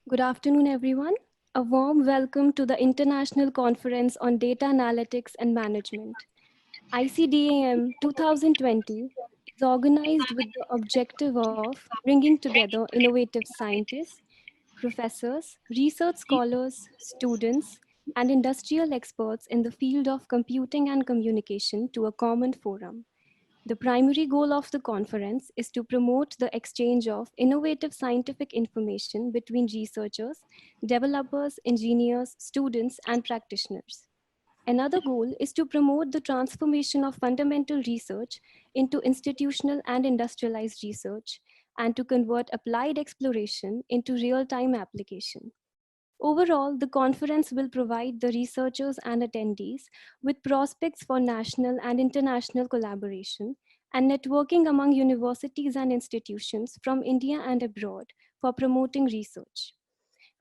Good afternoon, everyone. A warm welcome to the International Conference on Data Analytics and Management. ICDAM 2020 is organized with the objective of bringing together innovative scientists, professors, research scholars, students, and industrial experts in the field of computing and communication to a common forum. The primary goal of the conference is to promote the exchange of innovative scientific information between researchers, developers, engineers, students, and practitioners. Another goal is to promote the transformation of fundamental research into institutional and industrialized research and to convert applied exploration into real-time application. Overall, the conference will provide the researchers and attendees with prospects for national and international collaboration and networking among universities and institutions from India and abroad for promoting research.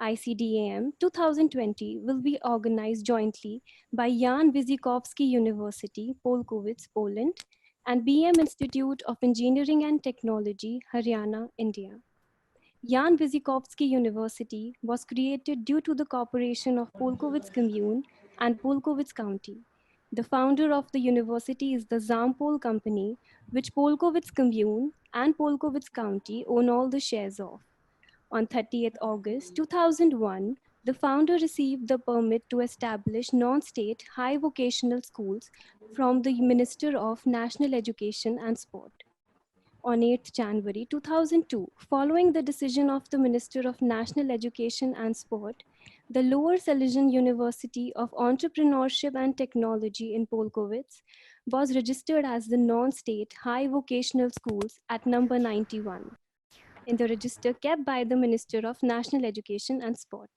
ICDAM 2020 will be organized jointly by Jan Wyzykowski University, Polkowice, Poland, and BM Institute of Engineering and Technology, Haryana, India. Jan Wyzykowski University was created due to the cooperation of Polkowice Commune and Polkowice County. The founder of the university is the Zampol Company, which Polkowice Commune and Polkowice County own all the shares of. On 30th August 2001, the founder received the permit to establish non-state high vocational schools from the Minister of National Education and Sport. On 8th January 2002, following the decision of the Minister of National Education and Sport, the Lower Silesian University of Entrepreneurship and Technology in Polkowice was registered as the non-state high vocational schools at number 91 in the register kept by the Minister of National Education and Sport.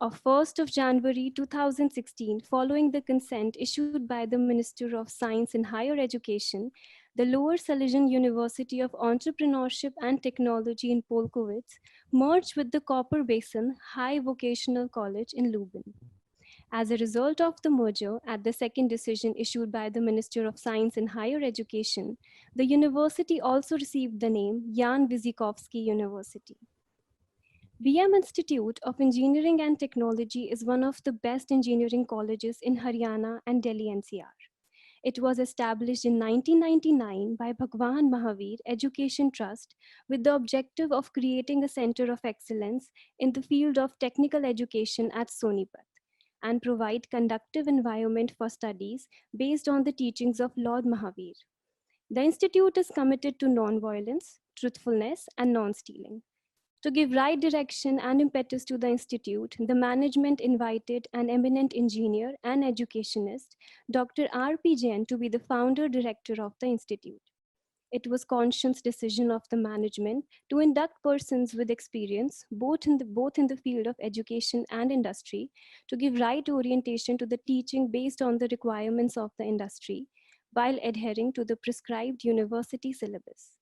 On 1st of January 2016, following the consent issued by the Minister of Science and Higher Education, the Lower Silesian University of Entrepreneurship and Technology in Polkowice merged with the Copper Basin High Vocational College in Lubin. As a result of the merger, at the second decision issued by the Minister of Science and Higher Education, the university also received the name Jan Wyzykowski University. VM Institute of Engineering and Technology is one of the best engineering colleges in Haryana and Delhi NCR. It was established in 1999 by Bhagwan Mahavir Education Trust with the objective of creating a center of excellence in the field of technical education at Sonipat and provide conducive environment for studies based on the teachings of Lord Mahavir. The institute is committed to non-violence, truthfulness, and non-stealing. To give right direction and impetus to the institute, the management invited an eminent engineer and educationist, Dr. R.P. Jain, to be the founder director of the institute. It was conscious decision of the management to induct persons with experience both in the field of education and industry to give right orientation to the teaching based on the requirements of the industry while adhering to the prescribed university syllabus.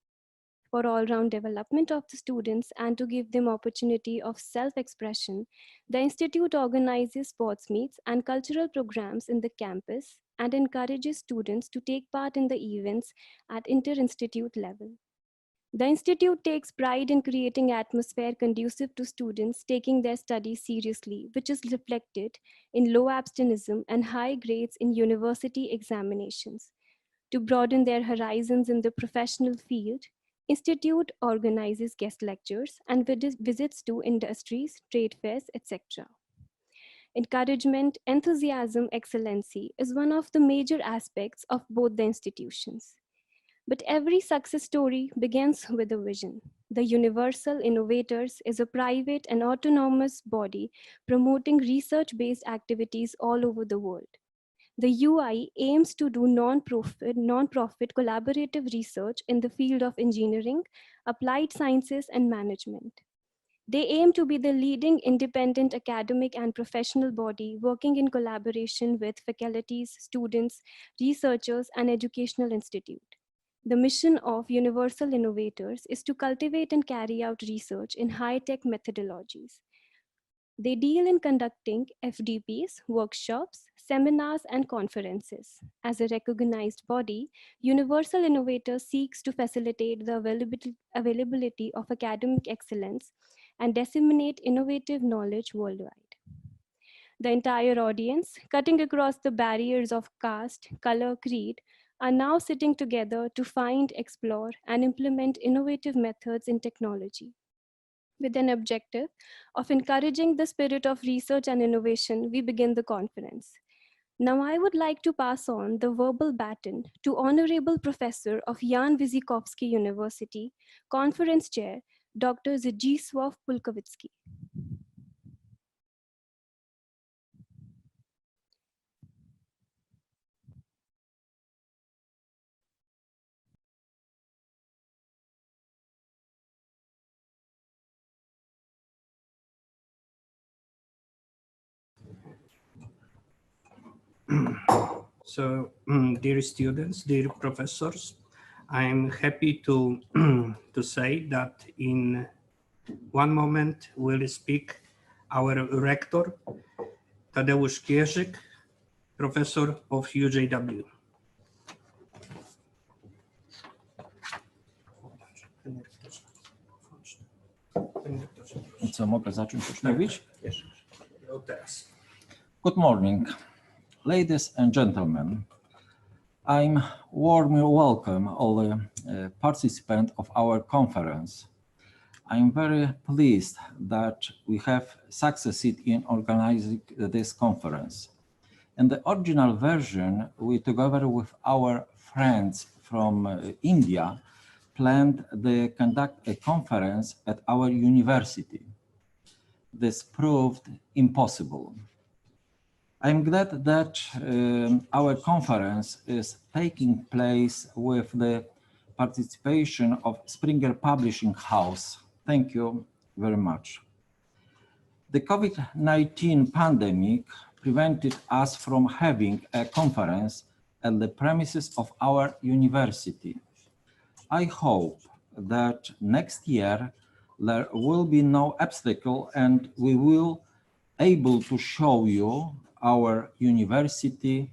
For all-round development of the students and to give them opportunity of self-expression, the institute organizes sports meets and cultural programs in the campus and encourages students to take part in the events at inter-institute level. The institute takes pride in creating atmosphere conducive to students taking their studies seriously, which is reflected in low absenteeism and high grades in university examinations. To broaden their horizons in the professional field, Institute organizes guest lectures and visits to industries, trade fairs, etc. Encouragement, enthusiasm, excellency is one of the major aspects of both the institutions. But every success story begins with a vision. The Universal Innovators is a private and autonomous body promoting research-based activities all over the world. The UI aims to do non-profit collaborative research in the field of engineering, applied sciences, and management. They aim to be the leading independent academic and professional body working in collaboration with faculties, students, researchers, and educational institute. The mission of Universal Innovators is to cultivate and carry out research in high-tech methodologies. They deal in conducting FDPs, workshops, seminars, and conferences. As a recognized body, Universal Innovators seeks to facilitate the availability of academic excellence and disseminate innovative knowledge worldwide. The entire audience, cutting across the barriers of caste, color, creed, are now sitting together to find, explore, and implement innovative methods in technology. With an objective of encouraging the spirit of research and innovation, we begin the conference. Now I would like to pass on the verbal baton to Honorable Professor of Jan Wyzykowski University, Conference Chair, Dr. Zdzisław Pulkowicki. So, dear students, dear professors, I'm happy to, to say that in one moment will speak our rector, Tadeusz Kierzyk, professor of UJW. Co, mogę zacząć już mówić? Teraz. Good morning, ladies and gentlemen. I'm warmly welcome all the participants of our conference. I'm very pleased that we have succeeded in organizing this conference. In the original version, we, together with our friends from India, planned to conduct a conference at our university. This proved impossible. I'm glad that our conference is taking place with the participation of Springer Publishing House. Thank you very much. The COVID-19 pandemic prevented us from having a conference at the premises of our university. I hope that next year there will be no obstacle and we will able to show you our university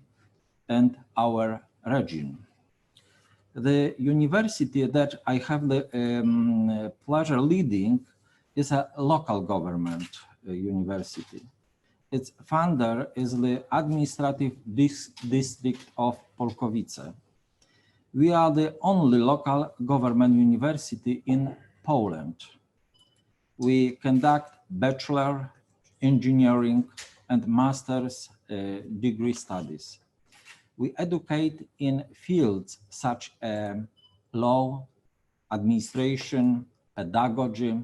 and our region. The university that I have the pleasure leading is a local government university. Its founder is the administrative district of Polkowice. We are the only local government university in Poland. We conduct bachelor, engineering, and master's degree studies. We educate in fields such as law, administration, pedagogy,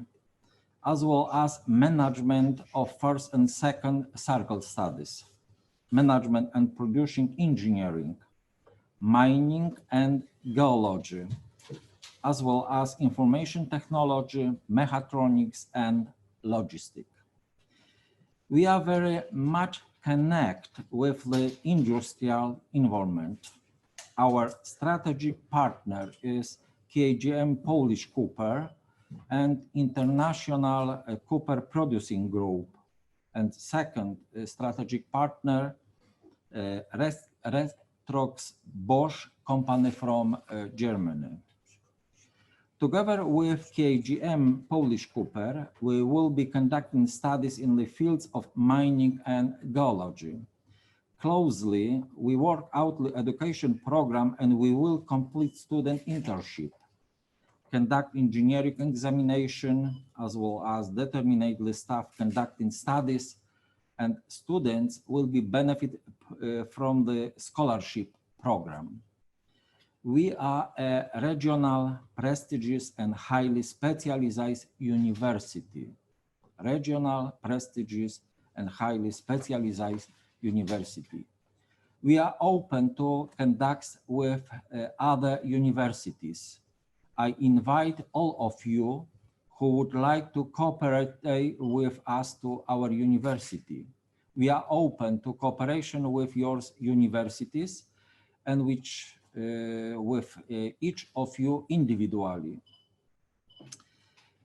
as well as management of first and second circle studies, management and producing engineering, mining and geology, as well as information technology, mechatronics, and logistics. We are very much connected with the industrial environment. Our strategic partner is KGM Polish Cooper and International Cooper Producing Group. And second strategic partner, Restrox Bosch company from Germany. Together with KGM Polish Cooper, we will be conducting studies in the fields of mining and geology. Closely, we work out the education program and we will complete student internship, conduct engineering examination, as well as determine the staff conducting studies, and students will be benefit from the scholarship program. We are a regional, prestigious, and highly specialized university. Regional, prestigious, and highly specialized university. We are open to conduct with other universities. I invite all of you who would like to cooperate with us to our university. We are open to cooperation with your universities and which with each of you individually.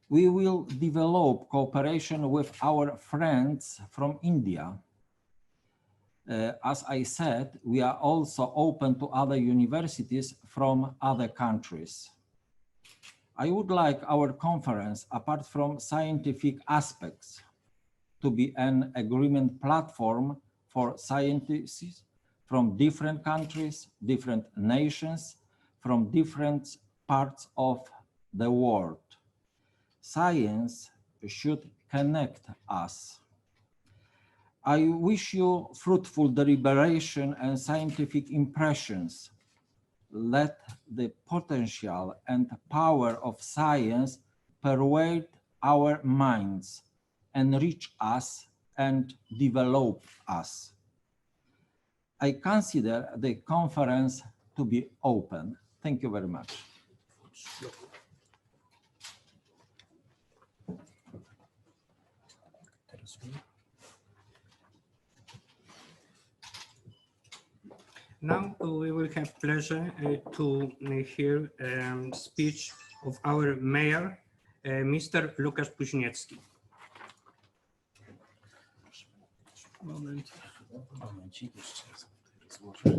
We will develop cooperation with our friends from India. As I said, we are also open to other universities from other countries. I would like our conference, apart from scientific aspects, to be an agreement platform for scientists from different countries, different nations, from different parts of the world. Science should connect us. I wish you fruitful deliberation and scientific impressions. Let the potential and power of science pervade our minds, enrich us, and develop us. I consider the conference to be open. Thank you very much. Now we will have pleasure to hear speech of our mayor, Mr. Lukasz Puccinicki. Momencik, jeszcze złożę.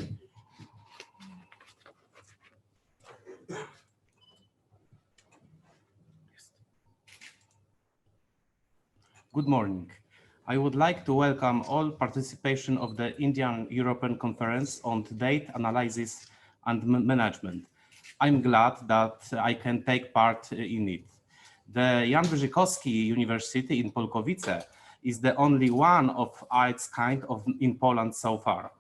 Good morning. I would like to welcome all participation of the Indian-European Conference on Data Analysis and Management. I'm glad that I can take part in it. The Jan Wyzykowski University in Polkowice is the only one of its kind in Poland so far.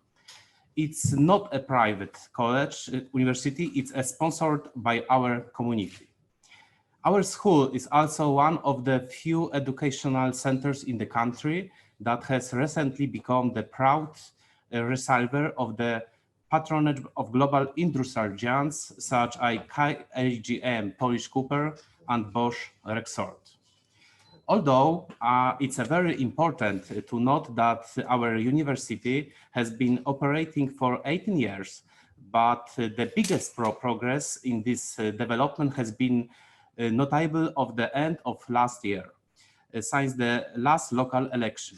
It's not a private college university, it's sponsored by our community. Our school is also one of the few educational centers in the country that has recently become the proud receiver of the patronage of global industrial giants such as AGM, Polish Cooper, and Bosch Rexroth. Although it's very important to note that our university has been operating for 18 years, but the biggest progress in this development has been notable of the end of last year, since the last local election.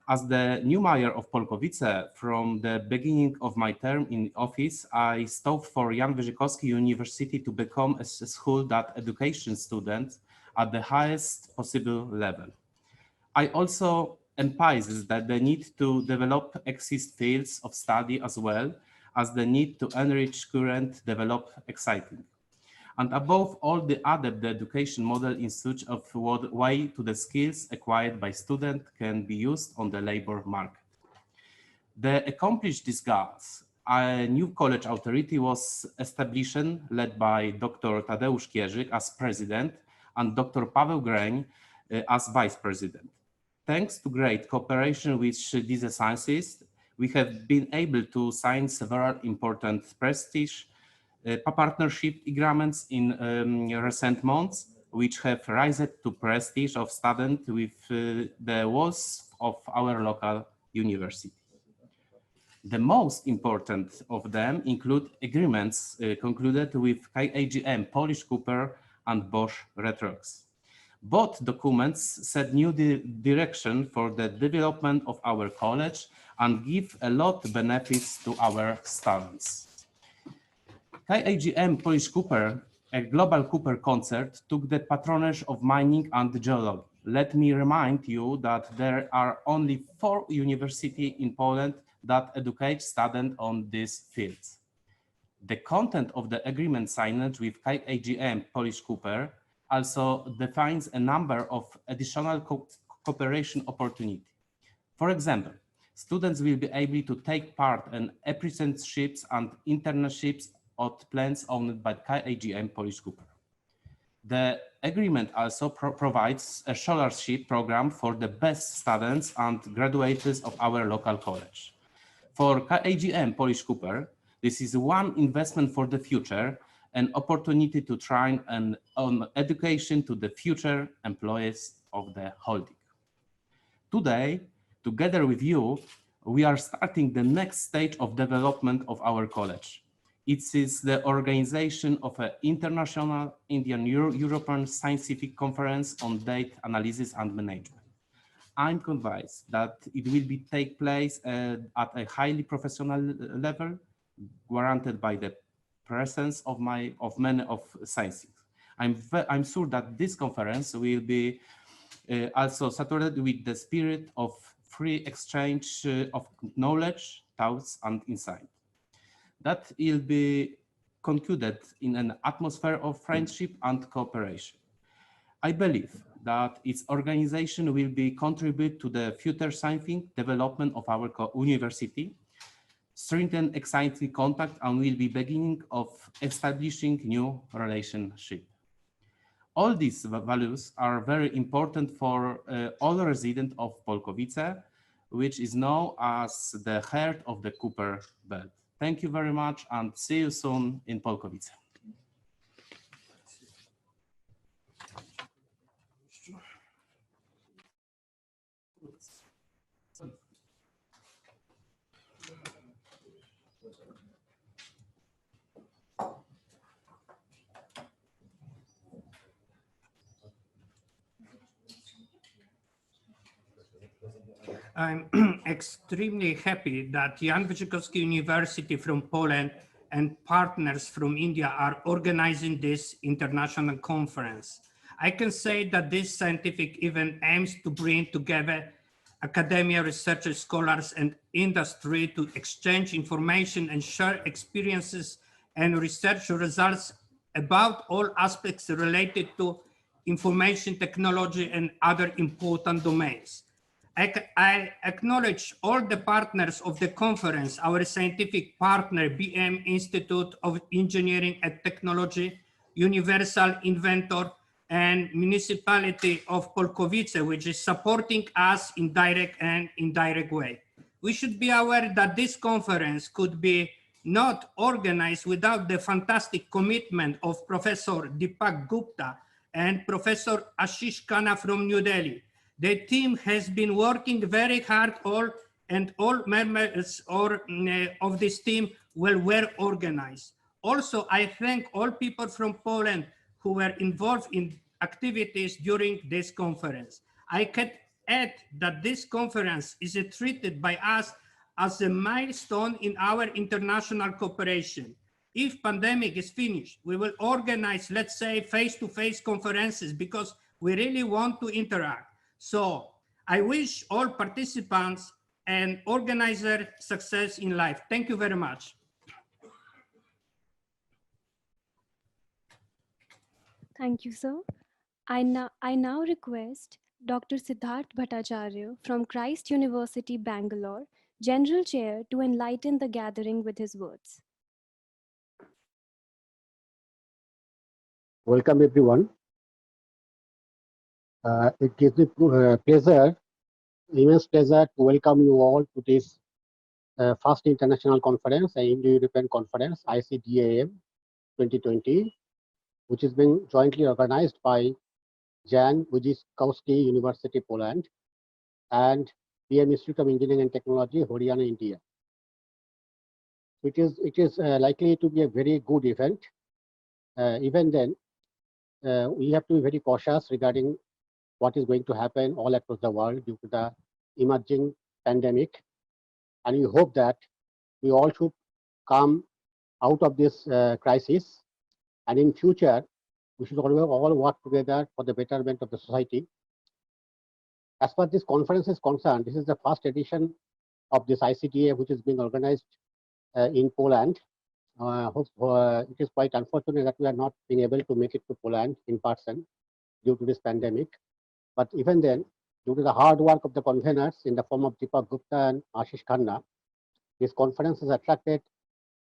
As the new mayor of Polkowice, from the beginning of my term in office, I stood for Jan Wyzykowski University to become a school that educates students at the highest possible level. I also emphasize that the need to develop existing fields of study as well as the need to enrich current, develop exciting. And above all, the adapt the education model in such a way to the skills acquired by students can be used on the labor market. The accomplished this goals, a new college authority was established, led by Dr. Tadeusz Kierzyk as president and Dr. Paweł Greń as vice president. Thanks to great cooperation with these scientists, we have been able to sign several important prestige partnership agreements in recent months, which have raised to prestige of students with the walls of our local university. The most important of them include agreements concluded with AGM, Polish Cooper, and Bosch Rexroth. Both documents set new direction for the development of our college and give a lot of benefits to our students. AGM Polish Cooper, a global Cooper concert, took the patronage of mining and geology. Let me remind you that there are only 4 universities in Poland that educate students on these fields. The content of the agreement signed with AGM Polish Cooper also defines a number of additional cooperation opportunities. For example, students will be able to take part in apprenticeships and internships at plants owned by AGM Polish Cooper. The agreement also provides a scholarship program for the best students and graduates of our local college. For AGM Polish Cooper, this is one investment for the future, an opportunity to try on education to the future employees of the holding. Today, together with you, we are starting the next stage of development of our college. It is the organization of an international Indian-European scientific conference on data analysis and management. I'm convinced that it will take place at a highly professional level, guaranteed by the presence of many scientists. I'm sure that this conference will be also saturated with the spirit of free exchange of knowledge, thoughts, and insight. That will be concluded in an atmosphere of friendship and cooperation. I believe that its organization will be contribute to the future scientific development of our university, strengthen exciting contact, and will be beginning of establishing new relationship. All these values are very important for all residents of Polkowice, which is known as the heart of the Cooper Belt. Thank you very much and see you soon in Polkowice. I'm extremely happy that Jan Wyzykowski University from Poland and partners from India are organizing this international conference. I can say that this scientific event aims to bring together academia, researchers, scholars, and industry to exchange information and share experiences and research results about all aspects related to information technology and other important domains. I acknowledge all the partners of the conference, our scientific partner, BM Institute of Engineering and Technology, Universal Inventor, and Municipality of Polkowice, which is supporting us in direct and indirect way. We should be aware that this conference could be not organized without the fantastic commitment of Professor Deepak Gupta and Professor Ashish Khanna from New Delhi. The team has been working very hard, all members of this team were well organized. Also, I thank all people from Poland who were involved in activities during this conference. I can add that this conference is treated by us as a milestone in our international cooperation. If pandemic is finished, we will organize, let's say, face-to-face conferences because we really want to interact. So I wish all participants and organizers success in life. Thank you very much. Thank you, sir. I now request Dr. Siddharth Bhattacharya from Christ University, Bangalore, General Chair, to enlighten the gathering with his words. Welcome, everyone. It gives me immense pleasure to welcome you all to this first international conference, the Indo-European Conference, ICDAM 2020, which is being jointly organized by Jan Wyzykowski University, Poland, and PM Institute of Engineering and Technology, Haryana, India. It is likely to be a very good event. Even then, we have to be very cautious regarding what is going to happen all across the world due to the emerging pandemic. And we hope that we all should come out of this crisis. And in future, we should all work together for the betterment of the society. As far as this conference is concerned, this is the first edition of this ICDA, which is being organized in Poland. It is quite unfortunate that we are not being able to make it to Poland in person due to this pandemic. But even then, due to the hard work of the conveners in the form of Deepak Gupta and Ashish Khanna, this conference has attracted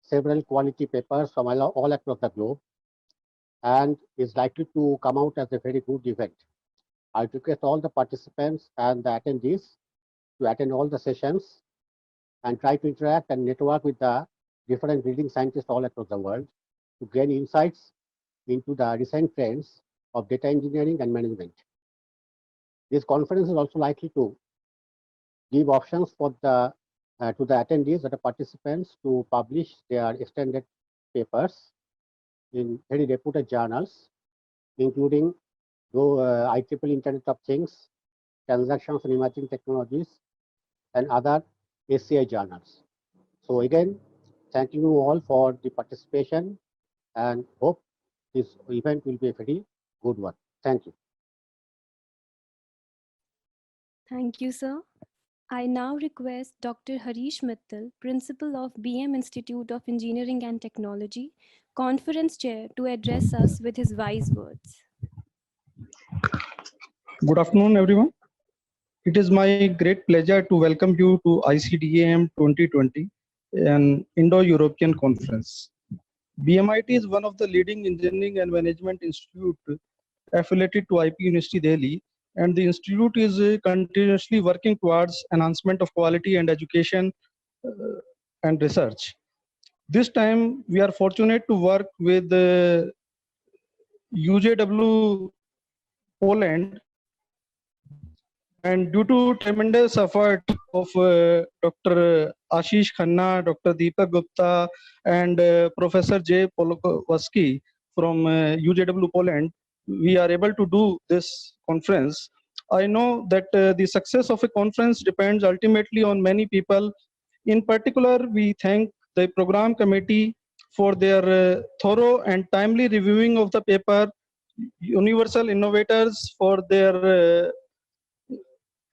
several quality papers from all across the globe and is likely to come out as a very good event. I request all the participants and the attendees to attend all the sessions and try to interact and network with the different leading scientists all across the world to gain insights into the recent trends of data engineering and management. This conference is also likely to give options for the to the attendees or the participants to publish their extended papers in very reputed journals, including IEEE Internet of Things, Transactions and Emerging Technologies, and other SCI journals. So again, thank you all for the participation and hope this event will be a very good one. Thank you. Thank you, sir. I now request Dr. Harish Mehta, Principal of BM Institute of Engineering and Technology, Conference Chair, to address us with his wise words. Good afternoon, everyone. It is my great pleasure to welcome you to ICDAM-2020, an Indo-European conference. BMIT is one of the leading engineering and management institutes affiliated to IP University Delhi, and the institute is continuously working towards enhancement of quality and education and research. This time, we are fortunate to work with UJW Poland, and due to tremendous effort of Dr. Ashish Khanna, Dr. Deepak Gupta, and Professor J. Polkowski from UJW Poland, we are able to do this conference. I know that the success of a conference depends ultimately on many people. In particular, we thank the program committee for their thorough and timely reviewing of the paper, Universal Innovators for their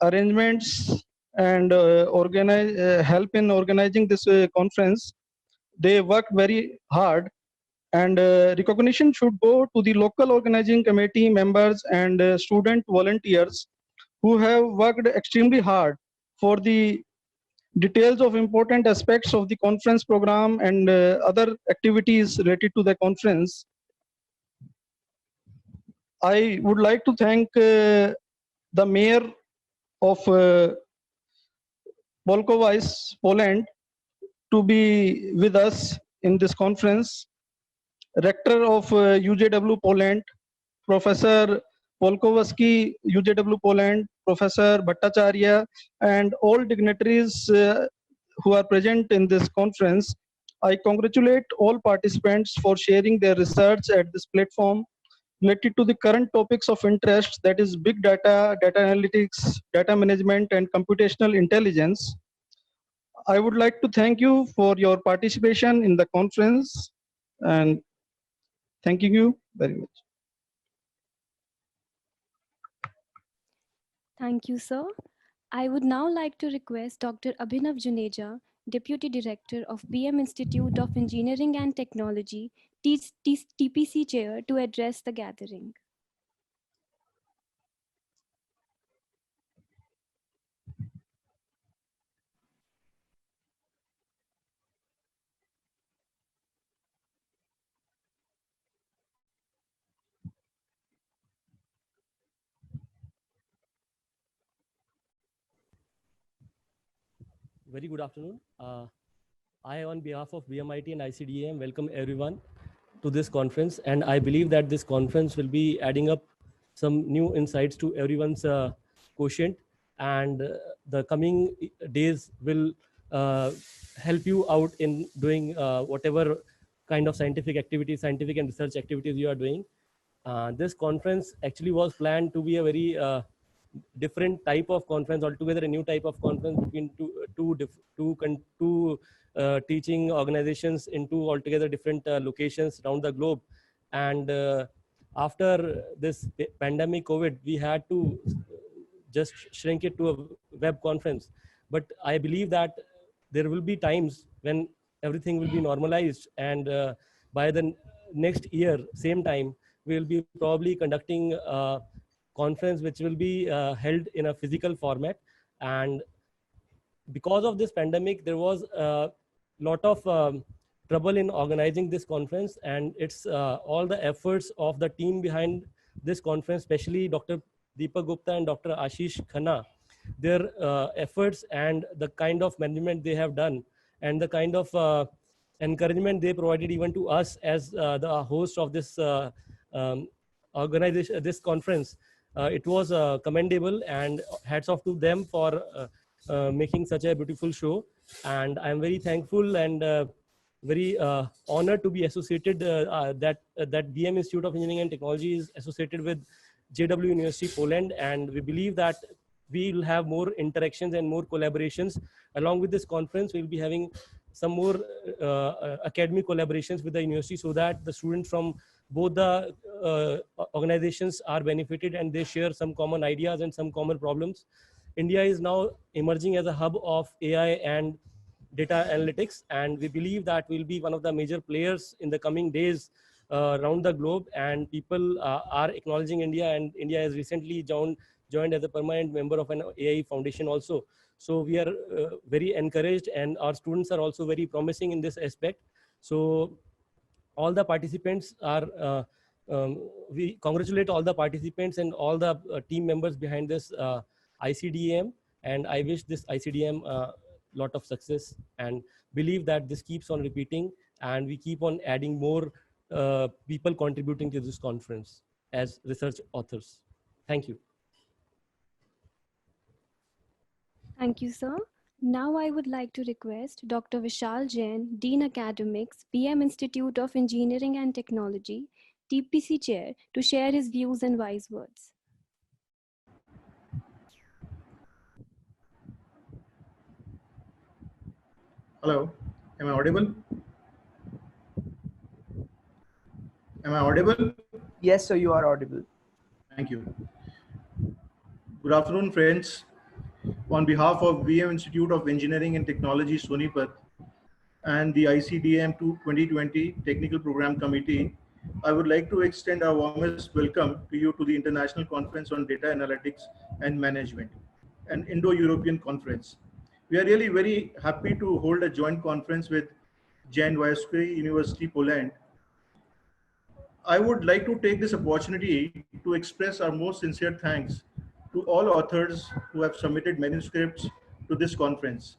arrangements and help in organizing this conference. They worked very hard, and recognition should go to the local organizing committee members and student volunteers who have worked extremely hard for the details of important aspects of the conference program and other activities related to the conference. I would like to thank the mayor of Polkowice, Poland, to be with us in this conference. Rector of UJW Poland, Professor Polkowski, UJW Poland, Professor Bhattacharya, and all dignitaries who are present in this conference. I congratulate all participants for sharing their research at this platform related to the current topics of interest, that is big data, data analytics, data management, and computational intelligence. I would like to thank you for your participation in the conference, and thanking you very much. Thank you, sir. I would now like to request Dr. Abhinav Juneja, Deputy Director of BM Institute of Engineering and Technology, TPC Chair, to address the gathering. Very good afternoon. I, on behalf of BMIT and ICDAM, welcome everyone to this conference. And I believe that this conference will be adding up some new insights to everyone's quotient. And the coming days will help you out in doing whatever kind of scientific activities, scientific and research activities you are doing. This conference actually was planned to be a very different type of conference altogether, a new type of conference between two teaching organizations in two altogether different locations around the globe. And after this pandemic COVID, we had to just shrink it to a web conference. But I believe that there will be times when everything will be normalized, and by the next year, same time, we will be probably conducting conference which will be held in a physical format. And because of this pandemic, there was a lot of trouble in organizing this conference, and it's all the efforts of the team behind this conference, especially Dr. Deepak Gupta and Dr. Ashish Khanna, their efforts and the kind of management they have done and the kind of encouragement they provided even to us as the host of this organization, this conference. It was commendable, and hats off to them for making such a beautiful show. And I'm very thankful and very honored to be associated that BM Institute of Engineering and Technology is associated with JW University Poland, and we believe that we will have more interactions and more collaborations. Along with this conference, we'll be having some more academic collaborations with the university, so that the students from both the organizations are benefited and they share some common ideas and some common problems. India is now emerging as a hub of AI and data analytics, and we believe that we'll be one of the major players in the coming days around the globe, and people are acknowledging India, and India has recently joined as a permanent member of an AI foundation also. So we are very encouraged, and our students are also very promising in this aspect. So all the participants are, we congratulate all the participants and all the team members behind this ICDAM, and I wish this ICDAM lot of success, and believe that this keeps on repeating and we keep on adding more people contributing to this conference as research authors. Thank you. Thank you, sir. Now I would like to request Dr. Vishal Jain, Dean Academics, PM Institute of Engineering and Technology, TPC Chair, to share his views and wise words. Hello, am I audible? Am I audible? Yes, sir, you are audible. Thank you. Good afternoon, friends. On behalf of VM Institute of Engineering and Technology, Sonipat, and the ICDAM-2020 Technical Program Committee, I would like to extend our warmest welcome to you to the International Conference on Data Analytics and Management, an Indo-European conference. We are really very happy to hold a joint conference with Wyzykowski University, Poland. I would like to take this opportunity to express our most sincere thanks to all authors who have submitted manuscripts to this conference.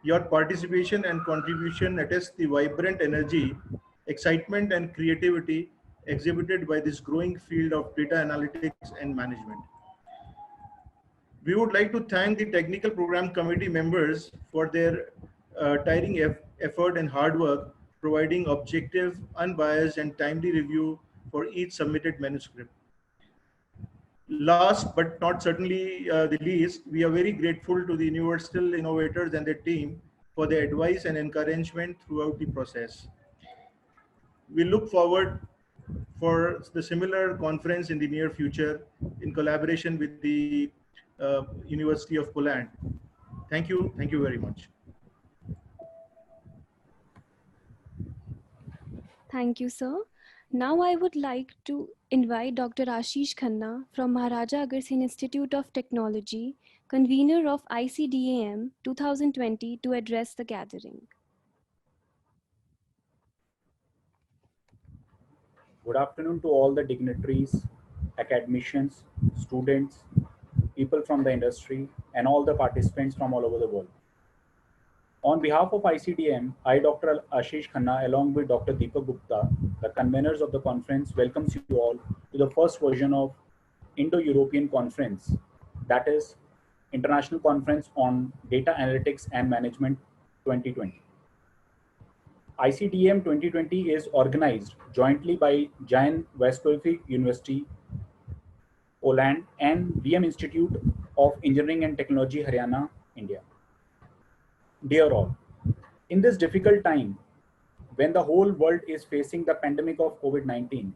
Your participation and contribution attest the vibrant energy, excitement, and creativity exhibited by this growing field of data analytics and management. We would like to thank the Technical Program Committee members for their tiring effort and hard work, providing objective, unbiased, and timely review for each submitted manuscript. Last but not certainly the least, we are very grateful to the Universal Innovators and their team for their advice and encouragement throughout the process. We look forward for the similar conference in the near future in collaboration with the University of Poland. Thank you very much. Thank you, sir. Now I would like to invite Dr. Ashish Khanna from Maharaja Agar Singh Institute of Technology, convener of ICDAM 2020, to address the gathering. Good afternoon to all the dignitaries, academicians, students, people from the industry, and all the participants from all over the world. On behalf of ICDM, I, Dr. Ashish Khanna, along with Dr. Deepak Gupta, the conveners of the conference, welcomes you all to the first version of Indo-European Conference, that is International Conference on Data Analytics and Management 2020. ICDM 2020 is organized jointly by Wyzykowski University, Poland, and VM Institute of Engineering and Technology, Haryana, India. Dear all, in this difficult time, when the whole world is facing the pandemic of COVID-19,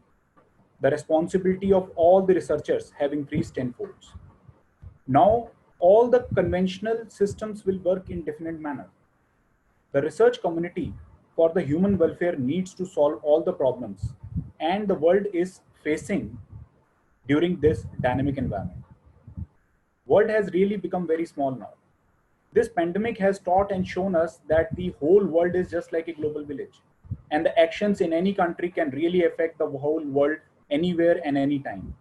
the responsibility of all the researchers have increased tenfold. Now, all the conventional systems will work in different manner. The research community for the human welfare needs to solve all the problems, and the world is facing during this dynamic environment. World has really become very small now. This pandemic has taught and shown us that the whole world is just like a global village, and the actions in any country can really affect the whole world anywhere and anytime.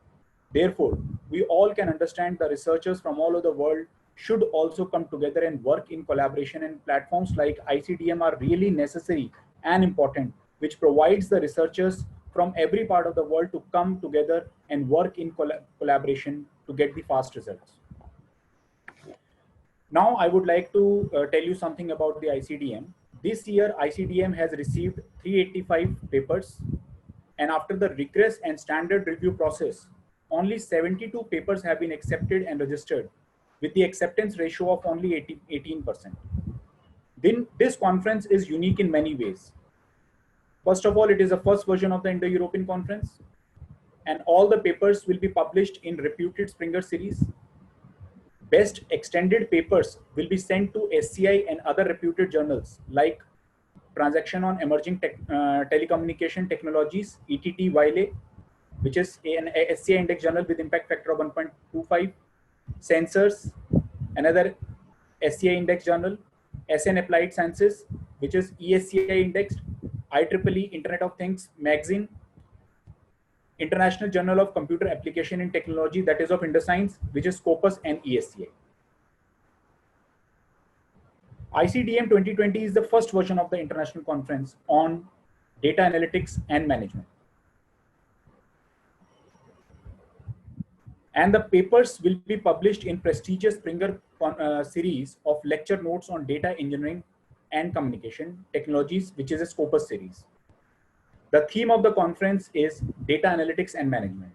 Therefore, we all can understand the researchers from all over the world should also come together and work in collaboration, and platforms like ICDM are really necessary and important, which provides the researchers from every part of the world to come together and work in collaboration to get the fast results. Now, I would like to tell you something about the ICDM. This year, ICDM has received 385 papers, and after the rigorous and standard review process, only 72 papers have been accepted and registered, with the acceptance ratio of only 18%. Then, this conference is unique in many ways. First of all, it is the first version of the Indo-European conference, and all the papers will be published in reputed Springer series. Best extended papers will be sent to SCI and other reputed journals like Transaction on Emerging Telecommunication Technologies, ETT Wiley, which is an SCI index journal with impact factor of 1.25. Sensors, another SCI index journal. SN Applied Sciences, which is ESCI indexed. IEEE Internet of Things magazine. International Journal of Computer Application and Technology, that is of Indoscience, which is SCOPUS and ESCI. ICDM 2020 is the first version of the international conference on data analytics and management. And the papers will be published in prestigious Springer series of lecture notes on data engineering and communication technologies, which is a SCOPUS series. The theme of the conference is data analytics and management.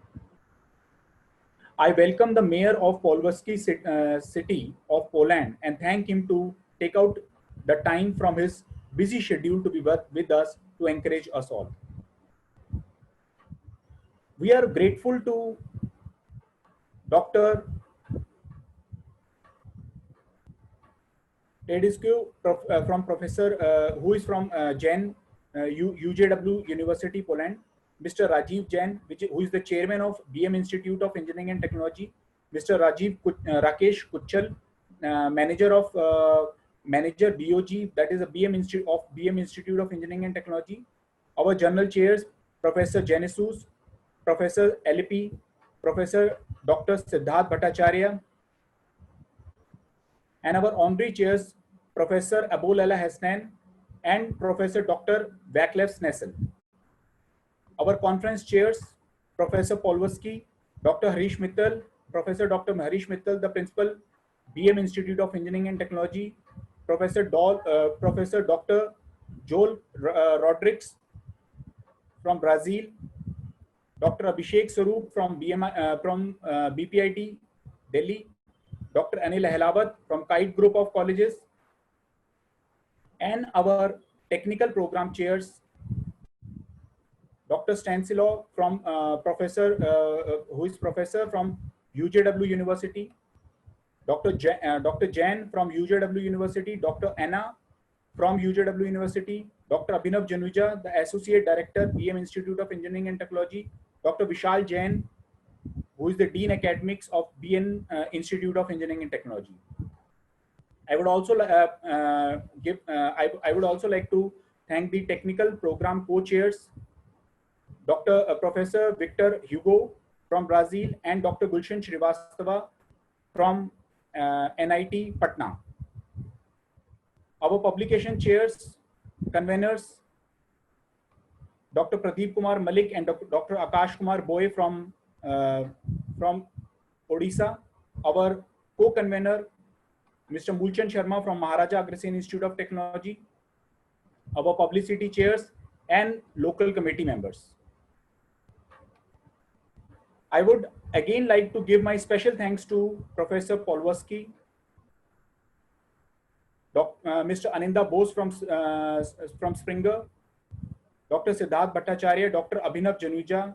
I welcome the mayor of Polski city of Poland and thank him to take out the time from his busy schedule to be with us to encourage us all. We are grateful to Dr. Tedescu from Professor who is from UJW University, Poland, Mr. Rajiv Jain, who is the chairman of BM Institute of Engineering and Technology, Mr. Rakesh Kuchal, manager BOG, that is a BM Institute of Engineering and Technology. Our journal chairs, Professor Genesus, Professor LP, Professor Dr. Siddharth Bhattacharya, and our honorary chairs, Professor Abul Ala Hasnan and Professor Dr. Vaclav Snessel. Our conference chairs, Professor Polwski, Dr. Harish Mittal, Professor Dr. Harish Mittal, the principal, BM Institute of Engineering and Technology, Professor Dr. Joel Rodrigues from Brazil, Dr. Abhishek Sarup from BPIT, Delhi, Dr. Anil Ahlawat from Kite Group of Colleges, and our technical program chairs, Dr. Stansilo from who is professor from UJW University, Dr. Jain from UJW University, Dr. Anna from UJW University, Dr. Abhinav Januja, the Associate Director, BM Institute of Engineering and Technology, Dr. Vishal Jain, who is the Dean Academics of BN Institute of Engineering and Technology. I would also like to thank the technical program co-chairs, Professor Victor Hugo from Brazil and Dr. Gulshan Srivastava from NIT Patna. Our publication chairs, conveners, Dr. Pradeep Kumar Malik and Dr. Akash Kumar Boy from Odisha. Our co-convener, Mr. Mulchand Sharma from Maharaja Agrasen Institute of Technology. Our publicity chairs and local committee members. I would again like to give my special thanks to Professor Polwski, Mr. Aninda Bose from Springer, Dr. Siddharth Bhattacharya, Dr. Abhinav Januja,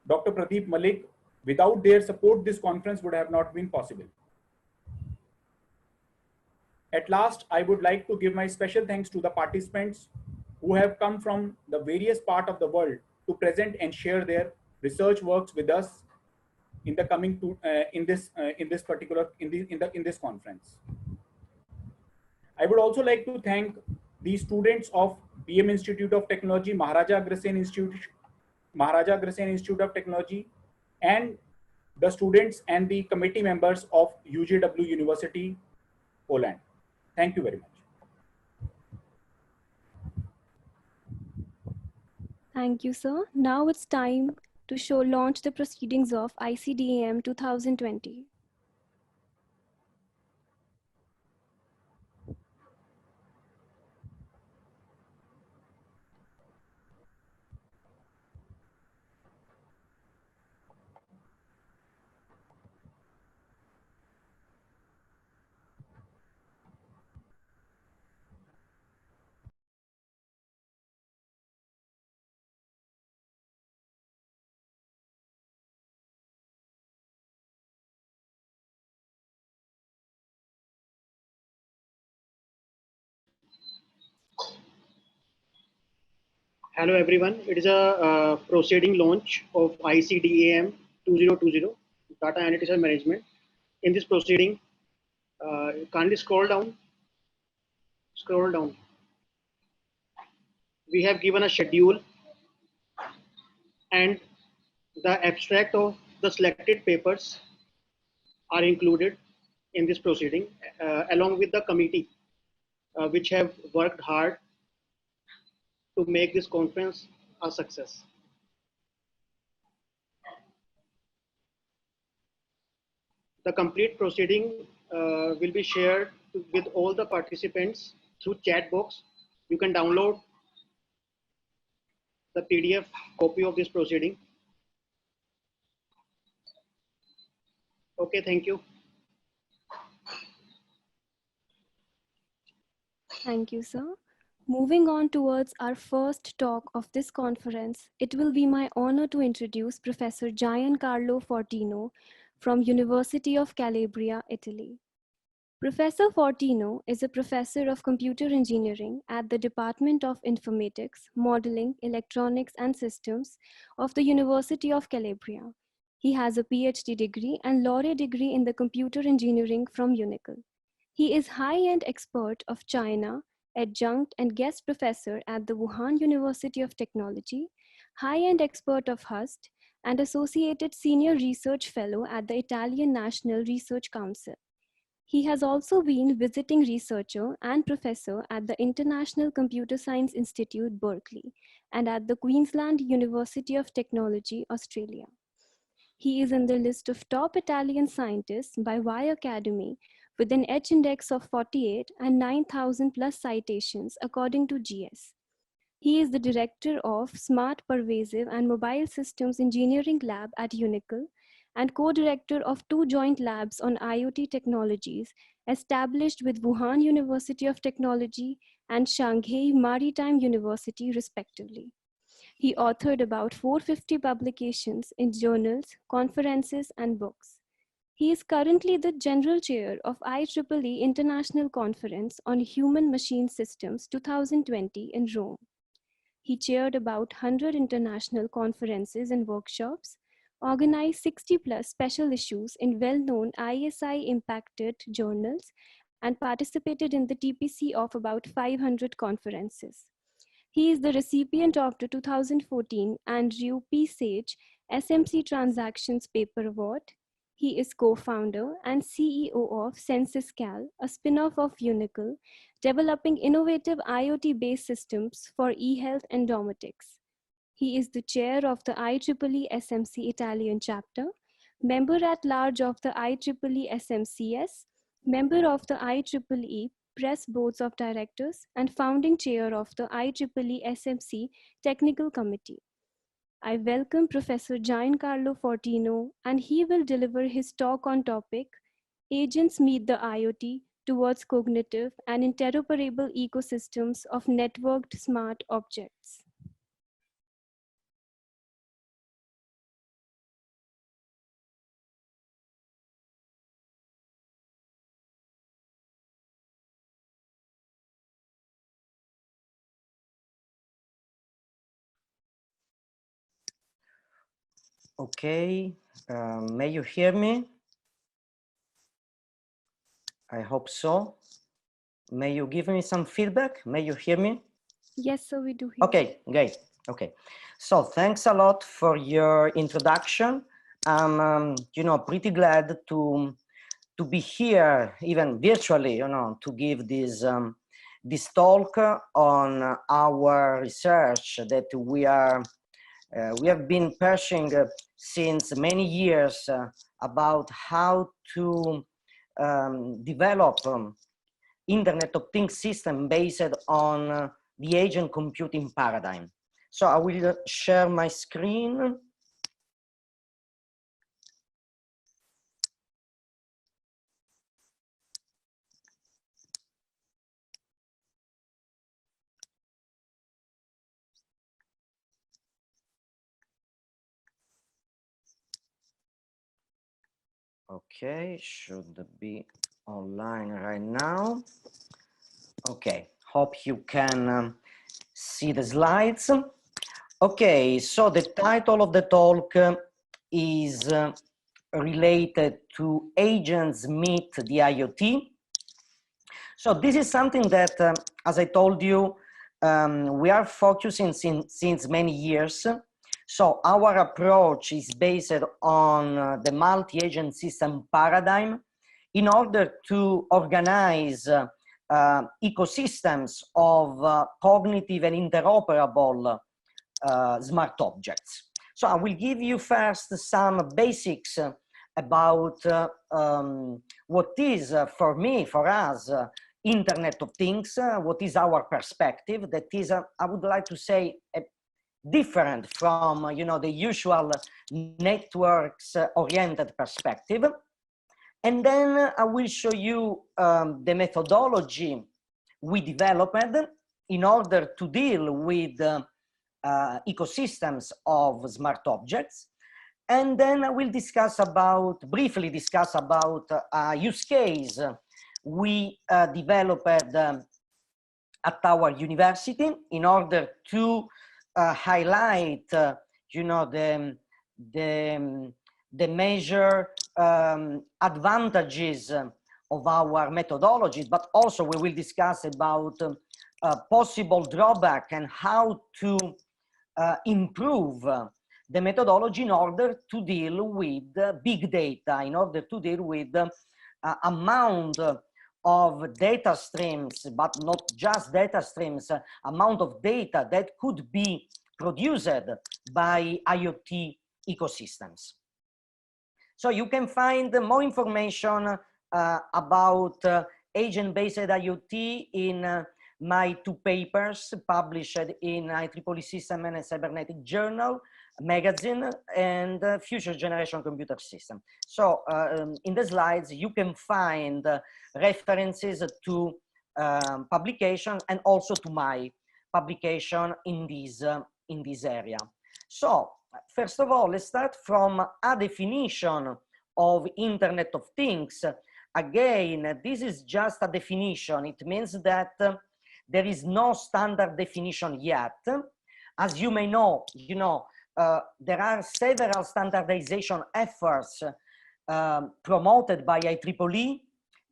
Dr. Pradeep Malik. Without their support, this conference would have not been possible. At last, I would like to give my special thanks to the participants who have come from the various parts of the world to present and share their research works with us in the coming in this conference. I would also like to thank the students of BM Institute of Technology, Maharaja Agrasen Institute of Technology, and the students and the committee members of UJW University, Poland. Thank you very much. Thank you, sir. Now it's time to launch the proceedings of ICDAM 2020. Hello everyone. It is a proceeding launch of ICDAM-2020 Data Analytics and Management. In this proceeding, kindly scroll down. Scroll down. We have given a schedule and the abstract of the selected papers are included in this proceeding along with the committee which have worked hard to make this conference a success. The complete proceeding will be shared with all the participants through chat box. You can download the PDF copy of this proceeding. Okay, thank you. Thank you, sir. Moving on towards our first talk of this conference, it will be my honor to introduce Professor Giancarlo Fortino from University of Calabria, Italy. Professor Fortino is a professor of computer engineering at the Department of Informatics, Modeling, Electronics and Systems of the University of Calabria. He has a PhD degree and laureate degree in the computer engineering from UNICL. He is high-end expert of China, adjunct and guest professor at the Wuhan University of Technology, high-end expert of HUST, and associated senior research fellow at the Italian National Research Council. He has also been visiting researcher and professor at the International Computer Science Institute, Berkeley, and at the Queensland University of Technology, Australia. He is in the list of top Italian scientists by Y Academy with an H index of 48 and 9,000 plus citations according to GS. He is the director of Smart Pervasive and Mobile Systems Engineering Lab at UNICL and co-director of 2 joint labs on IoT technologies established with Wuhan University of Technology and Shanghai Maritime University, respectively. He authored about 450 publications in journals, conferences, and books. He is currently the General Chair of IEEE International Conference on Human-Machine Systems 2020 in Rome. He chaired about 100 international conferences and workshops, organized 60+ special issues in well-known ISI-impacted journals, and participated in the TPC of about 500 conferences. He is the recipient of the 2014 Andrew P. Sage SMC Transactions Paper Award. He is co-founder and CEO of SensisCal, a spin-off of UNICL, developing innovative IoT-based systems for e-health and domotics. He is the chair of the IEEE SMC Italian chapter, member at large of the IEEE SMCS, member of the IEEE Press Boards of Directors, and founding chair of the IEEE SMC Technical Committee. I welcome Professor Giancarlo Fortino, and he will deliver his talk on topic, Agents Meet the IoT Towards Cognitive and Interoperable Ecosystems of Networked Smart Objects. Okay, may you hear me? I hope so. May you give me some feedback? May you hear me? Yes, sir, we do hear. Okay, great. Okay, so thanks a lot for your introduction. I'm, pretty glad to be here, even virtually, to give this this talk on our research that we have been pursuing since many years about how to develop Internet of Things system based on the agent computing paradigm. So I will share my screen. Okay, should be online right now. Okay, hope you can see the slides. Okay, so the title of the talk is related to agents meet the IoT. So this is something that, as I told you, we are focusing since many years. So our approach is based on the multi-agent system paradigm in order to organize ecosystems of cognitive and interoperable smart objects. So I will give you first some basics about what is, for me, for us, Internet of Things, what is our perspective. That is, I would like to say, different from the usual networks-oriented perspective. And then I will show you the methodology we developed in order to deal with ecosystems of smart objects. And then I will briefly discuss about a use case we developed at our university in order to highlight, the major advantages of our methodologies, but also we will discuss about possible drawback and how to improve the methodology in order to deal with big data, in order to deal with amount of data streams, but not just data streams, amount of data that could be produced by IoT ecosystems. So you can find more information about agent-based IoT in my 2 papers published in IEEE System and Cybernetic Journal, magazine, and Future Generation Computer System. So in the slides, you can find references to publication and also to my publication in this area. So first of all, let's start from a definition of Internet of Things. Again, this is just a definition. It means that there is no standard definition yet. As you may know, there are several standardization efforts promoted by IEEE,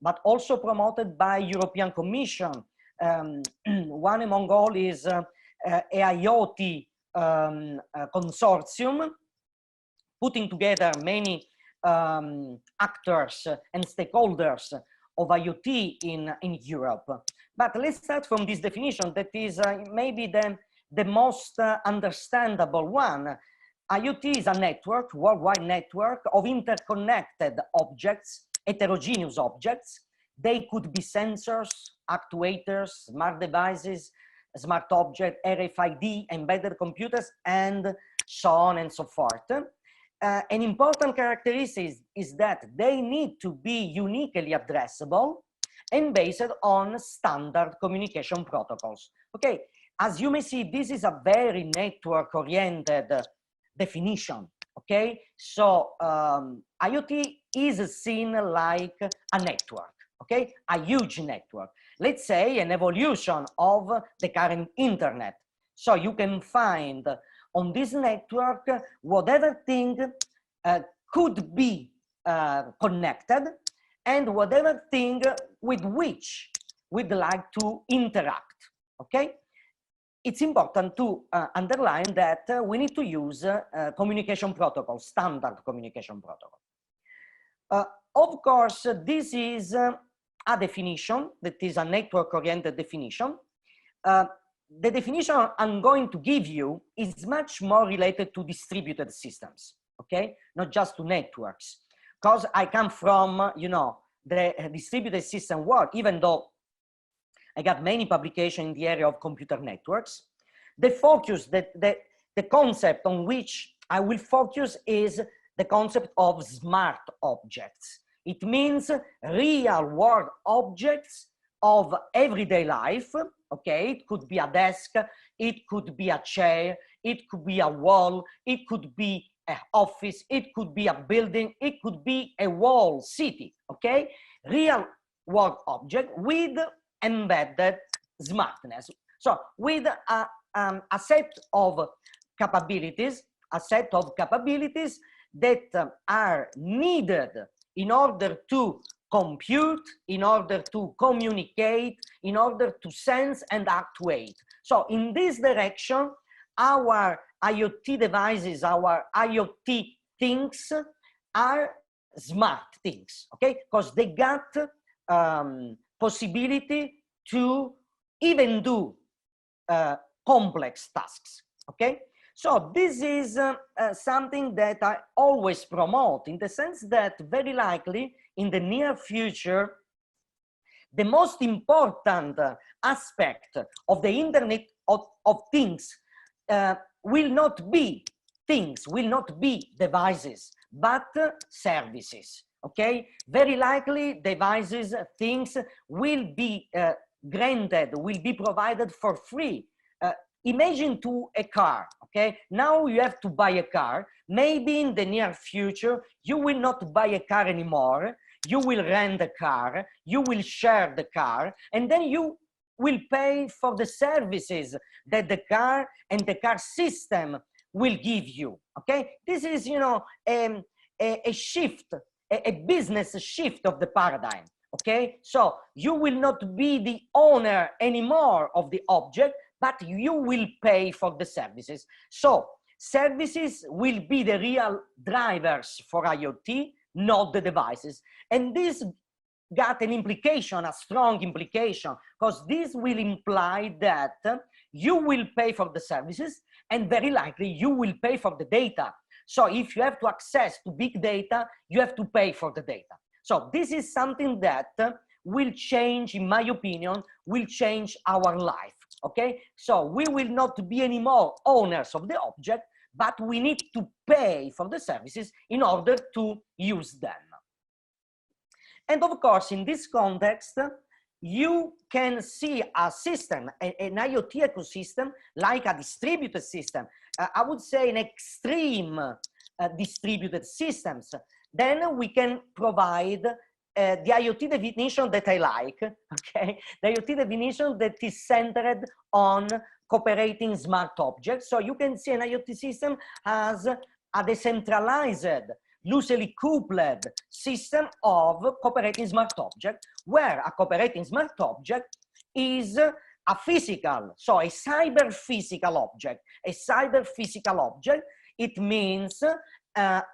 but also promoted by European Commission. One among all is IoT consortium, putting together many actors and stakeholders of IoT in Europe. But let's start from this definition that is maybe the most understandable one. IoT is a network, worldwide network of interconnected objects, heterogeneous objects. They could be sensors, actuators, smart devices, smart object, RFID, embedded computers, and so on and so forth. An important characteristic is that they need to be uniquely addressable and based on standard communication protocols. Okay, as you may see, this is a very network-oriented definition. Okay, so IoT is seen like a network. Okay, a huge network. Let's say an evolution of the current internet. So you can find on this network whatever thing could be connected and whatever thing with which we'd like to interact. Okay, it's important to underline that we need to use communication protocol, standard communication protocol. Of course, this is a definition that is a network-oriented definition. The definition I'm going to give you is much more related to distributed systems, okay? Not just to networks. Because I come from, the distributed system world, even though I got many publications in the area of computer networks. The focus, the concept on which I will focus is the concept of smart objects. It means real world objects of everyday life. Okay, it could be a desk, it could be a chair, it could be a wall, it could be an office, it could be a building, it could be a whole city. Okay, real world object with embedded smartness. So with a set of capabilities, a set of capabilities that are needed in order to compute, in order to communicate, in order to sense and actuate. So in this direction, our IoT devices, our IoT things are smart things, okay? Because they got possibility to even do complex tasks, okay? So this is something that I always promote, in the sense that very likely in the near future, the most important aspect of the Internet of Things will not be things, will not be devices, but services, okay? Very likely devices, things will be granted, will be provided for free. Imagine to a car, okay? Now you have to buy a car. Maybe in the near future, you will not buy a car anymore. You will rent a car, you will share the car, and then you will pay for the services that the car and the car system will give you, okay? This is, you know, a shift, a business shift of the paradigm, okay? So you will not be the owner anymore of the object, but you will pay for the services. So services will be the real drivers for IoT, not the devices. And this got an implication, a strong implication, because this will imply that you will pay for the services, and very likely you will pay for the data. So if you have to access to big data, you have to pay for the data. So this is something that will change, in my opinion, will change our life, okay? So we will not be anymore owners of the object, but we need to pay for the services in order to use them. And of course, in this context, you can see a system, an IoT ecosystem, like a distributed system. I would say an extreme distributed systems. Then we can provide the IoT definition that I like, okay? The IoT definition that is centered on cooperating smart objects. So you can see an IoT system as a decentralized, loosely coupled system of cooperating smart object, where a cooperating smart object is a physical, so a cyber physical object. A cyber physical object, it means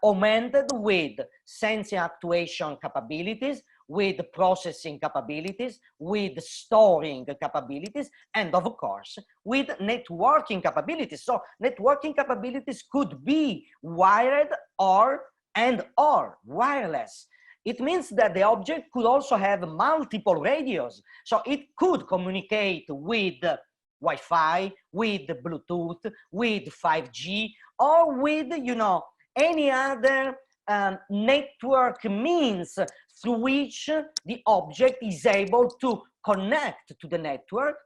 augmented with sensing actuation capabilities, with processing capabilities, with storing capabilities, and of course, with networking capabilities. So networking capabilities could be wired or wireless. It means that the object could also have multiple radios. So it could communicate with Wi-Fi, with Bluetooth, with 5G, or with, you know, any other network means through which the object is able to connect to the network.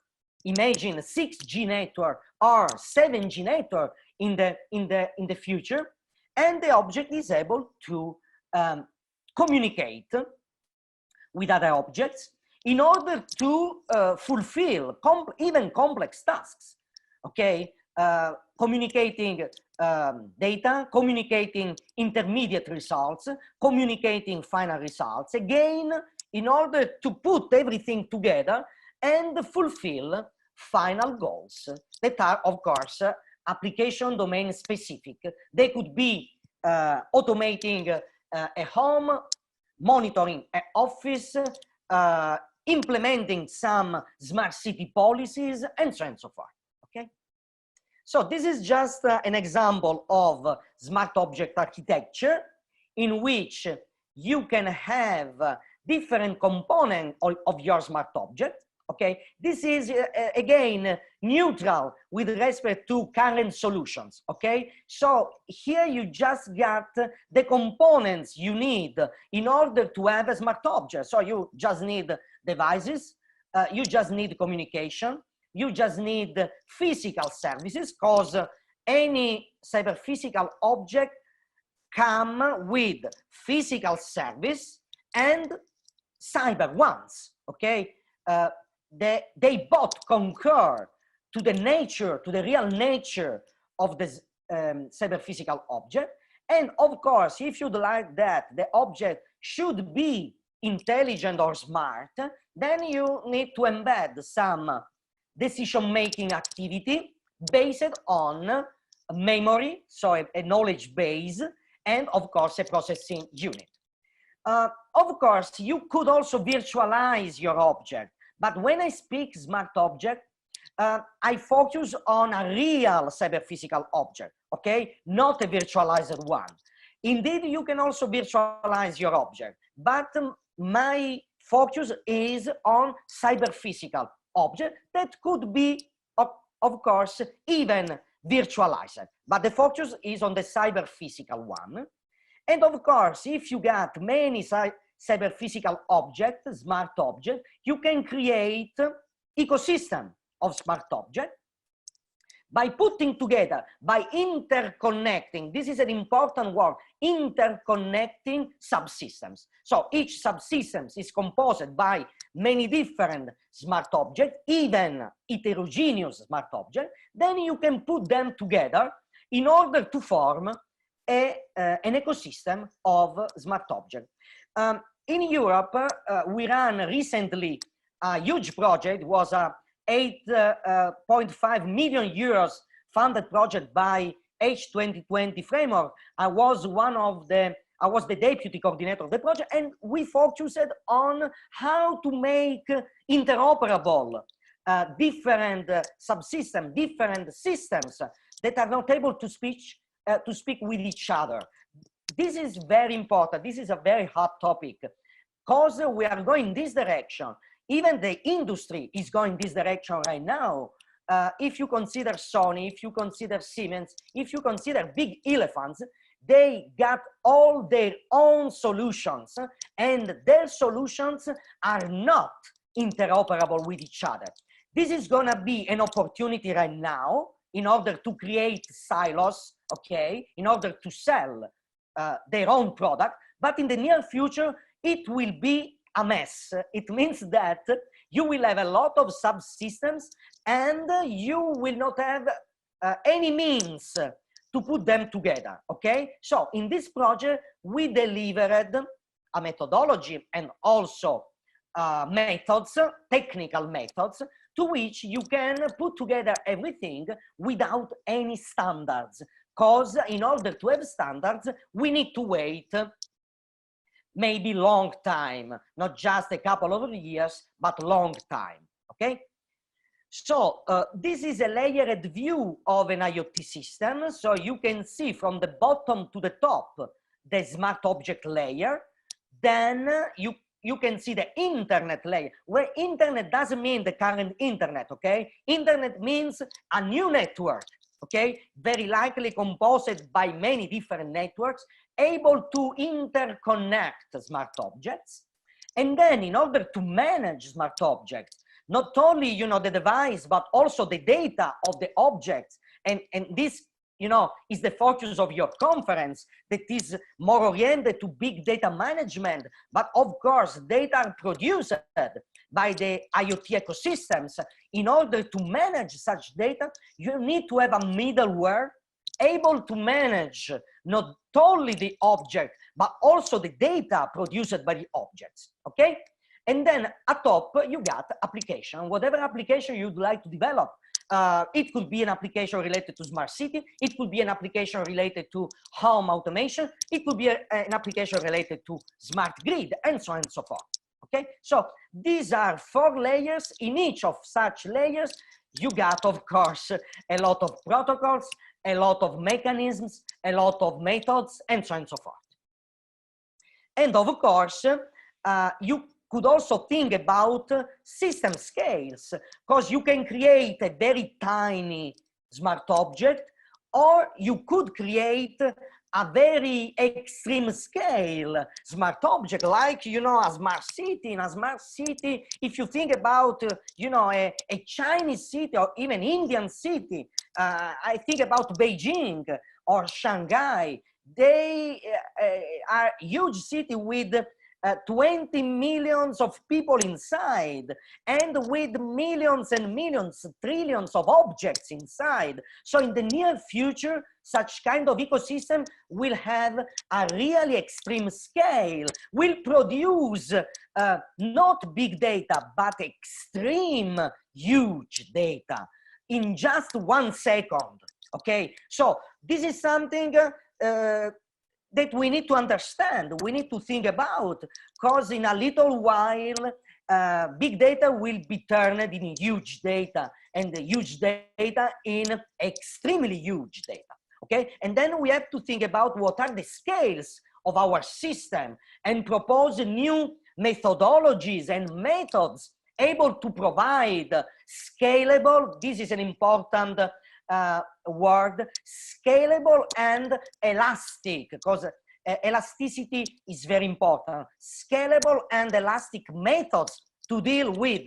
Imagine a 6G network or 7G network in the future, and the object is able to communicate with other objects in order to fulfill even complex tasks, okay? Communicating data, communicating intermediate results, communicating final results, again, in order to put everything together and fulfill final goals that are, of course, application domain specific. They could be automating a home, monitoring an office, implementing some smart city policies, and so on and so forth, okay? So this is just an example of smart object architecture in which you can have different components of your smart object, okay? This is, again, neutral with respect to current solutions, okay? So here you just got the components you need in order to have a smart object. So you just need devices, you just need communication, you just need physical services, because any cyber physical object come with physical service and cyber ones, okay? They both concur to the nature, to the real nature of the cyber physical object. And of course, if you'd like that the object should be intelligent or smart, then you need to embed some decision-making activity based on memory, so a knowledge base, and of course a processing unit. Of course, you could also virtualize your object, but when I speak smart object, I focus on a real cyber physical object, okay, not a virtualized one. Indeed, you can also virtualize your object, but my focus is on cyber physical object that could be, of course, even virtualized, but the focus is on the cyber physical one. And of course, if you got many cyber physical objects, smart objects, you can create ecosystem of smart objects by putting together, by interconnecting. This is an important word, interconnecting subsystems. So each subsystem is composed by many different smart objects, even heterogeneous smart objects. Then you can put them together in order to form an ecosystem of smart objects. In Europe, we ran recently a huge project. It was a 8.5 million euros funded project by H2020 framework. I was the deputy coordinator of the project, and we focused on how to make interoperable different subsystems, different systems that are not able to speak with each other. This is very important. This is a very hot topic because we are going this direction. Even the industry is going this direction right now. If you consider Sony, if you consider Siemens, if you consider big elephants, they got all their own solutions, and their solutions are not interoperable with each other. This is gonna be an opportunity right now in order to create silos, okay, in order to sell their own product, but in the near future, it will be a mess. It means that you will have a lot of subsystems and you will not have any means to put them together, okay? So in this project, we delivered a methodology and also methods, technical methods, to which you can put together everything without any standards. Because in order to have standards, we need to wait maybe long time, not just a couple of years, but long time, okay? So this is a layered view of an IoT system. So you can see from the bottom to the top, the smart object layer. Then you can see the internet layer, where internet doesn't mean the current internet, okay? Internet means a new network, okay? Very likely composed by many different networks, able to interconnect smart objects. And then in order to manage smart objects, not only, you know, the device, but also the data of the objects. And this, you know, is the focus of your conference, that is more oriented to big data management. But of course, data are produced by the IoT ecosystems. In order to manage such data, you need to have a middleware able to manage not only the object, but also the data produced by the objects, okay? And then atop, you got application, whatever application you'd like to develop. It could be an application related to smart city. It could be an application related to home automation. It could be an application related to smart grid, and so on and so forth, okay? So these are 4 layers. In each of such layers, you got, of course, a lot of protocols, a lot of mechanisms, a lot of methods, and so on and so forth. And of course, you could also think about system scales, because you can create a very tiny smart object, or you could create a very extreme scale smart object, like, you know, a smart city. In a smart city, if you think about, you know, a Chinese city or even Indian city, I think about Beijing or Shanghai. They are huge city with 20 millions of people inside, and with millions and millions, trillions of objects inside. So in the near future, such kind of ecosystem will have a really extreme scale, will produce not big data, but extreme huge data in just 1 second. Okay, so this is something that we need to understand, we need to think about, because in a little while, big data will be turned in huge data, and the huge data in extremely huge data, okay? And then we have to think about what are the scales of our system and propose new methodologies and methods able to provide scalable, this is an important word, scalable and elastic, because elasticity is very important. Scalable and elastic methods to deal with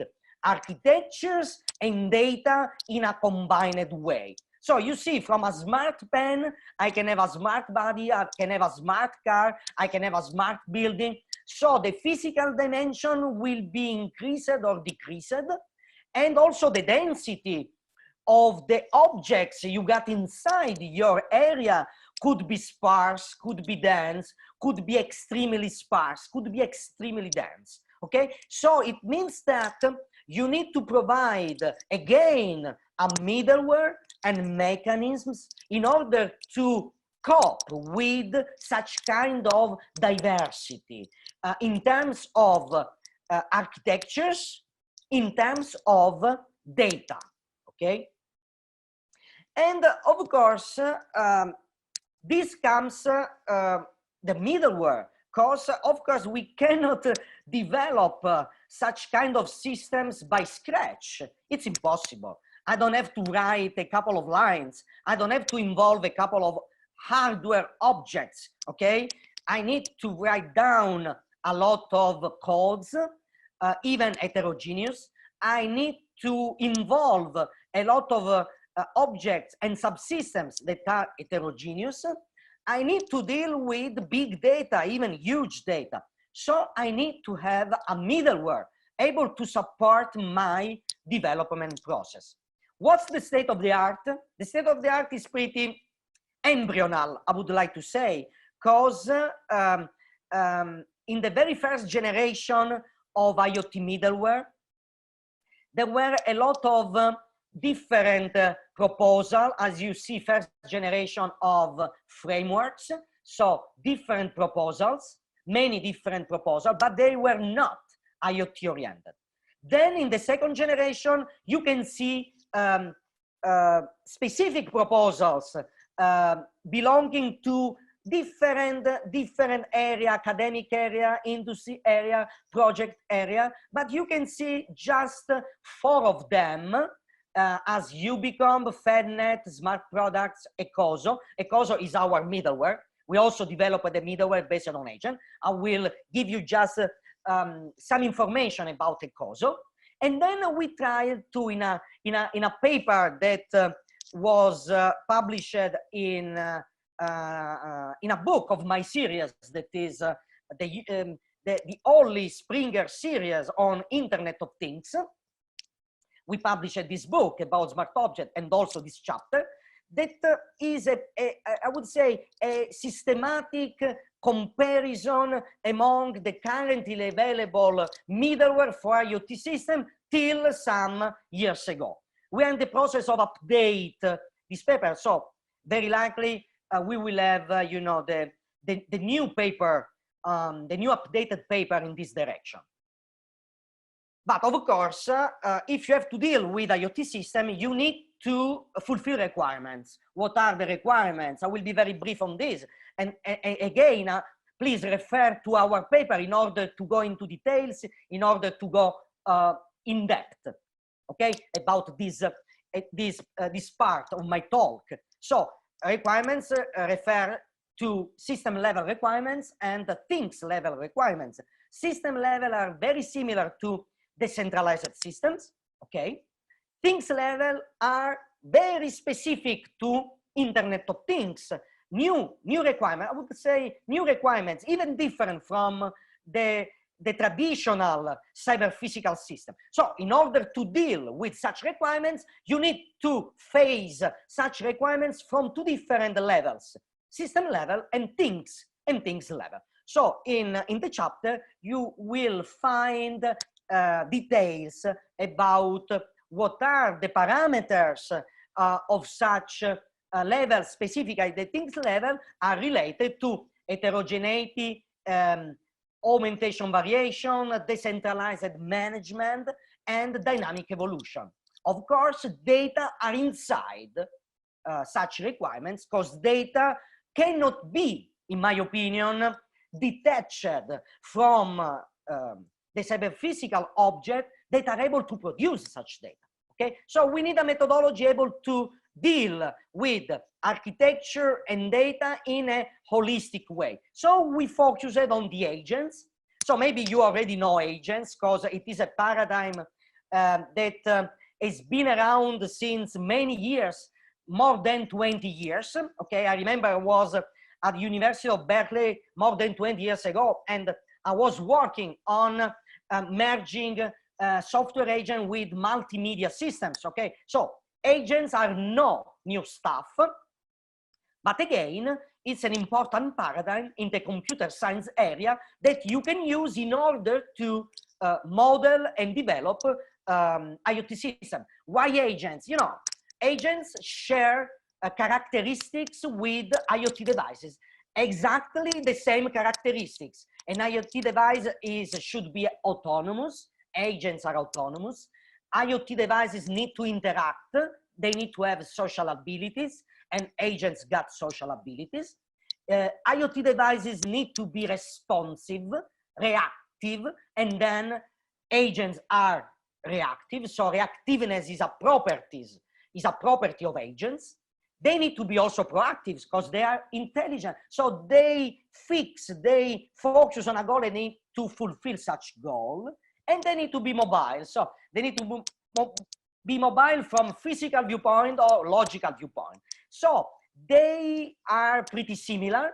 architectures and data in a combined way. So you see, from a smart pen, I can have a smart body, I can have a smart car, I can have a smart building. So the physical dimension will be increased or decreased, and also the density of the objects you got inside your area could be sparse, could be dense, could be extremely sparse, could be extremely dense, okay? So it means that you need to provide, again, a middleware and mechanisms in order to cope with such kind of diversity in terms of architectures, in terms of data, okay? And of course, this comes the middleware, because of course we cannot develop such kind of systems by scratch. It's impossible. I don't have to write a couple of lines. I don't have to involve a couple of hardware objects, okay? I need to write down a lot of codes, even heterogeneous. I need to involve a lot of objects and subsystems that are heterogeneous. I need to deal with big data, even huge data. So I need to have a middleware able to support my development process. What's the state of the art? The state of the art is pretty embryonal, I would like to say, because in the very first generation of IoT middleware, there were a lot of different proposals, as you see, first generation of frameworks, so different proposals, many different proposals, but they were not IoT oriented. Then in the second generation, you can see specific proposals belonging to different area, academic area, industry area, project area, but you can see just 4 of them as Ubicom, FedNet, Smart Products, Ecoso. Ecoso is our middleware. We also developed a middleware based on agent. I will give you just some information about Ecoso. And then we tried to, in a paper that was published in a book of my series, that is the only Springer series on Internet of Things. We published this book about smart object and also this chapter that is I would say a systematic comparison among the currently available middleware for IoT system till some years ago. We are in the process of update this paper, so very likely we will have you know, the new paper, the new updated paper in this direction. But of course, if you have to deal with IoT system, you need to fulfill requirements. What are the requirements? I will be very brief on this. And again, please refer to our paper in order to go into details, in order to go in depth, okay, about this part of my talk. So requirements refer to system level requirements and things level requirements. System level are very similar to decentralized systems, okay? Things level are very specific to Internet of Things. New requirements, I would say new requirements, even different from the traditional cyber physical system. So in order to deal with such requirements, you need to phase such requirements from two different levels, system level and things level. So in the chapter, you will find details about what are the parameters of such level, specifically the things level are related to heterogeneity, augmentation variation, decentralized management, and dynamic evolution. Of course, data are inside such requirements because data cannot be, in my opinion, detached from the cyber physical object that are able to produce such data. Okay, so we need a methodology able to deal with architecture and data in a holistic way. So we focused on the agents. So maybe you already know agents because it is a paradigm that has been around since many years, more than 20 years. Okay, I remember I was at the University of Berkeley more than 20 years ago, and I was working on merging software agent with multimedia systems. Okay, so agents are no new stuff, but again, it's an important paradigm in the computer science area that you can use in order to model and develop IoT system. Why agents? You know, agents share characteristics with IoT devices, exactly the same characteristics. An IoT device should be autonomous. Agents are autonomous. IoT devices need to interact. They need to have social abilities, and agents got social abilities. IoT devices need to be responsive, reactive, and then agents are reactive. So reactiveness is a property of agents. They need to be also proactive because they are intelligent. So they focus on a goal and need to fulfill such goal. And they need to be mobile. So they need to be mobile from physical viewpoint or logical viewpoint. So they are pretty similar.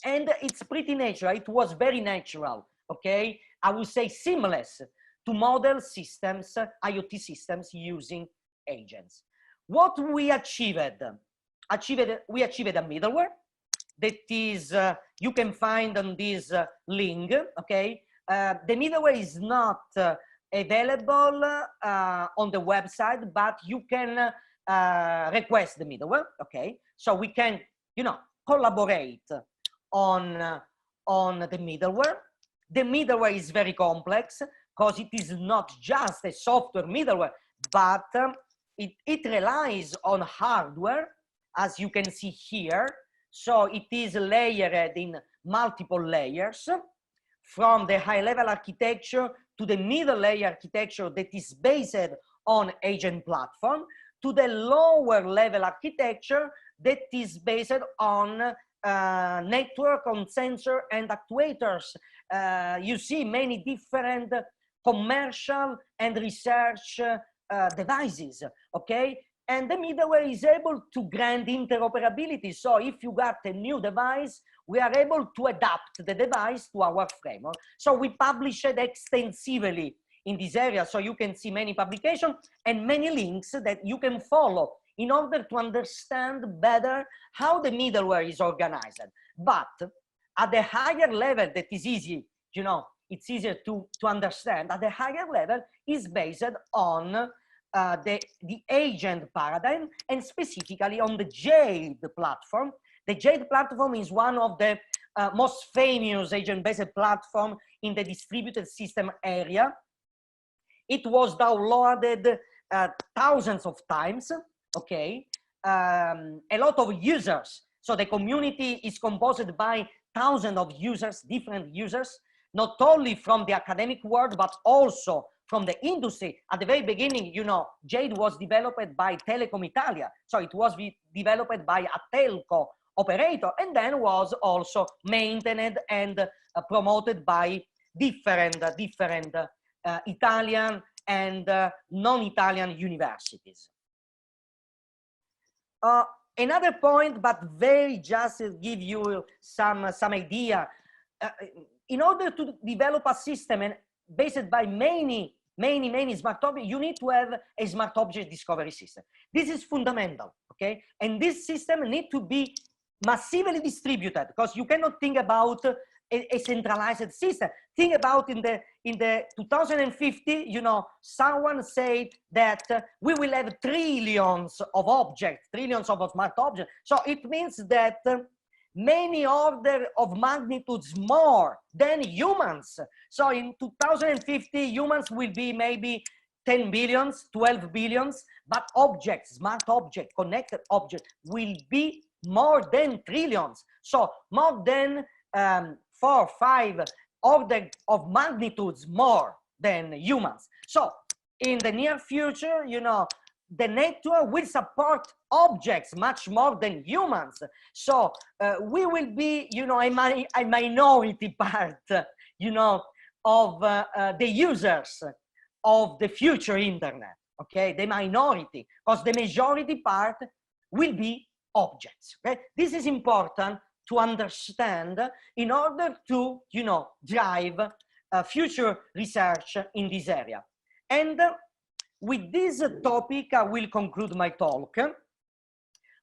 And it's pretty natural. It was very natural, okay? I would say seamless to model systems, IoT systems using agents. What we achieved? We achieved a middleware that is, you can find on this link, okay? The middleware is not available on the website, but you can request the middleware, okay? So we can, you know, collaborate on the middleware. The middleware is very complex because it is not just a software middleware, but it relies on hardware, as you can see here. So it is layered in multiple layers, from the high-level architecture to the middle layer architecture that is based on agent platform, to the lower level architecture that is based on network, on sensor and actuators. You see many different commercial and research devices, okay? And the middleware is able to grant interoperability. So if you got a new device, we are able to adapt the device to our framework. So we publish it extensively in this area. So you can see many publications and many links that you can follow in order to understand better how the middleware is organized. But at the higher level, that is easy, you know, it's easier to understand. At the higher level is based on the agent paradigm, and specifically on the Jade platform. The Jade platform is one of the most famous agent-based platform in the distributed system area. It was downloaded thousands of times, okay? A lot of users. So the community is composed by thousands of users, different users, not only from the academic world, but also from the industry. At the very beginning, you know, Jade was developed by Telecom Italia. So it was developed by a telco operator, and then was also maintained and promoted by different Italian and non-Italian universities. Another point, but very just to give you some idea, in order to develop a system and based by many smart objects, you need to have a smart object discovery system. This is fundamental, okay? And this system needs to be massively distributed, because you cannot think about a centralized system. Think about in the 2050, you know, someone said that we will have trillions of objects, trillions of smart objects. So it means that many order of magnitudes more than humans. So in 2050, humans will be maybe 10 billions, 12 billions, but objects, smart objects, connected objects will be more than trillions. So more than 4, 5 order of magnitudes more than humans. So in the near future, you know, the network will support objects much more than humans. So we will be, you know, a minority part, you know, of the users of the future internet, okay? The minority, because the majority part will be objects, okay? This is important to understand in order to, you know, drive future research in this area. And with this topic, I will conclude my talk,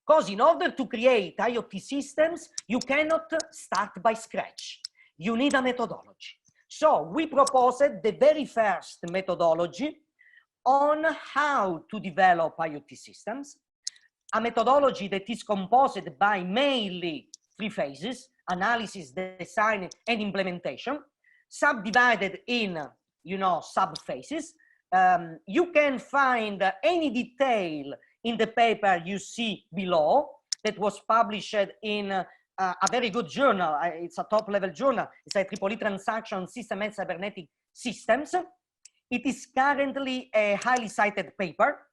because in order to create IoT systems, you cannot start by scratch. You need a methodology. So we proposed the very first methodology on how to develop IoT systems, a methodology that is composed by mainly 3 phases: analysis, design, and implementation, subdivided in, you know, sub-phases. You can find any detail in the paper you see below that was published in a very good journal. It's a top-level journal. It's a IEEE Transaction System and Cybernetic Systems. It is currently a highly cited paper.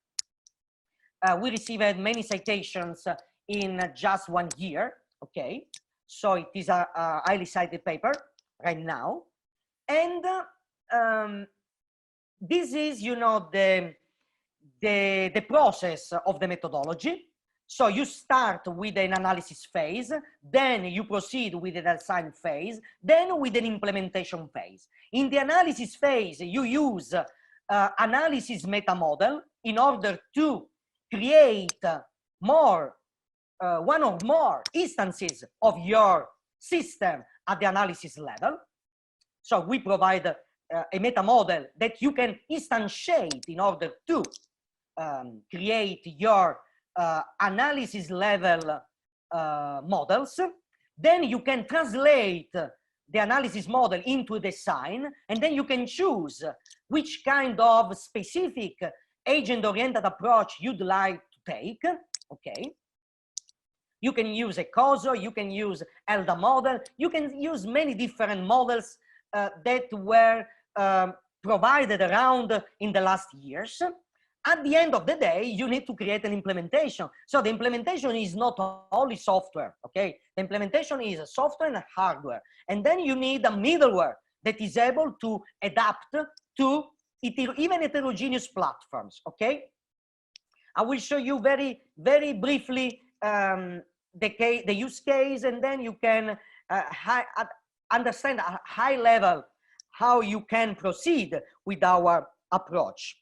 We received many citations in just 1 year. Okay, so it is a highly cited paper right now. And this is, you know, the process of the methodology. So you start with an analysis phase, then you proceed with the design phase, then with an implementation phase. In the analysis phase, you use analysis meta model in order to create one or more instances of your system at the analysis level. So we provide a meta model that you can instantiate in order to create your analysis level models. Then you can translate the analysis model into design, and then you can choose which kind of specific agent-oriented approach you'd like to take. Okay. You can use a COSO, you can use ELDA model, you can use many different models that were provided around in the last years. At the end of the day, you need to create an implementation. So the implementation is not only software, okay? The implementation is software and hardware. And then you need a middleware that is able to adapt to even heterogeneous platforms, okay? I will show you very, very briefly the use case, and then you can understand at a high level how you can proceed with our approach.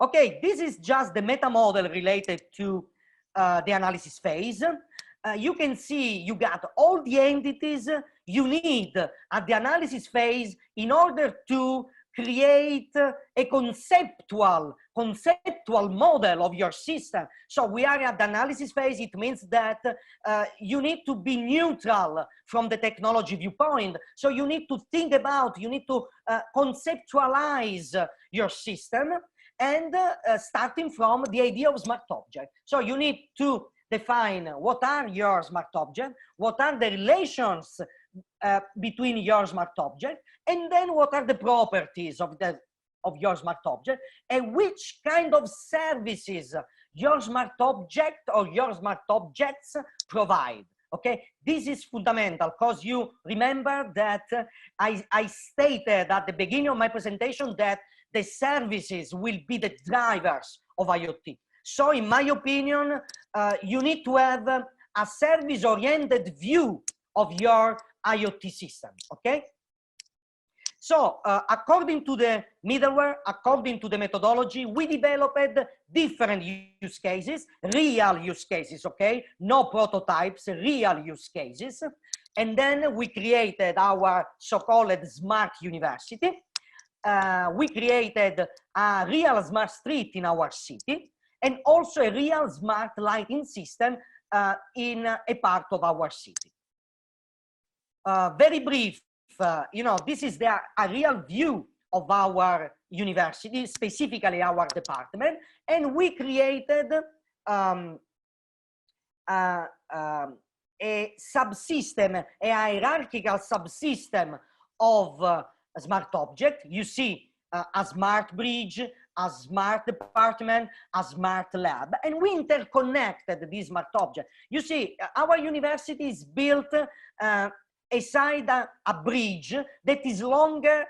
Okay, this is just the meta model related to the analysis phase. You can see you got all the entities you need at the analysis phase in order to create a conceptual model of your system. So we are at the analysis phase. It means that you need to be neutral from the technology viewpoint. So you need to think about, you need to conceptualize your system, and starting from the idea of smart object. So you need to define what are your smart objects, what are the relations between your smart object, and then what are the properties of your smart object, and which kind of services your smart object or your smart objects provide. Okay, this is fundamental, because you remember that I stated at the beginning of my presentation that the services will be the drivers of IoT. So in my opinion, you need to have a service-oriented view of your IoT system, okay? So according to the middleware, according to the methodology, we developed different use cases, real use cases, okay? No prototypes, real use cases. And then we created our so-called smart university. We created a real smart street in our city, and also a real smart lighting system in a part of our city. Very brief, this is a real view of our university, specifically our department, and we created a subsystem, a hierarchical subsystem of smart object. You see a smart bridge, a smart department, a smart lab, and we interconnected this smart object. You see, our university is built aside a bridge that is longer,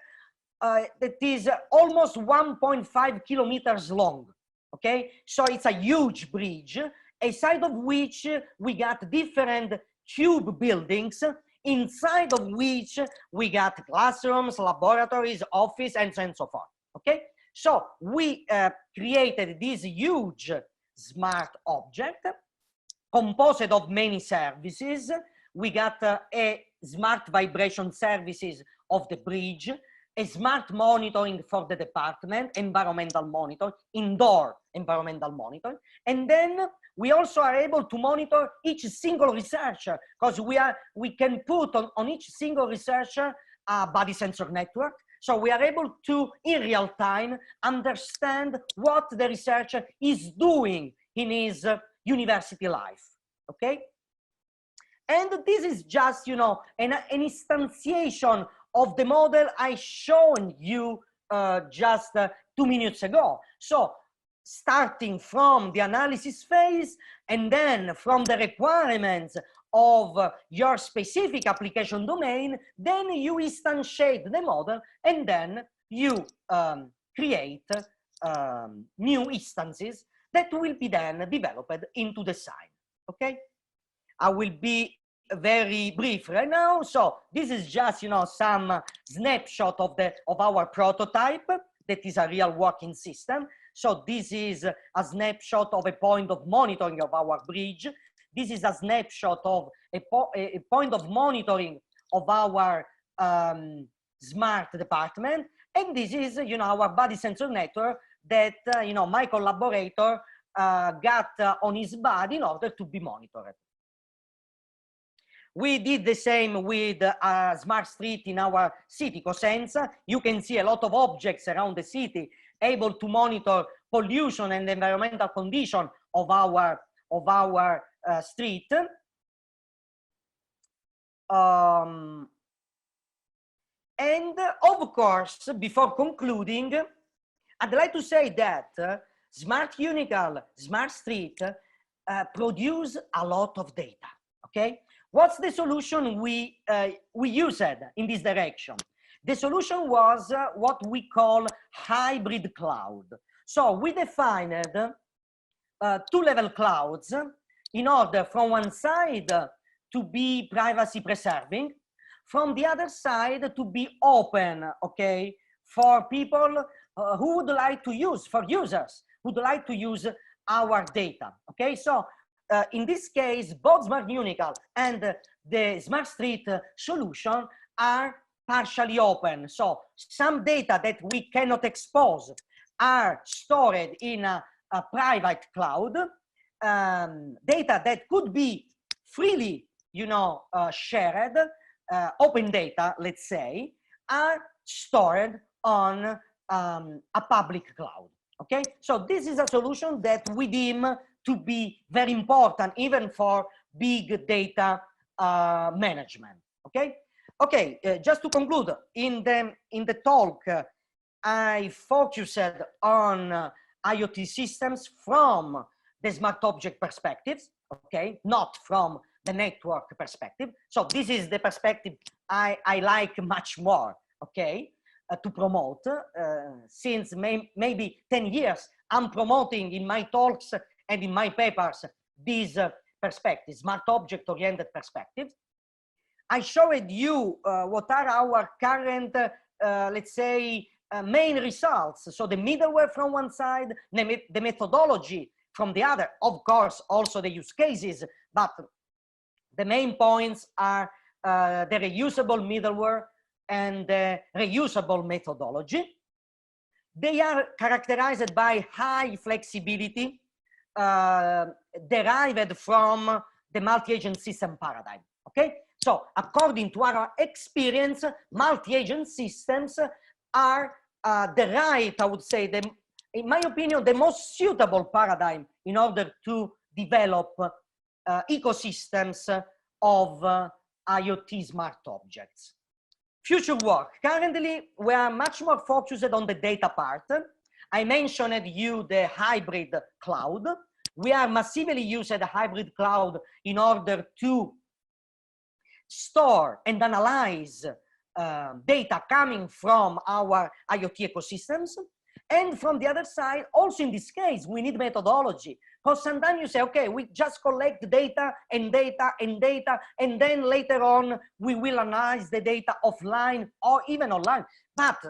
that is almost 1.5 kilometers long, okay? So it's a huge bridge, aside of which we got different tube buildings, inside of which we got classrooms, laboratories, office, and so on and so forth, okay? So we created this huge smart object composed of many services. We got a smart vibration services of the bridge, a smart monitoring for the department, environmental monitoring, indoor environmental monitoring, and then we also are able to monitor each single researcher, because we can put on each single researcher a body sensor network. So we are able to, in real time, understand what the researcher is doing in his university life, okay? And this is just, an instantiation of the model I shown you just 2 minutes ago. So starting from the analysis phase, and then from the requirements of your specific application domain, then you instantiate the model, and then you create new instances that will be then developed into the sign, okay? I will be very brief right now. So this is just, some snapshot of our prototype that is a real working system. So this is a snapshot of a point of monitoring of our bridge. This is a snapshot of a point of monitoring of our smart department. And this is, our body sensor network that, my collaborator got on his body in order to be monitored. We did the same with a smart street in our city, Cosenza. You can see a lot of objects around the city, able to monitor pollution and environmental condition of our street. And of course, before concluding, I'd like to say that Smart Unical, Smart Street produce a lot of data, okay? What's the solution we used in this direction? The solution was what we call hybrid cloud. So we defined two-level clouds in order, from one side, to be privacy preserving, from the other side, to be open, okay, for people who would like to use, for users who would like to use our data, okay? So in this case, both Smart Unical and the Smart Street solution are partially open. So some data that we cannot expose are stored in a private cloud. Data that could be freely, shared, open data, let's say, are stored on a public cloud. Okay, so this is a solution that we deem to be very important, even for big data management. Okay, okay. Just to conclude, in the talk, I focused on IoT systems from the smart object perspectives. Okay, not from the network perspective. So this is the perspective I like much more. Okay. To promote, since maybe 10 years, I'm promoting in my talks and in my papers these perspectives, smart object-oriented perspectives. I showed you what are our current, let's say, main results. So the middleware from one side, the methodology from the other, of course, also the use cases, but the main points are the reusable middleware and the reusable methodology. They are characterized by high flexibility derived from the multi-agent system paradigm, okay? So according to our experience, multi-agent systems are the right, I would say, in my opinion, the most suitable paradigm in order to develop ecosystems of IoT smart objects. Future work. Currently, we are much more focused on the data part. I mentioned you the hybrid cloud. We are massively using the hybrid cloud in order to store and analyze data coming from our IoT ecosystems. And from the other side, also in this case, we need methodology. Because sometimes you say, okay, we just collect data and data and data, and then later on, we will analyze the data offline or even online. But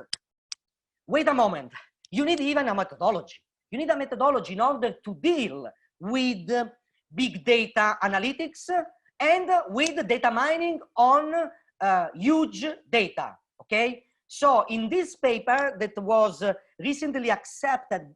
wait a moment, you need even a methodology. You need a methodology in order to deal with big data analytics and with data mining on huge data, okay? So in this paper that was recently accepted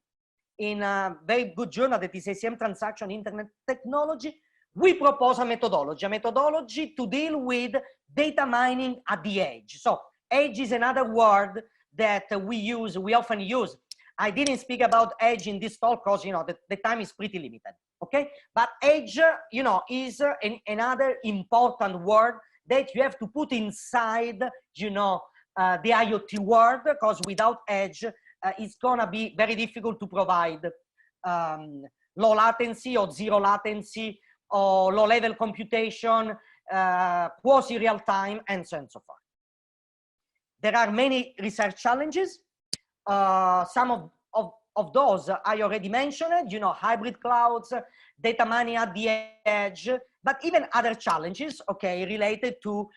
in a very good journal that is ACM Transaction Internet Technology, we propose a methodology to deal with data mining at the edge. So edge is another word that we often use. I didn't speak about edge in this talk because, you know, the time is pretty limited, okay? But edge, you know, is another important word that you have to put inside, you know, the IoT world, because without edge, it's gonna be very difficult to provide low latency or zero latency or low level computation, quasi real time, and so on and so forth. There are many research challenges. Some of those I already mentioned, you know, hybrid clouds, data mining at the edge, but even other challenges, okay, related to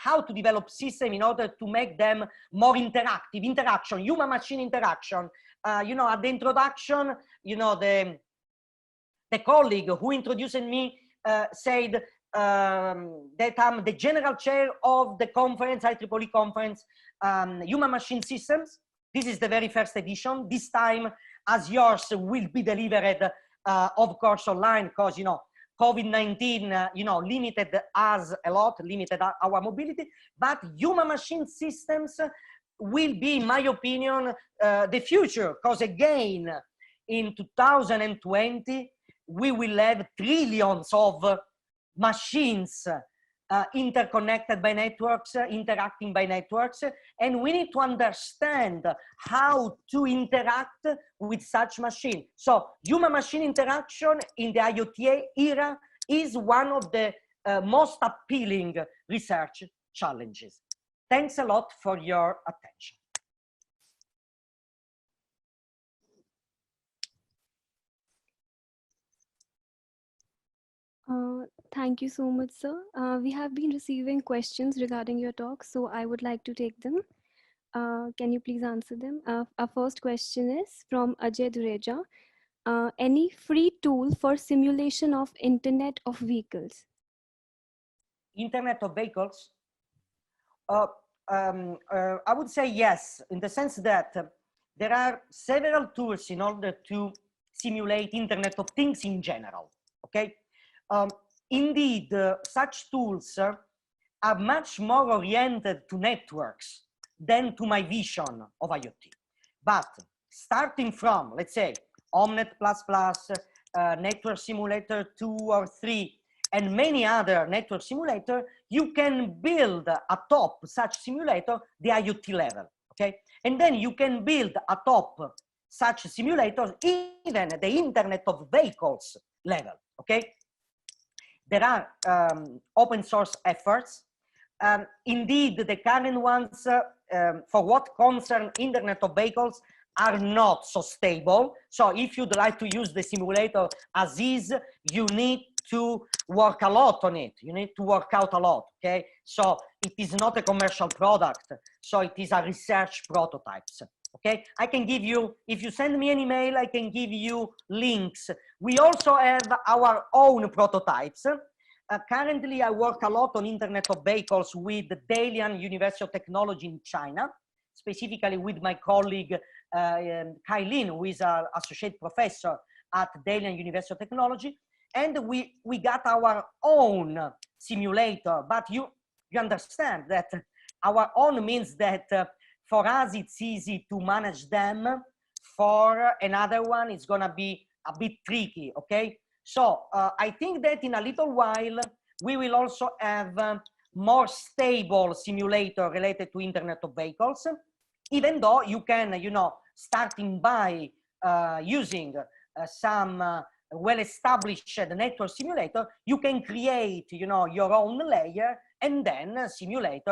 how to develop systems in order to make them more interaction, human-machine interaction. You know, at the introduction, you know, the colleague who introduced me said that I'm the general chair of the conference, IEEE conference, Human-Machine Systems. This is the very first edition. This time, as yours will be delivered, of course, online, because, you know, COVID-19, you know, limited us a lot, limited our mobility, but human-machine systems will be, in my opinion, the future, because again, in 2020, we will have trillions of machines interconnected by networks, interacting by networks, and we need to understand how to interact with such machine. So human-machine interaction in the IoT era is one of the most appealing research challenges. Thanks a lot for your attention. Thank you so much, sir. We have been receiving questions regarding your talk, so I would like to take them. Can you please answer them? Our first question is from Ajay Dureja. Any free tool for simulation of Internet of Vehicles? Internet of Vehicles? I would say yes, in the sense that there are several tools in order to simulate Internet of Things in general, okay? Indeed, such tools are much more oriented to networks than to my vision of IoT. But starting from, let's say, Omnet++, Network Simulator 2 or 3, and many other network simulators, you can build atop such simulator the IoT level, okay? And then you can build atop such simulators even the Internet of Vehicles level, okay? There are open source efforts. Indeed, the current ones, for what concern Internet of Vehicles, are not so stable. So if you'd like to use the simulator as is, you need to work a lot on it. You need to work out a lot, okay? So it is not a commercial product. So it is a research prototypes, okay? I can give you, if you send me an email, I can give you links. We also have our own prototypes. Currently, I work a lot on Internet of Vehicles with the Dalian University of Technology in China, specifically with my colleague Kai Lin, who is an associate professor at Dalian University of Technology. And we got our own simulator, but you understand that our own means that for us, it's easy to manage them. For another one, it's gonna be a bit tricky, okay? So I think that in a little while, we will also have more stable simulator related to Internet of Vehicles, even though you can, you know, starting by using some well-established network simulator, you can create, you know, your own layer and then simulate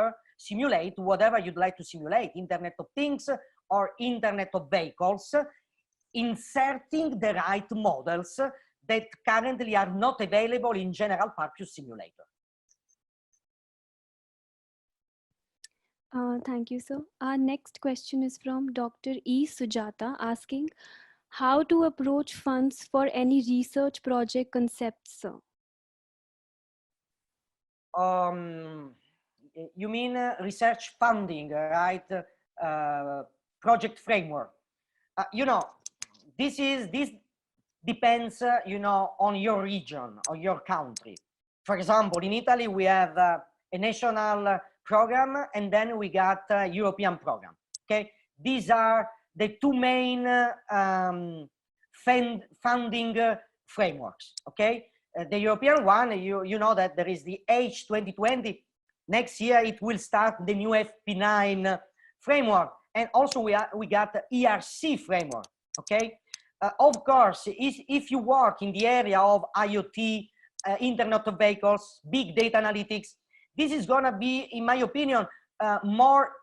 whatever you'd like to simulate, Internet of Things or Internet of Vehicles, inserting the right models that currently are not available in general purpose simulator. Thank you, sir. Our next question is from Dr. E. Sujata, asking how to approach funds for any research project concepts, sir. You mean research funding, right? Project framework. You know, this depends, you know, on your region or your country. For example, in Italy, we have a national program, and then we got a European program. Okay, these are the two main funding frameworks. Okay, the European one, you know that there is the H2020. Next year, it will start the new FP9 framework, and also we got the ERC framework. Okay, of course, if you work in the area of IoT, Internet of Vehicles, big data analytics, this is gonna be, in my opinion,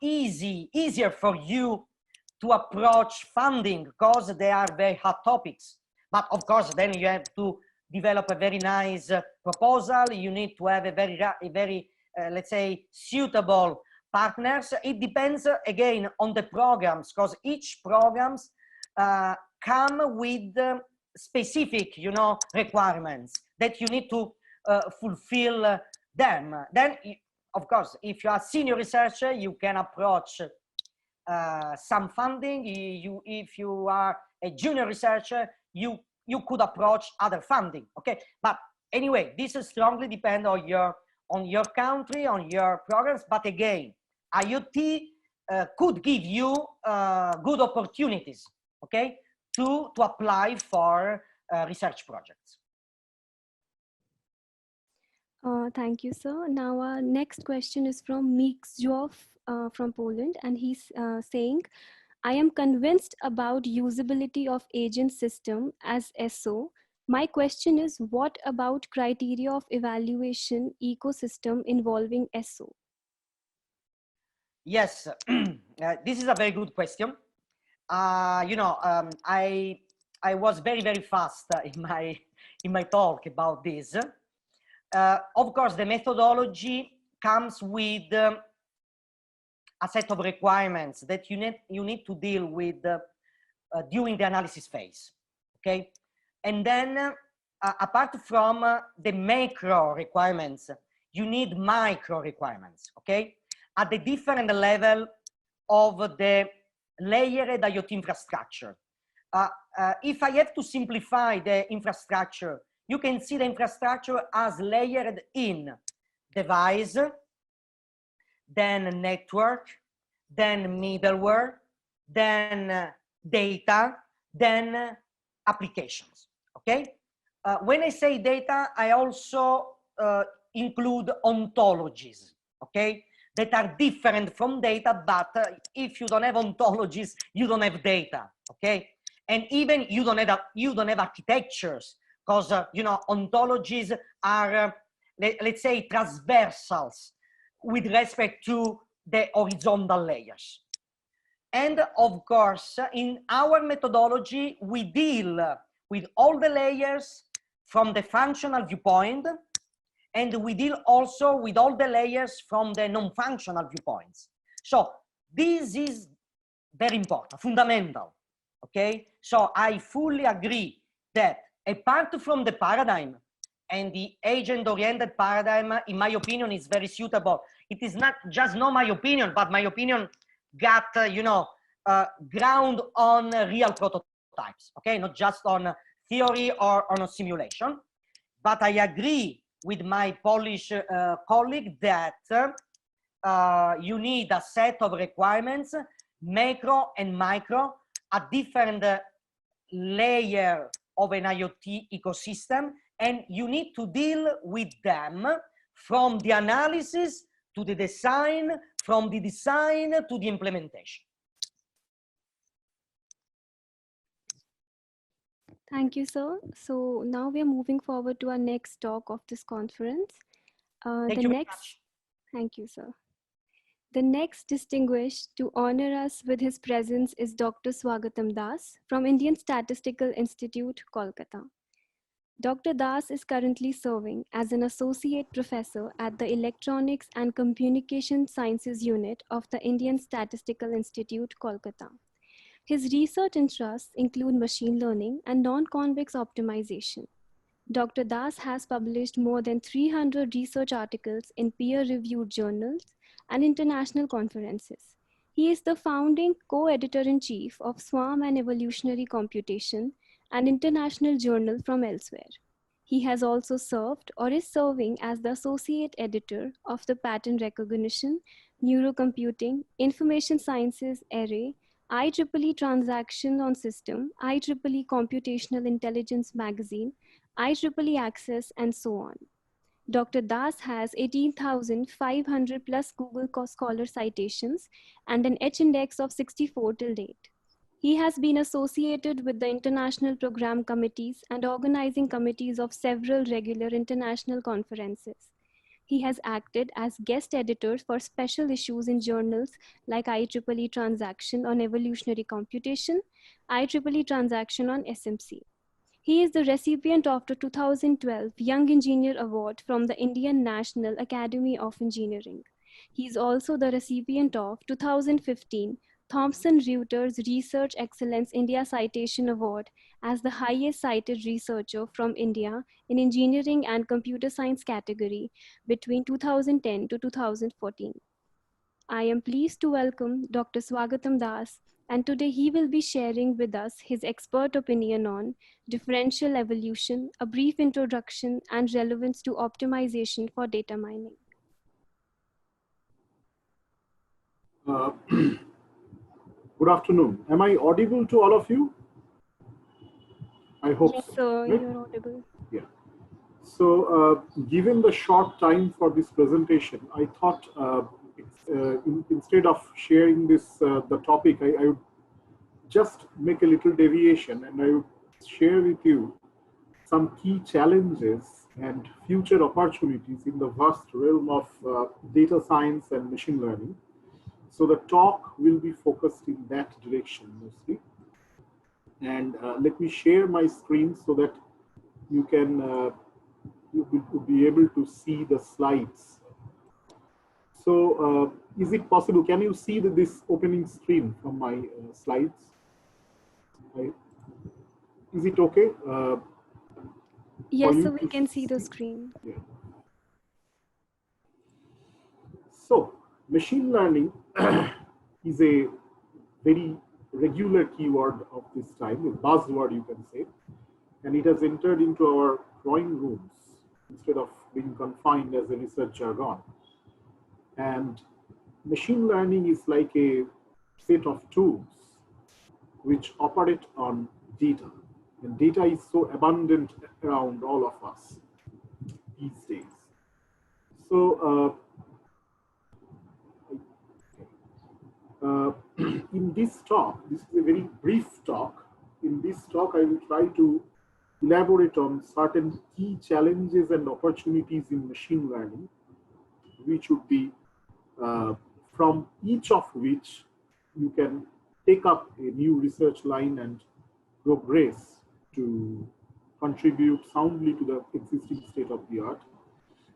easier for you to approach funding because they are very hot topics. But of course, then you have to develop a very nice proposal. You need to have a very let's say, suitable partners. It depends again on the programs, because each programs come with specific, you know, requirements that you need to fulfill them. Then, of course, if you are a senior researcher, you can approach some funding. If you are a junior researcher, you could approach other funding. Okay, but anyway, this strongly depends on your country, on your programs. But again, IoT could give you good opportunities. Okay, to apply for research projects. Thank you, sir. Now our next question is from Miksziof from Poland, and he's saying, I am convinced about usability of agent system as SO. My question is, what about criteria of evaluation ecosystem involving SO? Yes, this is a very good question. You know, I was very fast in my talk about this. Of course, the methodology comes with a set of requirements that you need to deal with during the analysis phase. Okay, and then apart from the macro requirements, you need micro requirements. Okay, at the different level of the layered IoT infrastructure. If I have to simplify the infrastructure, you can see the infrastructure as layered in device, then network, then middleware, then data, then applications. Okay. When I say data, I also include ontologies. Okay, that are different from data, but if you don't have ontologies, you don't have data. Okay, and even you don't have architectures, because you know, ontologies are let's say transversals with respect to the horizontal layers. And of course, in our methodology, we deal with all the layers from the functional viewpoint, and we deal also with all the layers from the non-functional viewpoints. So this is very important, fundamental, okay? So I fully agree that apart from the paradigm, and the agent-oriented paradigm, in my opinion, is very suitable. It is not just my opinion, but my opinion got, ground on real prototypes, okay? Not just on theory or on a simulation. But I agree with my Polish colleague that you need a set of requirements, macro and micro, a different layer of an IoT ecosystem, and you need to deal with them from the analysis to the design, from the design to the implementation. Thank you, sir. So now we are moving forward to our next talk of this conference. Thank you, sir. The next distinguished to honor us with his presence is Dr. Swagatam Das from Indian Statistical Institute, Kolkata. Dr. Das is currently serving as an associate professor at the Electronics and Communication Sciences Unit of the Indian Statistical Institute, Kolkata. His research interests include machine learning and non-convex optimization. Dr. Das has published more than 300 research articles in peer-reviewed journals and international conferences. He is the founding co-editor-in-chief of Swarm and Evolutionary Computation, an international journal from elsewhere. He has also served or is serving as the associate editor of the Pattern Recognition, Neurocomputing, Information Sciences Array, IEEE Transaction on System, IEEE Computational Intelligence Magazine, IEEE Access, and so on. Dr. Das has 18,500 plus Google Scholar citations and an H-index of 64 till date. He has been associated with the international program committees and organizing committees of several regular international conferences. He has acted as guest editor for special issues in journals like IEEE Transaction on Evolutionary Computation, IEEE Transaction on SMC. He is the recipient of the 2012 Young Engineer Award from the Indian National Academy of Engineering. He is also the recipient of 2015 Thomson Reuters Research Excellence India Citation Award as the highest cited researcher from India in engineering and computer science category between 2010 to 2014. I am pleased to welcome Dr. Swagatam Das, and today he will be sharing with us his expert opinion on differential evolution, a brief introduction, and relevance to optimization for data mining. Good afternoon. Am I audible to all of you? I hope yes, so. Sir, Right? you're audible. Yeah. So given the short time for this presentation, I thought instead of sharing this the topic, I would just make a little deviation, and I would share with you some key challenges and future opportunities in the vast realm of data science and machine learning. So the talk will be focused in that direction mostly. And let me share my screen so that you can you will be able to see the slides. So is it possible? Can you see this opening screen from my slides? Is it okay? Yes, so we can see the screen. Yeah. So machine learning is a very regular keyword of this time, a buzzword you can say, and it has entered into our drawing rooms instead of being confined as a research jargon. And machine learning is like a set of tools which operate on data, and data is so abundant around all of us these days. So in this talk, this is a very brief talk. In this talk, I will try to elaborate on certain key challenges and opportunities in machine learning, which would be from each of which you can take up a new research line and progress to contribute soundly to the existing state of the art.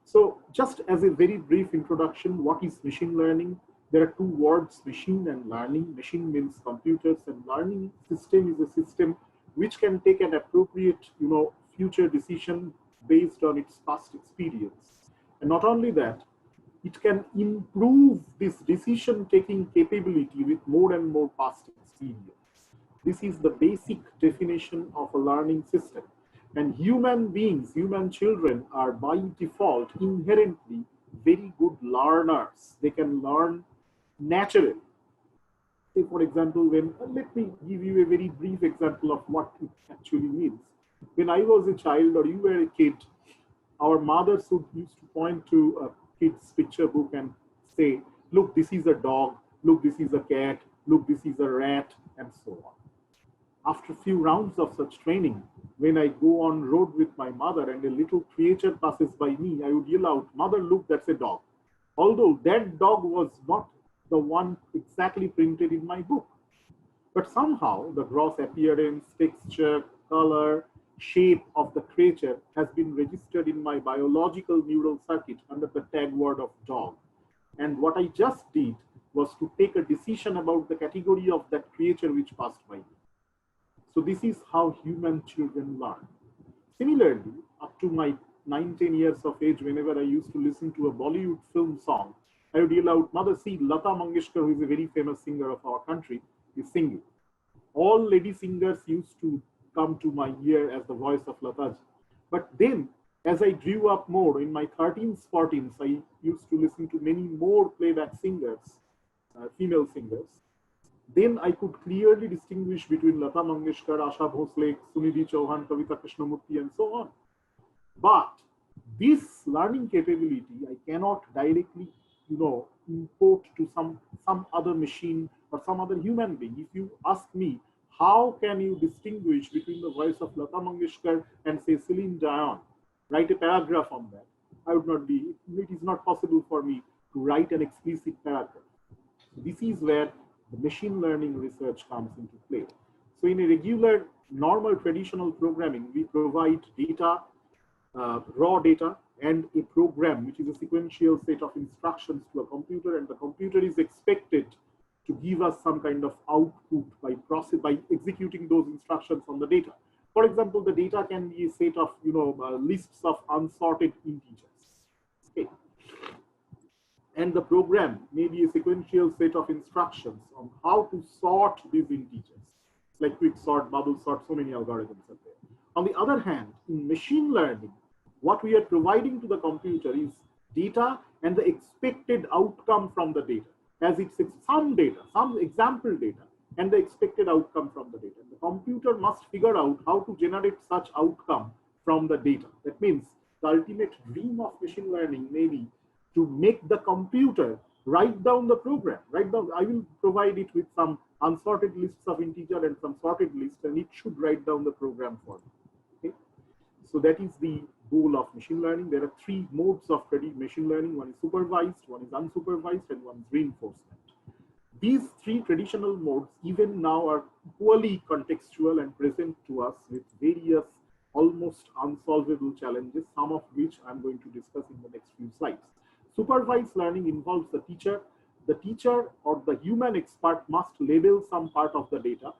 So just as a very brief introduction, what is machine learning? There are two words, machine and learning. Machine means computers, and learning system is a system which can take an appropriate, future decision based on its past experience. And not only that, it can improve this decision-taking capability with more and more past experience. This is the basic definition of a learning system. And human beings, human children are by default inherently very good learners. They can learn naturally. Say, for example, let me give you a very brief example of what it actually means. When I was a child or you were a kid, our mothers used to point to a kid's picture book and say, look, this is a dog, look, this is a cat, look, this is a rat, and so on. After a few rounds of such training, when I go on road with my mother and a little creature passes by me, I would yell out, mother, look, that's a dog. Although that dog was not the one exactly printed in my book. But somehow the gross appearance, texture, color, shape of the creature has been registered in my biological neural circuit under the tag word of dog. And what I just did was to take a decision about the category of that creature which passed by me. So this is how human children learn. Similarly, up to my 9-10 years of age, whenever I used to listen to a Bollywood film song, I would yell out, mother, see, Lata Mangeshkar, who is a very famous singer of our country, is singing. All lady singers used to come to my ear as the voice of Lataji. But then, as I grew up more, in my 13s, 14s, I used to listen to many more playback singers, female singers. Then I could clearly distinguish between Lata Mangeshkar, Asha Bhosle, Sunidhi Chauhan, Kavita Krishnamurti, and so on. But this learning capability, I cannot directly, import to some other machine or some other human being. If you ask me, how can you distinguish between the voice of Lata Mangeshkar and say Celine Dion? Write a paragraph on that. I would not be, it is not possible for me to write an explicit paragraph. This is where the machine learning research comes into play. So in a regular, normal, traditional programming, we provide data, raw data, and a program, which is a sequential set of instructions to a computer, and the computer is expected to give us some kind of output by executing those instructions on the data. For example, the data can be a set of lists of unsorted integers. Okay. And the program may be a sequential set of instructions on how to sort these integers, like quick sort, bubble sort, so many algorithms are there. On the other hand, in machine learning, what we are providing to the computer is data and the expected outcome from the data, as it's some data, some example data, and the expected outcome from the data. And the computer must figure out how to generate such outcome from the data. That means the ultimate dream of machine learning may be to make the computer write down the program. I will provide it with some unsorted lists of integer and some sorted lists, and it should write down the program for me. Okay? So that is the goal of machine learning. There are three modes of machine learning. One is supervised, one is unsupervised, and one is reinforcement. These three traditional modes even now are equally contextual and present to us with various almost unsolvable challenges, some of which I'm going to discuss in the next few slides. Supervised learning involves the teacher. The teacher or the human expert must label some part of the data.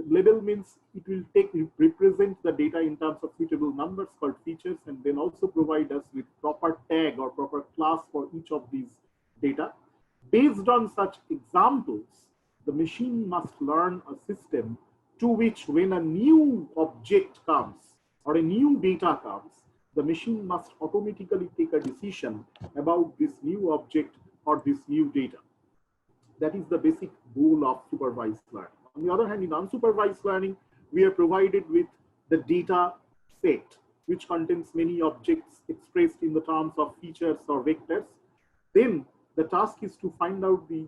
Label means it will represent the data in terms of suitable numbers called features, and then also provide us with proper tag or proper class for each of these data. Based on such examples, the machine must learn a system to which, when a new object comes or a new data comes, the machine must automatically take a decision about this new object or this new data. That is the basic goal of supervised learning. On the other hand, in unsupervised learning, we are provided with the data set, which contains many objects expressed in the terms of features or vectors. Then the task is to find out the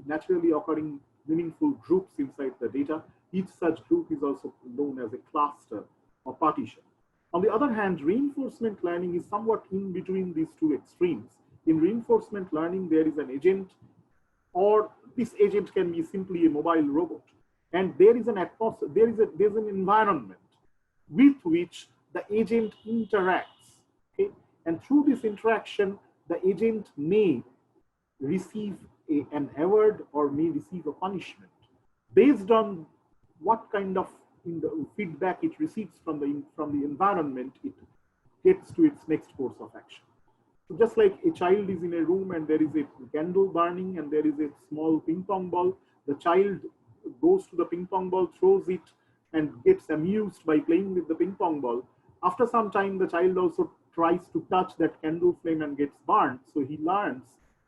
naturally occurring meaningful groups inside the data. Each such group is also known as a cluster or partition. On the other hand, reinforcement learning is somewhat in between these two extremes. In reinforcement learning, there is an agent, or this agent can be simply a mobile robot. And there is an atmosphere, there's an environment with which the agent interacts. Okay? And through this interaction, the agent may receive an award or may receive a punishment based on what kind of feedback it receives from the environment. It gets to its next course of action. So just like a child is in a room and there is a candle burning and there is a small ping pong ball, the child goes to the ping pong ball, throws it, and gets amused by playing with the ping pong ball. After some time, the child also tries to touch that candle flame and gets burned. So he learns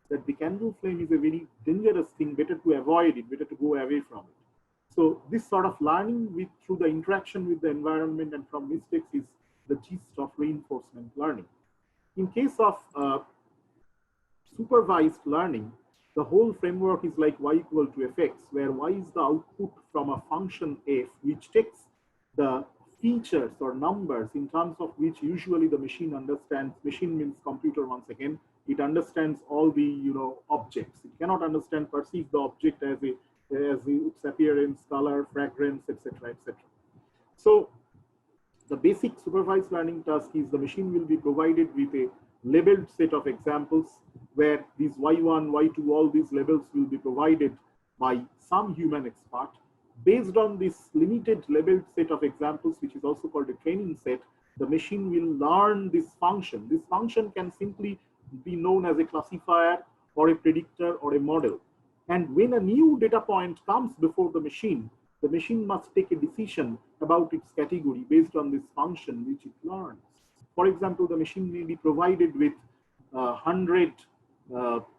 that the candle flame is a very dangerous thing, better to avoid it, better to go away from it. So this sort of learning through the interaction with the environment and from mistakes is the gist of reinforcement learning. In case of supervised learning, the whole framework is like y equal to fx, where y is the output from a function f, which takes the features or numbers in terms of which usually the machine understands. Machine means computer once again. It understands all the objects. It cannot perceive the object as its appearance, color, fragrance, etc., etc. So the basic supervised learning task is the machine will be provided with a labeled set of examples where these y1, y2, all these labels will be provided by some human expert. Based on this limited labeled set of examples, which is also called a training set, the machine will learn this function. This function can simply be known as a classifier or a predictor or a model. And when a new data point comes before the machine must take a decision about its category based on this function which it learns. For example, the machine may be provided with 100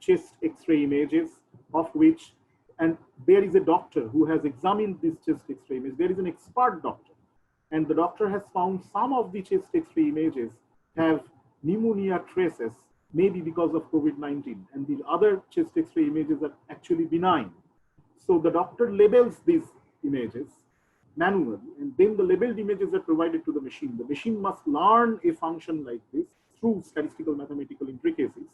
chest X-ray images, of which, and there is a doctor who has examined this chest X-ray image. There is an expert doctor, and the doctor has found some of the chest X-ray images have pneumonia traces, maybe because of COVID-19, and the other chest X-ray images are actually benign. So the doctor labels these images manually, and then the labeled images are provided to the machine. The machine must learn a function like this through statistical mathematical intricacies.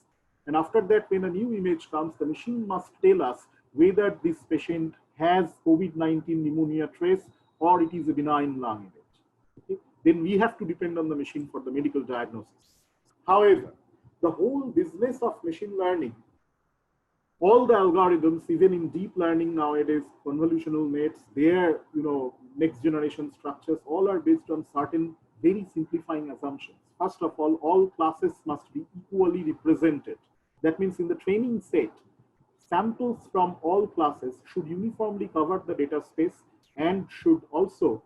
And after that, when a new image comes, the machine must tell us whether this patient has COVID-19 pneumonia trace or it is a benign lung image. Okay? Then we have to depend on the machine for the medical diagnosis. However, the whole business of machine learning, all the algorithms, even in deep learning nowadays, convolutional nets, their next generation structures, all are based on certain very simplifying assumptions. First of all classes must be equally represented. That means in the training set, samples from all classes should uniformly cover the data space and should also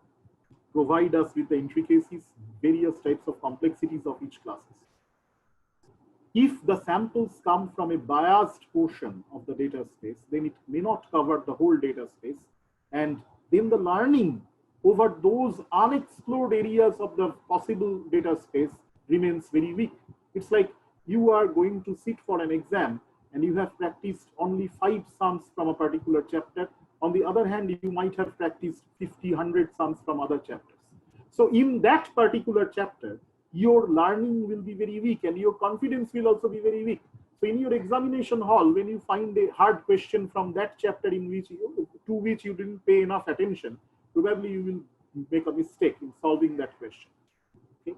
provide us with the intricacies, various types of complexities of each classes. If the samples come from a biased portion of the data space, then it may not cover the whole data space. And then the learning over those unexplored areas of the possible data space remains very weak. It's like you are going to sit for an exam and you have practiced only 5 sums from a particular chapter. On the other hand, you might have practiced 50, 100 sums from other chapters. So in that particular chapter, your learning will be very weak and your confidence will also be very weak. So in your examination hall, when you find a hard question from that chapter to which you didn't pay enough attention, probably you will make a mistake in solving that question. Okay?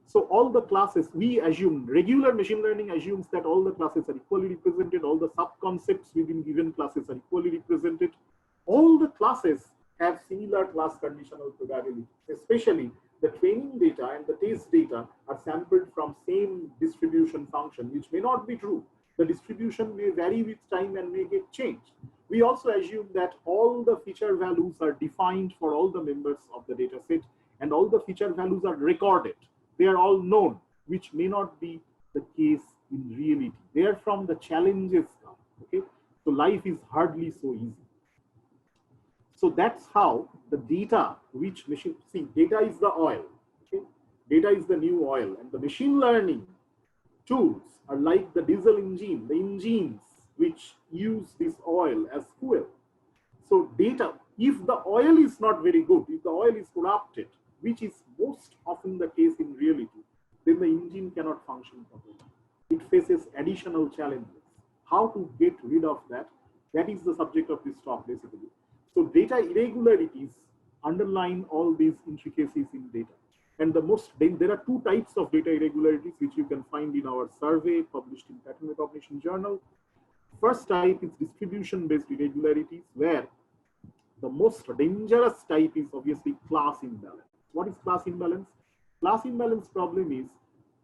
So all the classes, we assume, regular machine learning assumes that all the classes are equally represented, all the sub-concepts within given classes are equally represented. All the classes have similar class conditional probability, especially the training data and the test data are sampled from same distribution function, which may not be true. The distribution may vary with time and may get changed. We also assume that all the feature values are defined for all the members of the data set and all the feature values are recorded. They are all known, which may not be the case in reality. Therefrom, the challenges come. Okay? So life is hardly so easy. So that's how the data, which machine, see, data is the oil, okay? Data is the new oil, and the machine learning tools are like the diesel engine, the engines which use this oil as fuel. So data, if the oil is not very good, if the oil is corrupted, which is most often the case in reality, then the engine cannot function properly. It faces additional challenges. How to get rid of that? That is the subject of this talk, basically. So data irregularities underline all these intricacies in data. And there are two types of data irregularities which you can find in our survey published in Pattern Recognition Journal. First type is distribution-based irregularities, where the most dangerous type is obviously class imbalance. What is class imbalance? Class imbalance problem is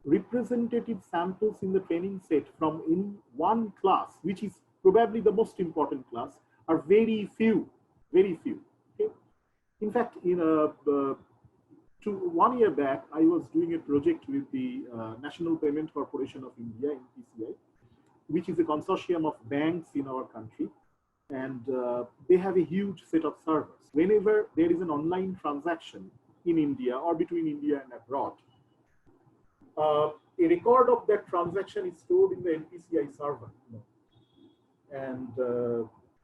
representative samples in the training set from in one class, which is probably the most important class, are very few, very few. Okay? In fact, in 1 year back, I was doing a project with the National Payment Corporation of India, NPCI, which is a consortium of banks in our country. And they have a huge set of servers. Whenever there is an online transaction in India or between India and abroad, a record of that transaction is stored in the NPCI server. And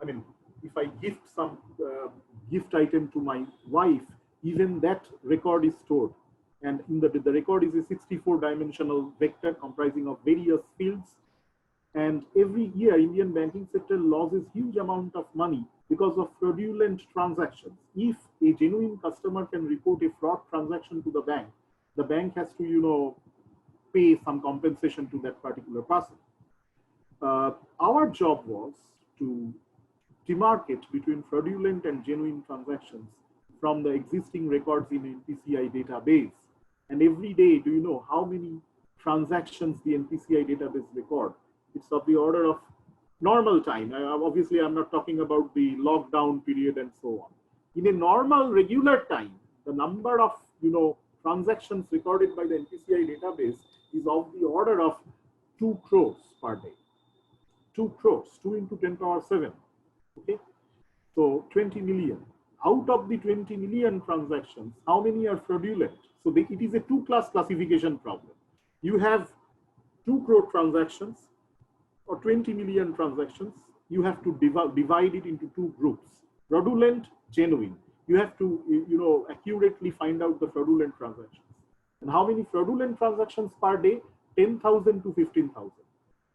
I mean, if I gift some gift item to my wife, even that record is stored. And in the record is a 64-dimensional vector comprising of various fields. And every year, Indian banking sector loses huge amount of money because of fraudulent transactions. If a genuine customer can report a fraud transaction to the bank has to, pay some compensation to that particular person. Our job was to demarcate between fraudulent and genuine transactions from the existing records in NPCI database. And every day, do you know how many transactions the NPCI database record? It's of the order of normal time. Obviously, I'm not talking about the lockdown period and so on. In a normal, regular time, the number of transactions recorded by the NPCI database is of the order of 2 crores per day. 2 crores, 2 into 10 power 7. Okay, so 20 million. Out of the 20 million transactions, how many are fraudulent? So it is a 2-class classification problem. You have 2 crore transactions or 20 million transactions. You have to divide it into 2 groups: fraudulent, genuine. You have to accurately find out the fraudulent transactions. And how many fraudulent transactions per day? 10,000 to 15,000.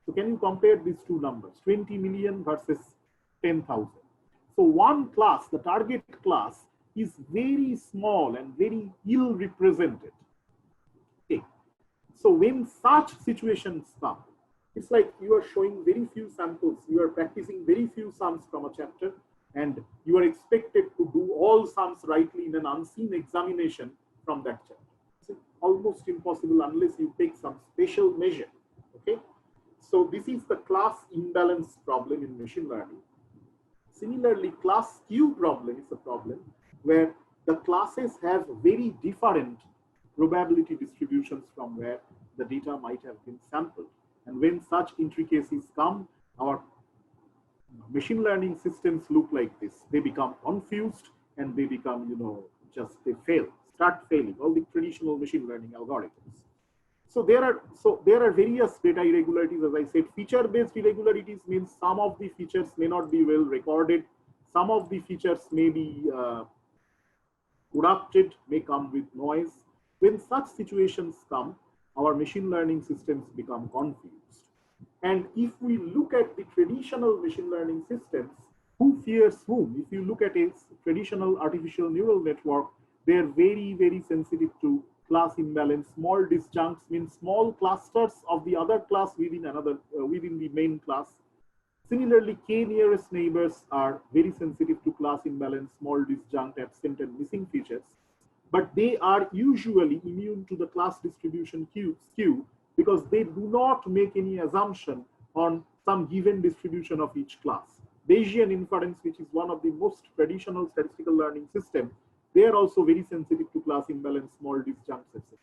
So can you compare these two numbers? 20 million versus 10,000. So one class, the target class, is very small and very ill represented. Okay. So when such situations come, it's like you are showing very few samples, you are practicing very few sums from a chapter, and you are expected to do all sums rightly in an unseen examination from that chapter. It's almost impossible unless you take some special measure. Okay. So this is the class imbalance problem in machine learning. Similarly, class Q problem is a problem where the classes have very different probability distributions from where the data might have been sampled. And when such intricacies come, our machine learning systems look like this. They become confused and they become, they fail, start failing, all the traditional machine learning algorithms. So there are various data irregularities. As I said, feature-based irregularities means some of the features may not be well recorded. Some of the features may be corrupted, may come with noise. When such situations come, our machine learning systems become confused. And if we look at the traditional machine learning systems, who fears whom? If you look at a traditional artificial neural network, they're very, very sensitive to class imbalance. Small disjuncts means small clusters of the other class within the main class. Similarly, k nearest neighbors are very sensitive to class imbalance, small disjunct, absent and missing features. But they are usually immune to the class distribution skew because they do not make any assumption on some given distribution of each class. Bayesian inference, which is one of the most traditional statistical learning systems, they are also very sensitive to class imbalance, small disjuncts, etc.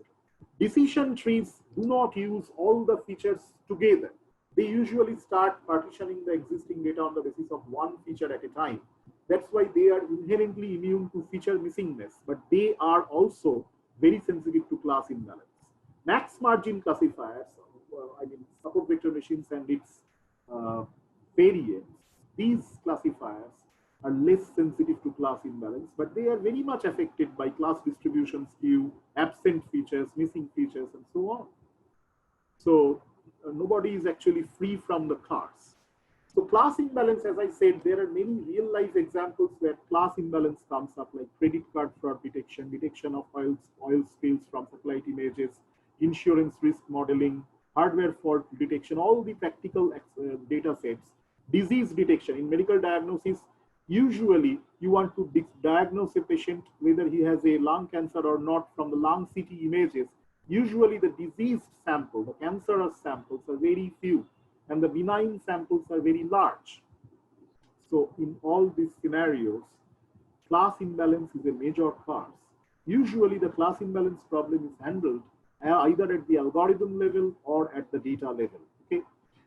Decision trees do not use all the features together. They usually start partitioning the existing data on the basis of one feature at a time. That's why they are inherently immune to feature missingness, but they are also very sensitive to class imbalance. Max margin classifiers, support vector machines and its variants, these classifiers are less sensitive to class imbalance, but they are very much affected by class distribution skew, absent features, missing features, and so on. So nobody is actually free from the curse. So class imbalance, as I said, there are many real life examples where class imbalance comes up, like credit card fraud detection, detection of oil spills from satellite images, insurance risk modeling, hardware fault detection, all the practical data sets, disease detection. In medical diagnosis, usually you want to diagnose a patient whether he has a lung cancer or not from the lung CT images. Usually the diseased sample, the cancerous samples are very few, and the benign samples are very large. So in all these scenarios, class imbalance is a major cause. Usually the class imbalance problem is handled either at the algorithm level or at the data level. Okay,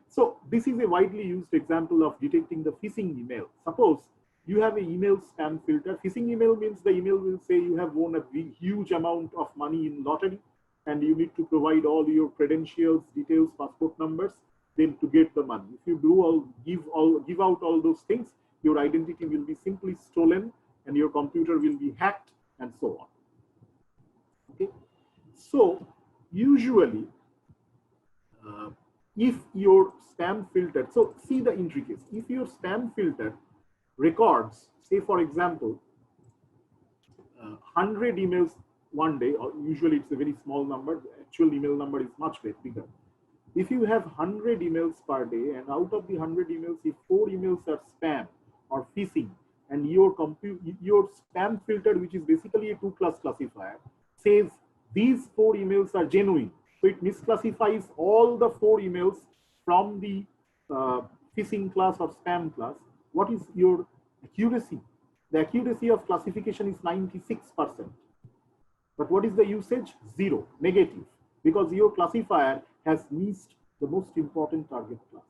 so this is a widely used example of detecting the phishing email. Suppose you have an email spam filter. Phishing email means the email will say you have won a huge amount of money in lottery, and you need to provide all your credentials, details, passport numbers, then to get the money. If you do give out all those things, your identity will be simply stolen and your computer will be hacked and so on. Okay, so usually if your spam filter, so see the intricacies. If your spam filter records, say for example, 100 emails one day, or usually it's a very small number, the actual email number is much bigger. If you have 100 emails per day, and out of the 100 emails, if 4 emails are spam or phishing, and your spam filter, which is basically a 2-class classifier, says these 4 emails are genuine, so it misclassifies all the 4 emails from the phishing class or spam class. What is your accuracy? The accuracy of classification is 96%. But what is the usage? 0, negative, because your classifier has missed the most important target class.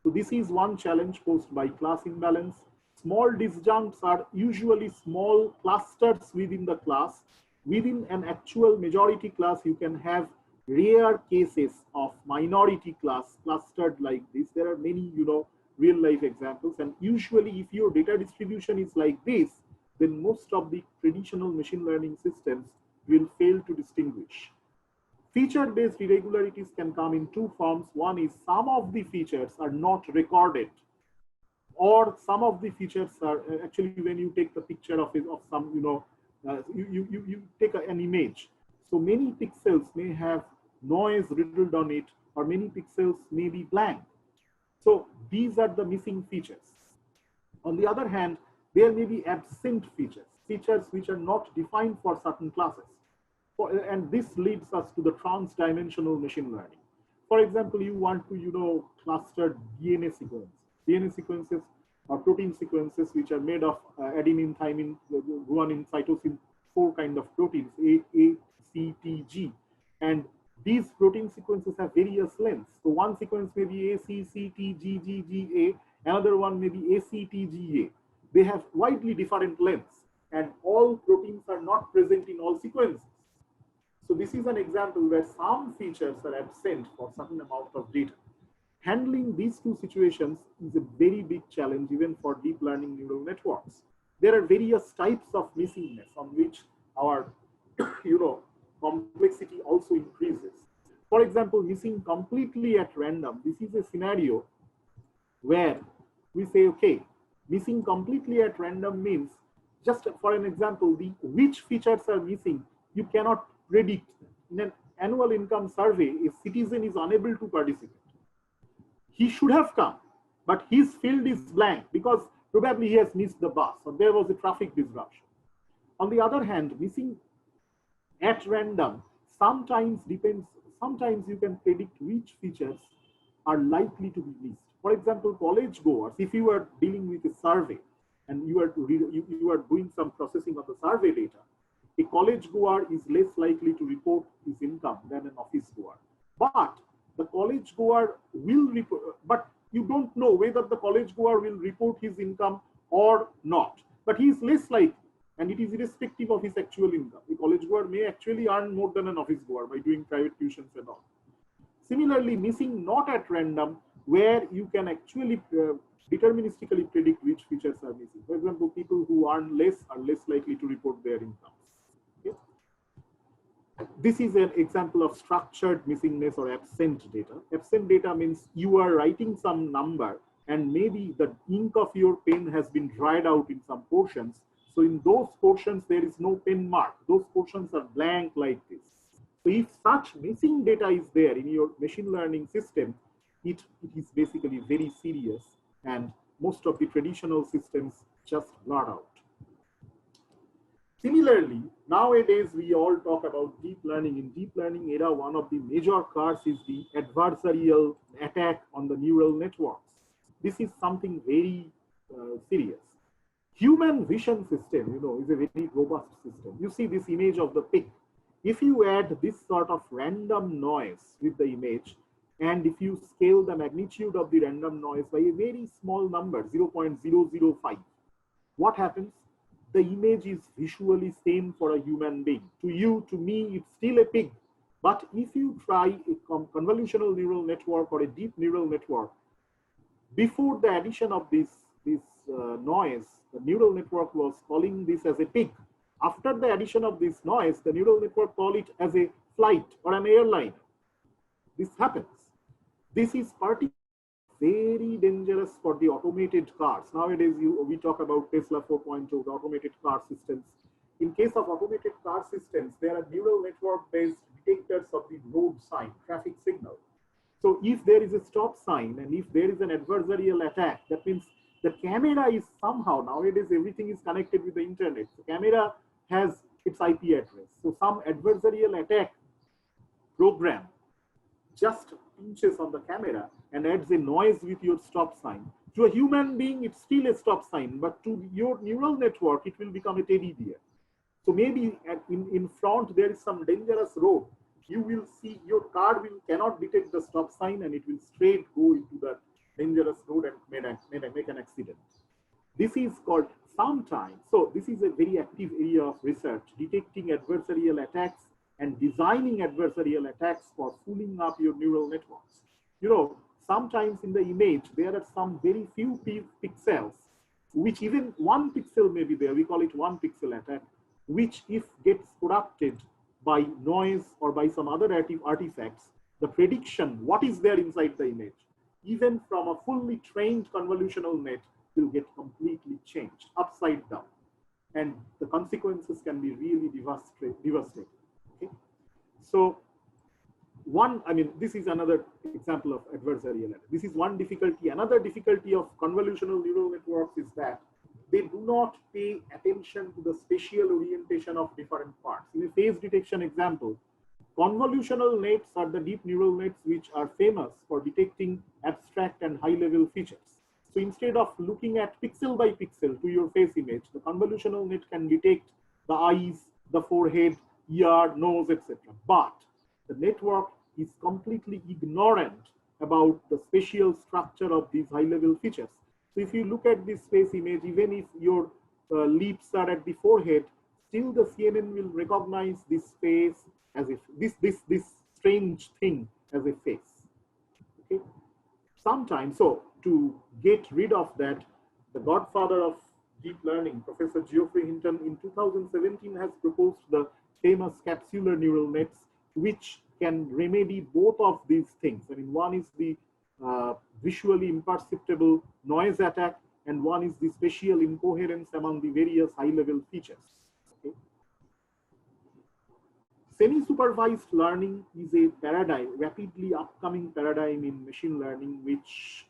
So this is one challenge posed by class imbalance. Small disjuncts are usually small clusters within the class. Within an actual majority class, you can have rare cases of minority class clustered like this. There are many, real life examples. And usually if your data distribution is like this, then most of the traditional machine learning systems will fail to distinguish. Feature-based irregularities can come in 2 forms. One is some of the features are not recorded, or some of the features are actually, when you take the picture of some, you take an image. So many pixels may have noise riddled on it, or many pixels may be blank. So these are the missing features. On the other hand, there may be absent features, features which are not defined for certain classes. And this leads us to the trans-dimensional machine learning. For example, you want to, cluster DNA sequences. DNA sequences or protein sequences which are made of adenine, thymine, guanine, cytosine, 4 kind of proteins, A, C, T, G. And these protein sequences have various lengths. So one sequence may be A, C, C, T, G, G, G, A. Another one may be A, C, T, G, A. They have widely different lengths, and all proteins are not present in all sequences. So this is an example where some features are absent for certain amount of data. Handling these 2 situations is a very big challenge even for deep learning neural networks. There are various types of missingness on which our complexity also increases. For example, missing completely at random. This is a scenario where we say, okay, missing completely at random means, just for an example, which features are missing, you cannot predict. In an annual income survey, a citizen is unable to participate. He should have come, but his field is blank because probably he has missed the bus or there was a traffic disruption. On the other hand, missing at random sometimes depends, sometimes you can predict which features are likely to be missed. For example, college goers, if you are dealing with a survey and you are doing some processing of the survey data, a college goer is less likely to report his income than an office goer. But the college goer will report, but you don't know whether the college goer will report his income or not. But he is less likely, and it is irrespective of his actual income. A college goer may actually earn more than an office goer by doing private tuitions and all. Similarly, missing not at random, where you can actually deterministically predict which features are missing. For example, people who earn less are less likely to report their income. Okay? This is an example of structured missingness or absent data. Absent data means you are writing some number and maybe the ink of your pen has been dried out in some portions. So in those portions, there is no pen mark. Those portions are blank like this. So if such missing data is there in your machine learning system, it is basically very serious, and most of the traditional systems just blur out. Similarly, nowadays we all talk about deep learning. In deep learning era, one of the major cars is the adversarial attack on the neural networks. This is something very serious. Human vision system, is a very robust system. You see this image of the pig. If you add this sort of random noise with the image, and if you scale the magnitude of the random noise by a very small number, 0.005, what happens? The image is visually same for a human being. To you, to me, it's still a pig. But if you try a convolutional neural network or a deep neural network, before the addition of this noise, the neural network was calling this as a pig. After the addition of this noise, the neural network call it as a flight or an airline. This happens. This is particularly very dangerous for the automated cars. Nowadays, we talk about Tesla 4.0, the automated car systems. In case of automated car systems, there are neural network-based detectors of the road sign, traffic signal. So if there is a stop sign and if there is an adversarial attack, that means the camera is somehow, nowadays everything is connected with the internet. The camera has its IP address. So some adversarial attack program just pinches on the camera and adds a noise with your stop sign. To a human being, it's still a stop sign, but to your neural network, it will become a teddy bear. So maybe in front, there is some dangerous road. You will see your car cannot detect the stop sign and it will straight go into the dangerous road and make an accident. This is called sometimes. So this is a very active area of research, detecting adversarial attacks and designing adversarial attacks for fooling up your neural networks. Sometimes in the image, there are some very few pixels, which even one pixel may be there. We call it one pixel attack, which if gets corrupted by noise or by some other artifacts, the prediction, what is there inside the image, even from a fully trained convolutional net, will get completely changed, upside down. And the consequences can be really devastating. Okay? So this is another example of adversarial attack. This is one difficulty. Another difficulty of convolutional neural networks is that they do not pay attention to the spatial orientation of different parts. In a phase detection example, convolutional nets are the deep neural nets which are famous for detecting abstract and high-level features. So instead of looking at pixel by pixel to your face image, the convolutional net can detect the eyes, the forehead, ear, nose, etc. But the network is completely ignorant about the spatial structure of these high-level features. So if you look at this face image, even if your lips are at the forehead, still the CNN will recognize this face as if this strange thing as a face. Okay. Sometimes, so to get rid of that, the godfather of deep learning, Professor Geoffrey Hinton, in 2017 has proposed the famous capsular neural nets, which can remedy both of these things. One is the visually imperceptible noise attack, and one is the spatial incoherence among the various high-level features. Okay. Semi-supervised learning is a paradigm, rapidly upcoming paradigm in machine learning, which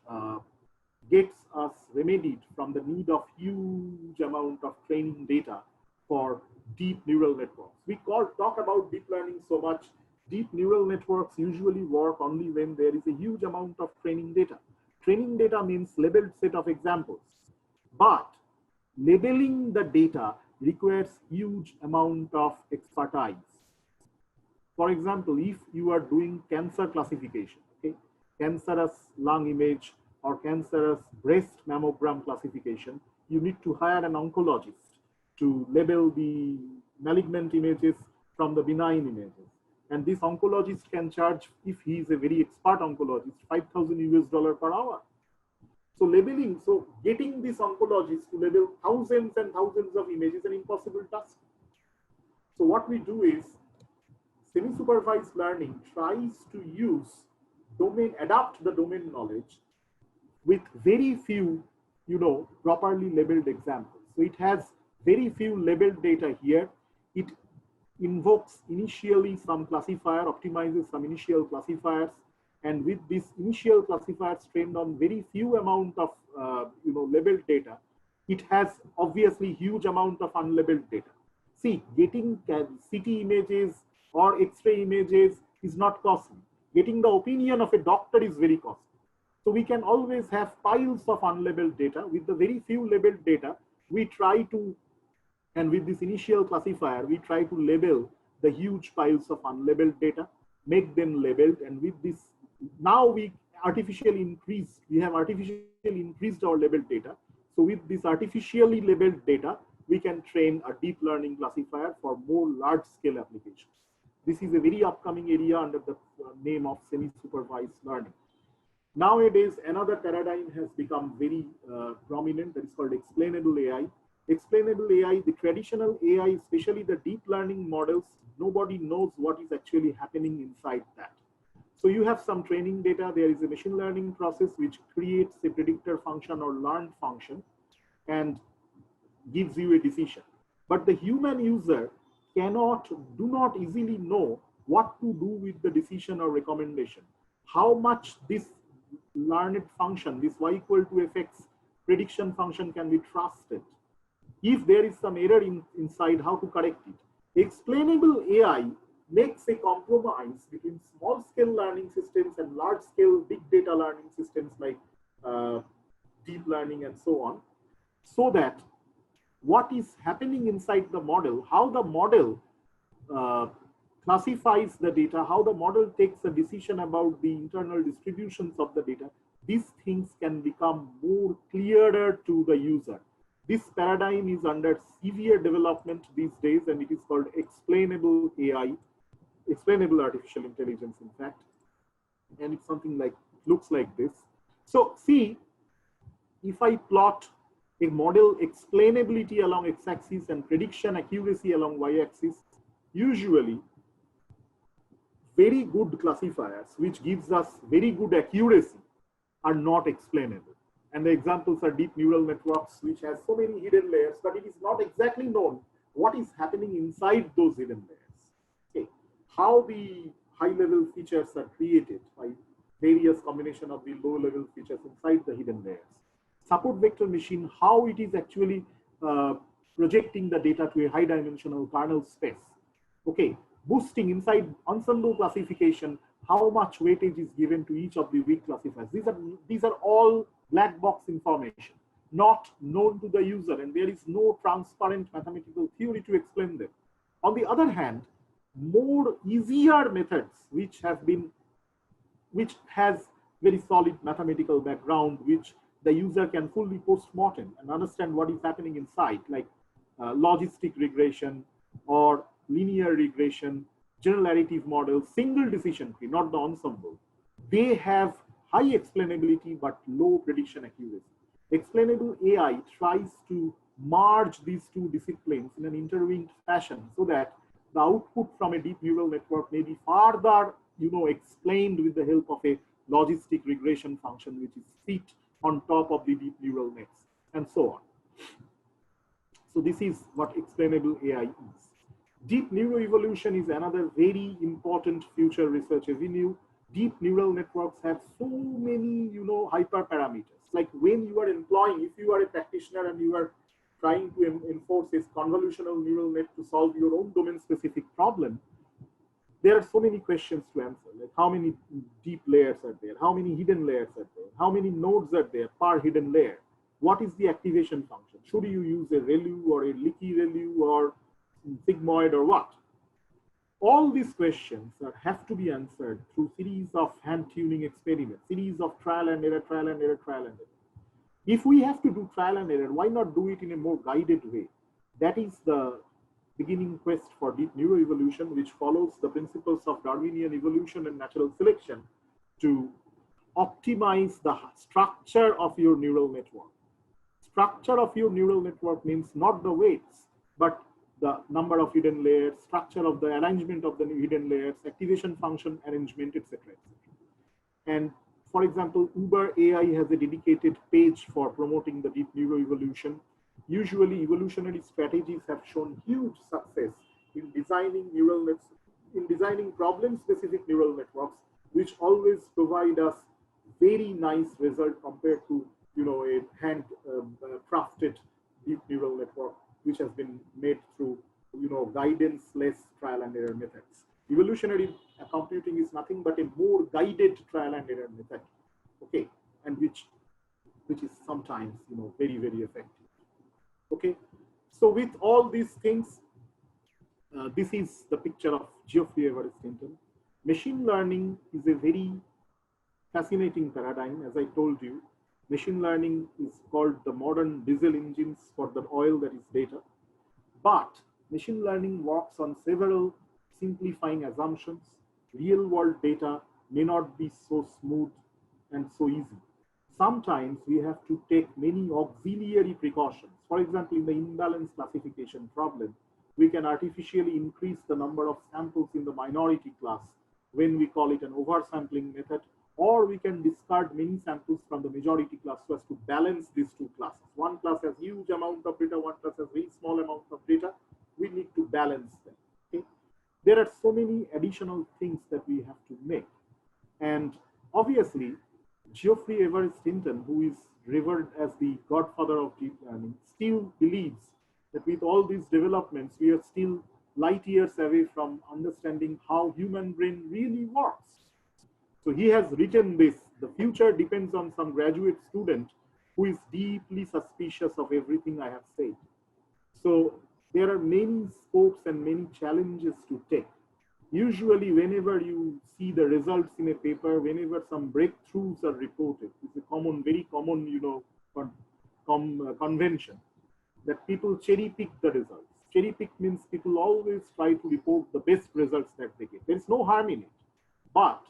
gets us remedied from the need of huge amount of training data for deep neural networks. We talk about deep learning so much. Deep neural networks usually work only when there is a huge amount of training data. Training data means labeled set of examples, but labeling the data requires huge amount of expertise. For example, if you are doing cancer classification, okay, cancerous lung image or cancerous breast mammogram classification, you need to hire an oncologist to label the malignant images from the benign images. And this oncologist can charge, if he is a very expert oncologist, $5,000 per hour. So labeling, so getting this oncologist to label thousands and thousands of images is an impossible task. So what we do is, semi-supervised learning tries to adapt the domain knowledge with very few, properly labeled examples. So it has very few labeled data here. It invokes initially some classifier, optimizes some initial classifiers, and with this initial classifiers trained on very few amount of labeled data, it has obviously huge amount of unlabeled data. See, getting CT images or X-ray images is not costly. Getting the opinion of a doctor is very costly. So we can always have piles of unlabeled data. With the very few labeled data, we try to, and with this initial classifier, we try to label the huge piles of unlabeled data, make them labeled, and with this, now we have artificially increased our labeled data. So with this artificially labeled data, we can train a deep learning classifier for more large scale applications. This is a very upcoming area under the name of semi-supervised learning. Nowadays, another paradigm has become very prominent, that is called explainable AI. Explainable AI, the traditional AI, especially the deep learning models, nobody knows what is actually happening inside that. So you have some training data, there is a machine learning process which creates a predictor function or learned function and gives you a decision. But the human user do not easily know what to do with the decision or recommendation. How much this learned function, this y equal to fx prediction function can be trusted. If there is some error inside, how to correct it. Explainable AI makes a compromise between small scale learning systems and large scale big data learning systems like deep learning and so on, so that what is happening inside the model, how the model classifies the data, how the model takes a decision about the internal distributions of the data, these things can become more clearer to the user. This paradigm is under severe development these days, and it is called explainable AI, explainable artificial intelligence, in fact. And it's something like, looks like this. So see, if I plot a model explainability along x-axis and prediction accuracy along y-axis, usually very good classifiers, which gives us very good accuracy, are not explainable. And the examples are deep neural networks, which has so many hidden layers, but it is not exactly known what is happening inside those hidden layers. Okay. How the high-level features are created by various combination of the low-level features inside the hidden layers. Support vector machine, how it is actually projecting the data to a high-dimensional kernel space. Okay, boosting inside ensemble classification, how much weightage is given to each of the weak classifiers. These are all black box information, not known to the user, and there is no transparent mathematical theory to explain them. On the other hand, more easier methods which has very solid mathematical background, which the user can fully post-mortem and understand what is happening inside, like logistic regression or linear regression, general additive model, single decision tree, not the ensemble. They have high explainability but low prediction accuracy. Explainable AI tries to merge these two disciplines in an interlinked fashion so that the output from a deep neural network may be further, explained with the help of a logistic regression function, which is fit on top of the deep neural nets, and so on. So this is what explainable AI is. Deep neuroevolution is another very important future research avenue. Deep neural networks have so many, hyperparameters. Like when you are employing, if you are a practitioner and you are trying to enforce this convolutional neural net to solve your own domain-specific problem, there are so many questions to answer, like how many deep layers are there, how many hidden layers are there, how many nodes are there per hidden layer, what is the activation function, should you use a ReLU or a leaky ReLU or sigmoid or what? All these questions have to be answered through series of hand-tuning experiments, series of trial and error, trial and error, trial and error. If we have to do trial and error, why not do it in a more guided way? That is the beginning quest for deep neuroevolution, which follows the principles of Darwinian evolution and natural selection to optimize the structure of your neural network. Structure of your neural network means not the weights, but the number of hidden layers, structure of the arrangement of the hidden layers, activation function arrangement, etc. And For example, Uber AI has a dedicated page for promoting the deep neuroevolution. Usually, evolutionary strategies have shown huge success in designing neural nets, in designing problem-specific neural networks, which always provide us very nice result compared to a hand crafted deep neural network, which has been made through guidance-less trial and error methods. Evolutionary computing is nothing but a more guided trial and error method, okay, and which is sometimes very, very effective. Okay, so with all these things, this is the picture of Geoffrey Everest Hinton. Machine learning is a very fascinating paradigm. As I told you, machine learning is called the modern diesel engines for the oil that is data. But machine learning works on several simplifying assumptions. Real world data may not be so smooth and so easy. Sometimes we have to take many auxiliary precautions. For example, in the imbalance classification problem, we can artificially increase the number of samples in the minority class when we call it an oversampling method, or we can discard many samples from the majority class so as to balance these two classes. One class has huge amount of data, one class has very small amount of data. We need to balance them. Okay? There are so many additional things that we have to make. And obviously, Geoffrey Everest Hinton, who is revered as the godfather of deep learning, still believes that with all these developments, we are still light years away from understanding how human brain really works. So he has written this: the future depends on some graduate student who is deeply suspicious of everything I have said. So there are many scopes and many challenges to take. Usually, whenever you see the results in a paper, whenever some breakthroughs are reported, it's a very common, convention that people cherry pick the results. Cherry pick means people always try to report the best results that they get. There is no harm in it, but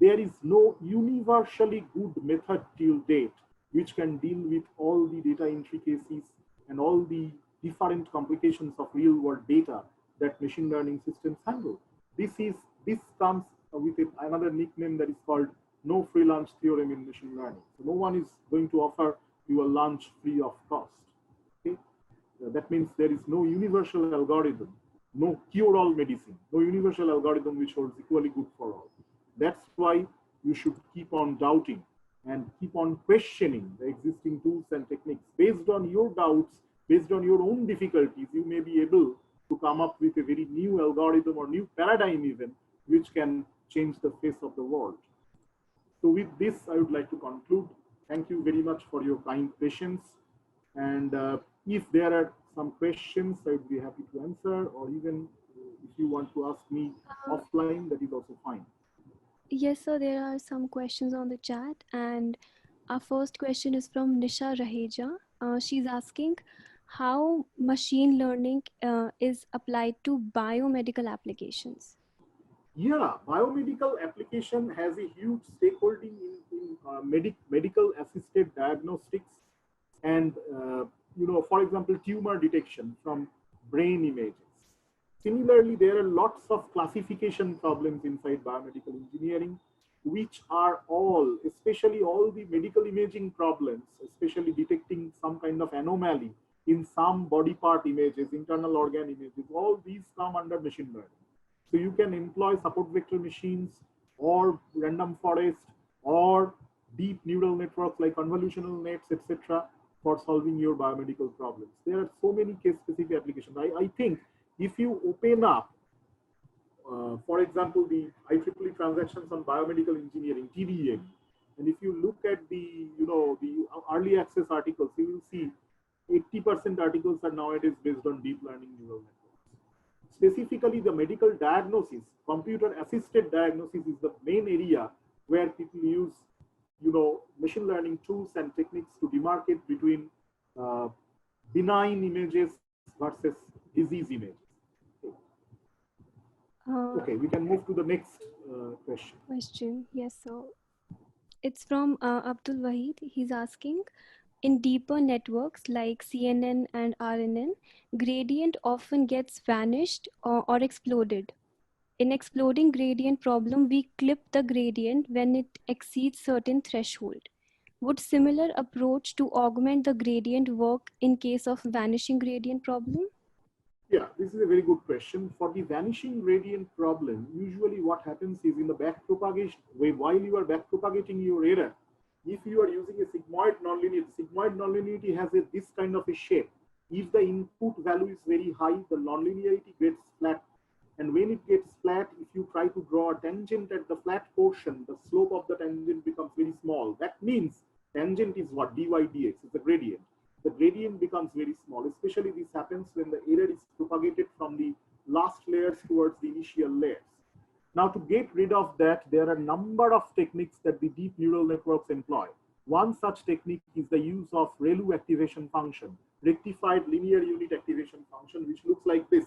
there is no universally good method till date which can deal with all the data intricacies and all the different complications of real world data that machine learning systems handle. This comes with another nickname that is called no free lunch theorem in machine learning. So no one is going to offer you a lunch free of cost. Okay? That means there is no universal algorithm, no cure-all medicine, no universal algorithm which holds equally good for all. That's why you should keep on doubting and keep on questioning the existing tools and techniques. Based on your doubts, based on your own difficulties, you may be able to come up with a very new algorithm or new paradigm even, which can change the face of the world. So with this, I would like to conclude. Thank you very much for your kind patience. And if there are some questions, I would be happy to answer, or even if you want to ask me offline, that is also fine. Yes, sir, there are some questions on the chat, and our first question is from Nisha Raheja. She's asking how machine learning is applied to biomedical applications. Yeah, biomedical application has a huge stakeholding in medical assisted diagnostics and, for example, tumor detection from brain images. Similarly, there are lots of classification problems inside biomedical engineering, which are all, especially all the medical imaging problems, especially detecting some kind of anomaly in some body part images, internal organ images, all these come under machine learning. So you can employ support vector machines or random forest or deep neural networks like convolutional nets, etc., for solving your biomedical problems. There are so many case-specific applications. I think if you open up, for example, the IEEE transactions on biomedical engineering, TDM, and if you look at the, the early access articles, you will see 80% articles are nowadays based on deep learning neural networks. Specifically, the medical diagnosis, computer-assisted diagnosis is the main area where people use, machine learning tools and techniques to demarcate between benign images versus disease images. Okay, we can move to the next question. Yes, so it's from Abdul Wahid. He's asking, in deeper networks like CNN and RNN, gradient often gets vanished or exploded. In exploding gradient problem, we clip the gradient when it exceeds certain threshold. Would similar approach to augment the gradient work in case of vanishing gradient problem? Yeah, this is a very good question. For the vanishing gradient problem, usually what happens is in the back propagation, while you are back propagating your error, if you are using a sigmoid nonlinearity has this kind of a shape. If the input value is very high, the nonlinearity gets flat. And when it gets flat, if you try to draw a tangent at the flat portion, the slope of the tangent becomes very small. That means tangent is what? Dy dx is the gradient. The gradient becomes very small. Especially this happens when the error is propagated from the last layers towards the initial layers. Now, to get rid of that, there are a number of techniques that the deep neural networks employ. One such technique is the use of ReLU activation function, rectified linear unit activation function, which looks like this.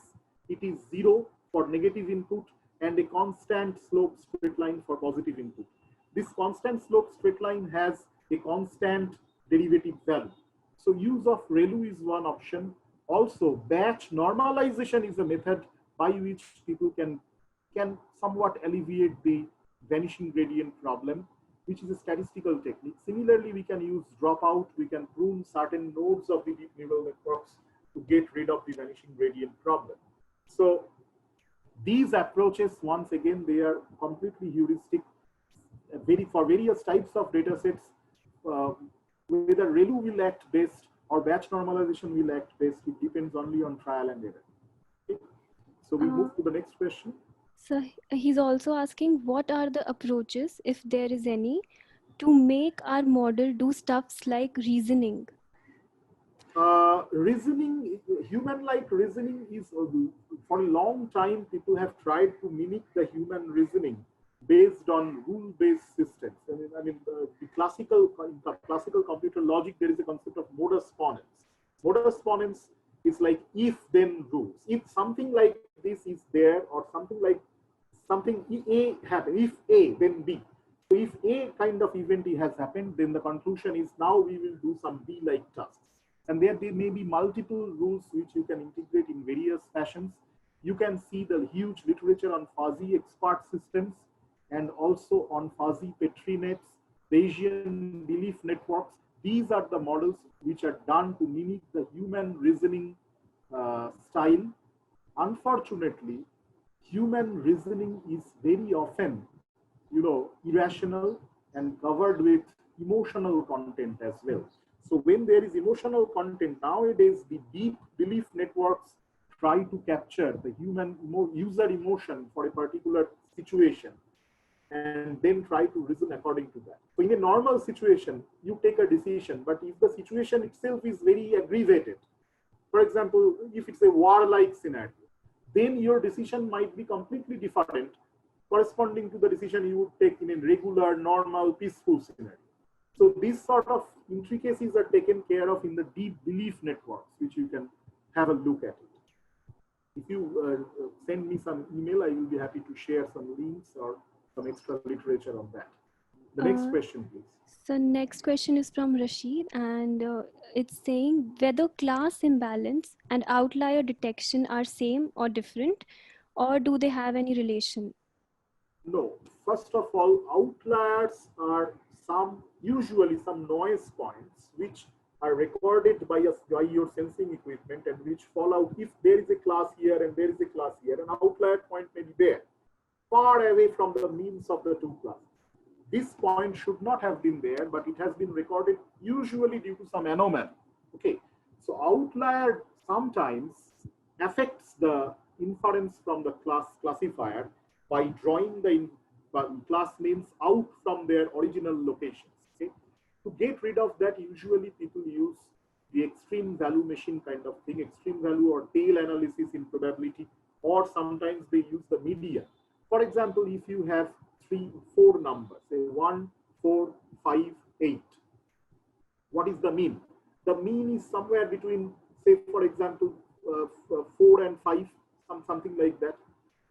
It is 0 for negative input and a constant slope straight line for positive input. This constant slope straight line has a constant derivative value. So use of ReLU is one option. Also, batch normalization is a method by which people can somewhat alleviate the vanishing gradient problem, which is a statistical technique. Similarly, we can use dropout. We can prune certain nodes of the deep neural networks to get rid of the vanishing gradient problem. So these approaches, once again, they are completely heuristic. For various types of data sets, whether ReLU will act best or batch normalization will act best, it depends only on trial and error. Okay. So we move to the next question. So he's also asking, what are the approaches, if there is any, to make our model do stuffs like reasoning? Reasoning, human-like reasoning is, for a long time, people have tried to mimic the human reasoning based on rule-based systems. I mean, in classical computer logic, there is a concept of modus ponens. Modus ponens is like if-then rules. If something like this is there, or something like A happens, if A, then B. So if A kind of event has happened, then the conclusion is now we will do some B-like tasks. And there may be multiple rules which you can integrate in various fashions. You can see the huge literature on fuzzy expert systems and also on fuzzy Petri nets, Bayesian belief networks. These are the models which are done to mimic the human reasoning style. Unfortunately, human reasoning is very often, irrational and covered with emotional content as well. So when there is emotional content, nowadays the deep belief networks try to capture the human user emotion for a particular situation and then try to reason according to that. So in a normal situation, you take a decision, but if the situation itself is very aggravated, for example, if it's a warlike scenario, then your decision might be completely different, corresponding to the decision you would take in a regular, normal, peaceful scenario. So these sort of intricacies are taken care of in the deep belief networks, which you can have a look at it. If you send me some email, I will be happy to share some links or some extra literature on that. The next question, please. So next question is from Rashid, and it's saying whether class imbalance and outlier detection are same or different, or do they have any relation? No. First of all, outliers are usually some noise points which are recorded by your sensing equipment and which fall out. If there is a class here and there is a class here, an outlier point may be there, far away from the means of the two classes. This point should not have been there, but it has been recorded usually due to some anomaly. Okay, so outlier sometimes affects the inference from the classifier by drawing the class names out from their original locations. Okay, to get rid of that, usually people use the extreme value machine kind of thing, extreme value or tail analysis in probability, or sometimes they use the median. For example, if you have 4 numbers, say 1, 4, 5, 8. What is the mean? The mean is somewhere between, say, for example, 4 and 5, something like that.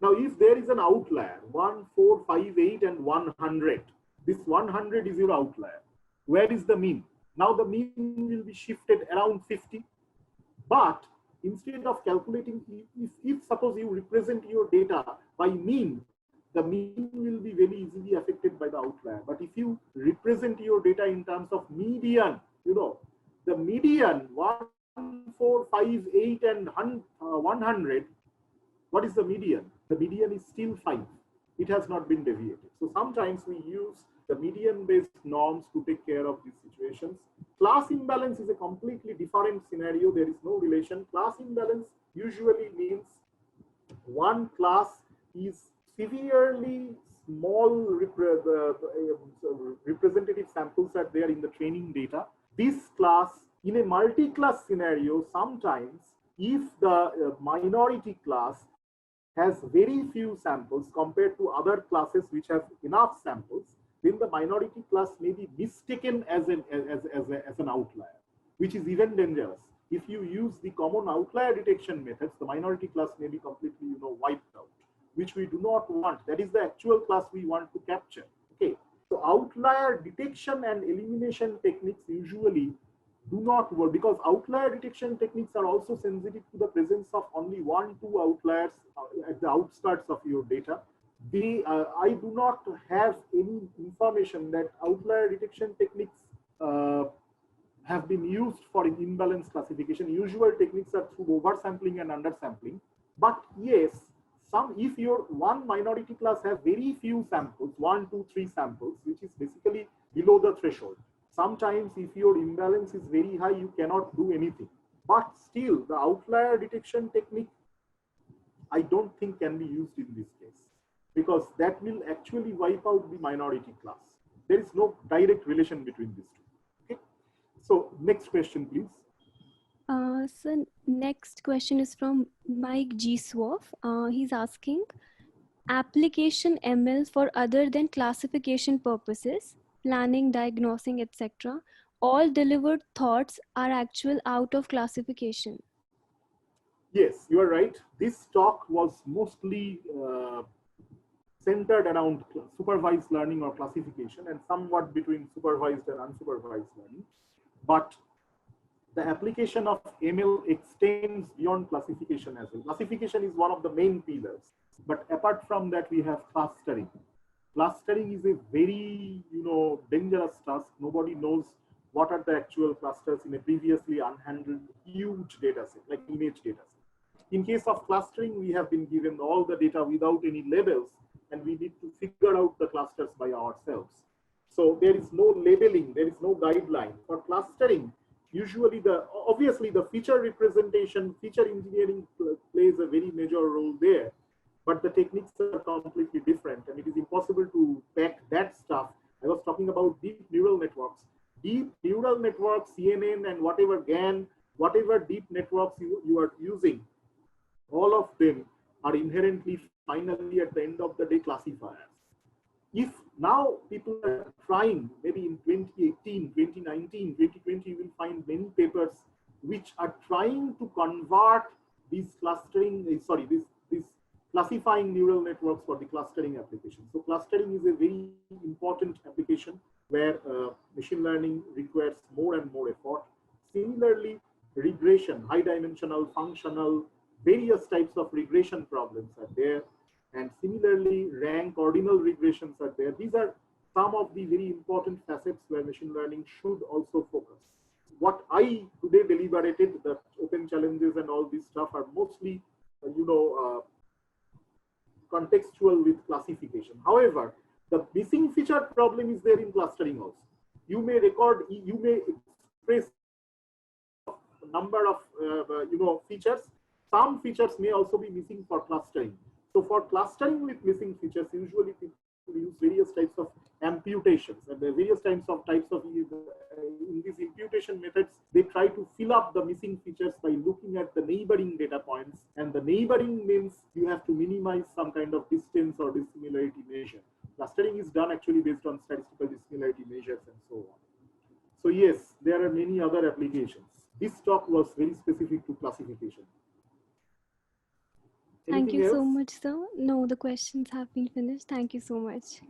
Now, if there is an outlier, 1, 4, 5, 8, and 100, this 100 is your outlier. Where is the mean? Now, the mean will be shifted around 50. But instead of calculating, if suppose you represent your data by mean, the mean will be very easily affected by the outlier. But if you represent your data in terms of median, the median 1, 4, 5, 8, and 100, what is the median? The median is still 5. It has not been deviated. So sometimes we use the median-based norms to take care of these situations. Class imbalance is a completely different scenario. There is no relation. Class imbalance usually means one class is severely small representative samples are there in the training data. This class, in a multi-class scenario, sometimes if the minority class has very few samples compared to other classes which have enough samples, then the minority class may be mistaken as an outlier, which is even dangerous. If you use the common outlier detection methods, the minority class may be completely wiped out, which we do not want. That is the actual class we want to capture. Okay, so outlier detection and elimination techniques usually do not work, because outlier detection techniques are also sensitive to the presence of only 1, 2 outliers at the outskirts of your data. I do not have any information that outlier detection techniques have been used for imbalance classification. Usual techniques are through oversampling and undersampling. But yes, if your one minority class has very few samples, 1, 2, 3 samples, which is basically below the threshold. Sometimes if your imbalance is very high, you cannot do anything. But still, the outlier detection technique, I don't think can be used in this case, because that will actually wipe out the minority class. There is no direct relation between these two. Okay. So next question, please. So next question is from Mike G. Swaff. He's asking, application ML for other than classification purposes, planning, diagnosing, etc. all delivered thoughts are actual out of classification. Yes, you are right. This talk was mostly centered around supervised learning or classification, and somewhat between supervised and unsupervised learning. But the application of ML extends beyond classification as well. Classification is one of the main pillars. But apart from that, we have clustering. Clustering is a very, dangerous task. Nobody knows what are the actual clusters in a previously unhandled huge data set, like image data set. In case of clustering, we have been given all the data without any labels, and we need to figure out the clusters by ourselves. So there is no labeling, there is no guideline. For clustering, usually obviously the feature representation, feature engineering plays a very major role there, but the techniques are completely different, and it is impossible to pack that stuff. I was talking about deep neural networks. Deep neural networks, CNN and whatever GAN, whatever deep networks you are using, all of them are inherently finally at the end of the day classifiers. If now people are trying, maybe in 2018, 2019, 2020, you will find many papers which are trying to convert these these classifying neural networks for the clustering application. So clustering is a very important application where machine learning requires more and more effort. Similarly, regression, high dimensional, functional, various types of regression problems are there. And similarly, rank ordinal regressions are there. These are some of the very important facets where machine learning should also focus. What I today deliberated, the open challenges and all this stuff are mostly, contextual with classification. However, the missing feature problem is there in clustering also. You may express a number of, features. Some features may also be missing for clustering. So for clustering with missing features, usually people use various types of amputations, and the various types of in these imputation methods, they try to fill up the missing features by looking at the neighboring data points, and the neighboring means you have to minimize some kind of distance or dissimilarity measure. Clustering is done actually based on statistical dissimilarity measures and so on. So yes, there are many other applications. This talk was very specific to classification. Thank Anything you so else? much, sir. No, the questions have been finished. Thank you so much.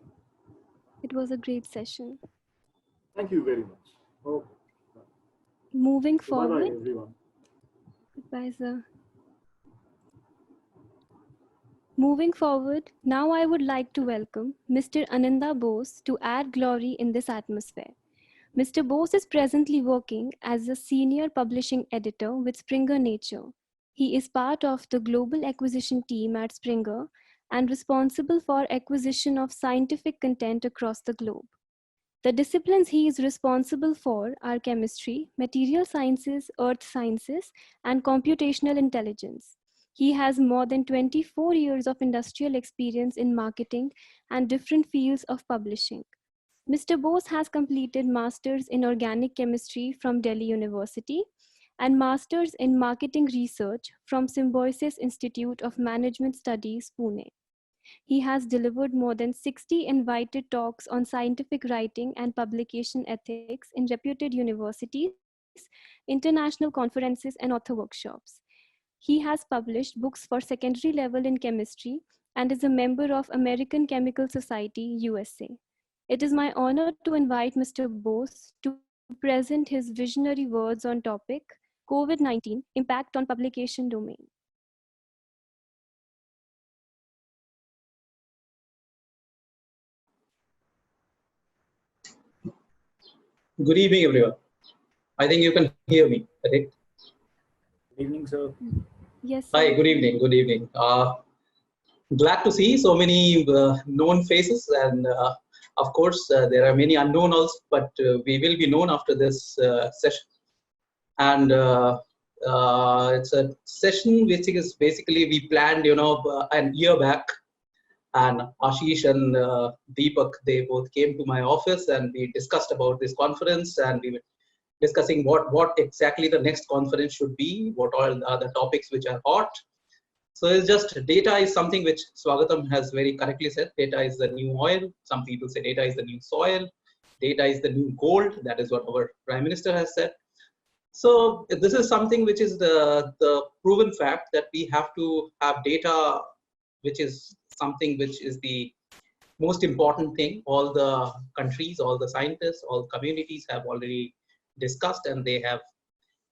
It was a great session. Thank you very much. Okay. Moving So bye-bye, forward. everyone. Goodbye. Bye, sir. Moving forward, now I would like to welcome Mr. Ananda Bose to add glory in this atmosphere. Mr. Bose is presently working as a senior publishing editor with Springer Nature. He is part of the global acquisition team at Springer and responsible for acquisition of scientific content across the globe. The disciplines he is responsible for are chemistry, material sciences, earth sciences, and computational intelligence. He has more than 24 years of industrial experience in marketing and different fields of publishing. Mr. Bose has completed Masters in Organic Chemistry from Delhi University and Masters in Marketing Research from Symbiosis Institute of Management Studies, Pune. He has delivered more than 60 invited talks on scientific writing and publication ethics in reputed universities, international conferences, and author workshops. He has published books for secondary level in chemistry and is a member of American Chemical Society, USA. It is my honor to invite Mr. Bose to present his visionary words on topic COVID-19 Impact on Publication Domain. Good evening, everyone. I think you can hear me, correct? Good evening, sir. Yes, sir. Hi, good evening, good evening. Glad to see so many known faces, and of course, there are many unknown also, but we will be known after this session. And it's a session which is basically we planned, an year back. And Ashish and Deepak, they both came to my office and we discussed about this conference, and we were discussing what exactly the next conference should be, what are the topics which are hot. So it's just data is something which Swagatam has very correctly said. Data is the new oil. Some people say data is the new soil. Data is the new gold. That is what our Prime Minister has said. So this is something which is the proven fact that we have to have data, which is something which is the most important thing. All the countries, all the scientists, all communities have already discussed, and they have